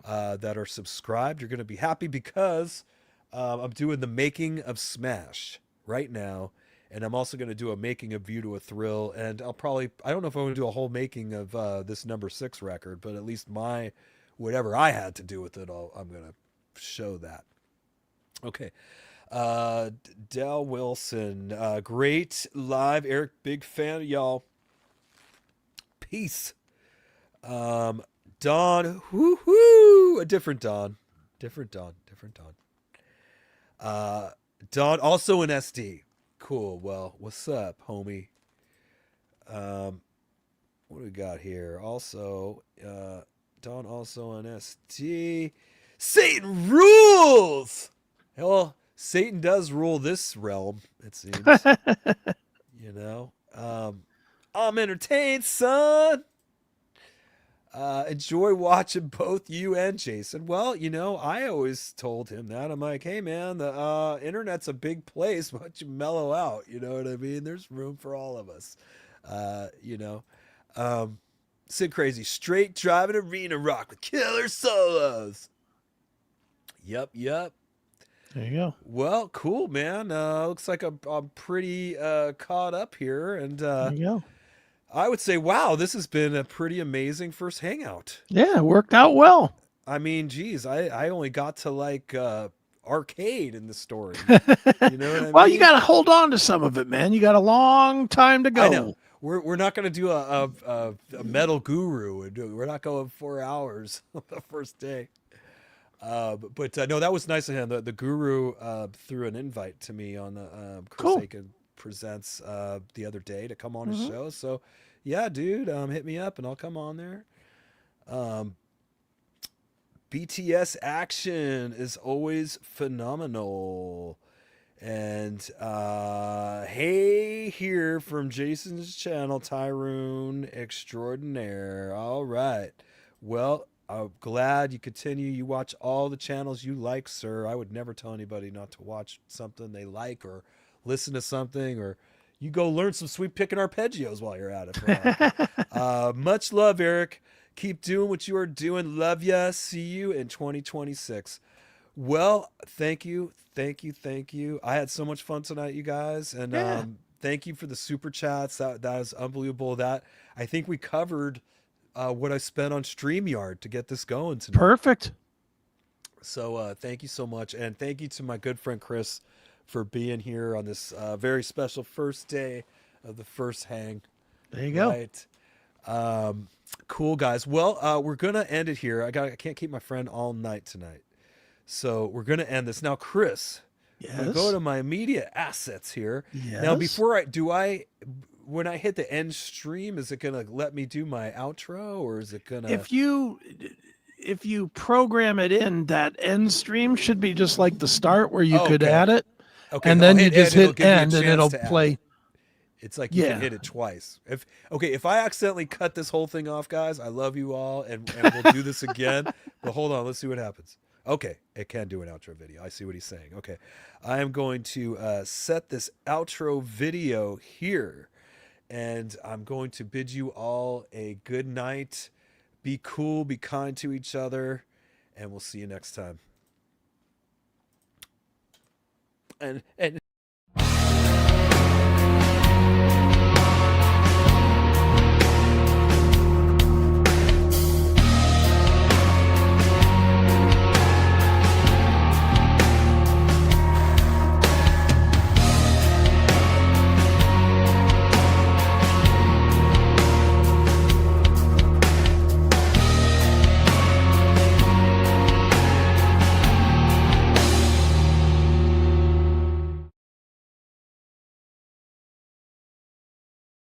Speaker 1: that are subscribed, you're going to be happy because I'm doing the making of Smash right now. And I'm also going to do a making of View to a Thrill. And I don't know if I'm going to do a whole making of this number 6 record, but at least whatever I had to do with it, I'm going to show that. Okay. Del Wilson, great live. Eric, big fan of y'all. Peace. Don, whoo, a different Don. Don, also an SD. Cool. Well, what's up, homie? What do we got here? Also, Don, also an SD. Satan rules! Well, Satan does rule this realm, it seems. I'm entertained, son. Enjoy watching both you and Jason. Well, I always told him that. I'm like, hey, man, the internet's a big place. Why don't you mellow out? You know what I mean? There's room for all of us. Sid Crazy, straight driving arena rock with killer solos. Yep.
Speaker 2: There you go.
Speaker 1: Well, cool, man. Looks like I'm pretty caught up here, and
Speaker 2: There you go.
Speaker 1: I would say, wow, this has been a pretty amazing first hangout.
Speaker 2: Yeah, it worked out well.
Speaker 1: I mean, geez, I only got to like arcade in the story. You know what I mean?
Speaker 2: Well, you got to hold on to some of it, man. You got a long time to go.
Speaker 1: I know. We're not going to do a metal guru. We're not going 4 hours on the first day. But no, that was nice of him. The guru threw an invite to me on the Chris Akin Presents the other day to come on his show. So yeah, dude, hit me up and I'll come on there. BTS action is always phenomenal. And hey, here from Jason's channel, Tyrone Extraordinaire. All right. Well, I'm glad you continue. You watch all the channels you like, sir. I would never tell anybody not to watch something they like or listen to something, or you go learn some sweep picking arpeggios while you're at it. Much love, Eric. Keep doing what you are doing. Love ya. See you in 2026. Well, thank you. I had so much fun tonight, you guys. And thank you for the super chats. That is unbelievable. That I think we covered what I spent on StreamYard to get this going tonight.
Speaker 2: Perfect.
Speaker 1: So thank you so much. And thank you to my good friend Chris for being here on this very special first day of the first hang.
Speaker 2: There you go.
Speaker 1: Right. Cool, guys. Well, we're going to end it here. I can't keep my friend all night tonight. So we're going to end this. Now, Chris, I'm going to go to my immediate assets here.
Speaker 2: Yes.
Speaker 1: Now, before when I hit the end stream, is it gonna let me do my outro, or is it gonna?
Speaker 2: If you program it in, that end stream should be just like the start where you
Speaker 1: Oh,
Speaker 2: could
Speaker 1: okay.
Speaker 2: add it,
Speaker 1: Okay,
Speaker 2: and
Speaker 1: I'll
Speaker 2: then you
Speaker 1: hit
Speaker 2: just
Speaker 1: end. It'll
Speaker 2: hit
Speaker 1: give me a
Speaker 2: end, and
Speaker 1: chance
Speaker 2: it'll
Speaker 1: to add
Speaker 2: play.
Speaker 1: it. It's like you can
Speaker 2: Yeah.
Speaker 1: hit it twice. If I accidentally cut this whole thing off, guys, I love you all, and we'll do this again. But hold on, let's see what happens. Okay, it can do an outro video. I see what he's saying. Okay, I am going to set this outro video here, and I'm going to bid you all a good night. Be cool, be kind to each other, and we'll see you next time. And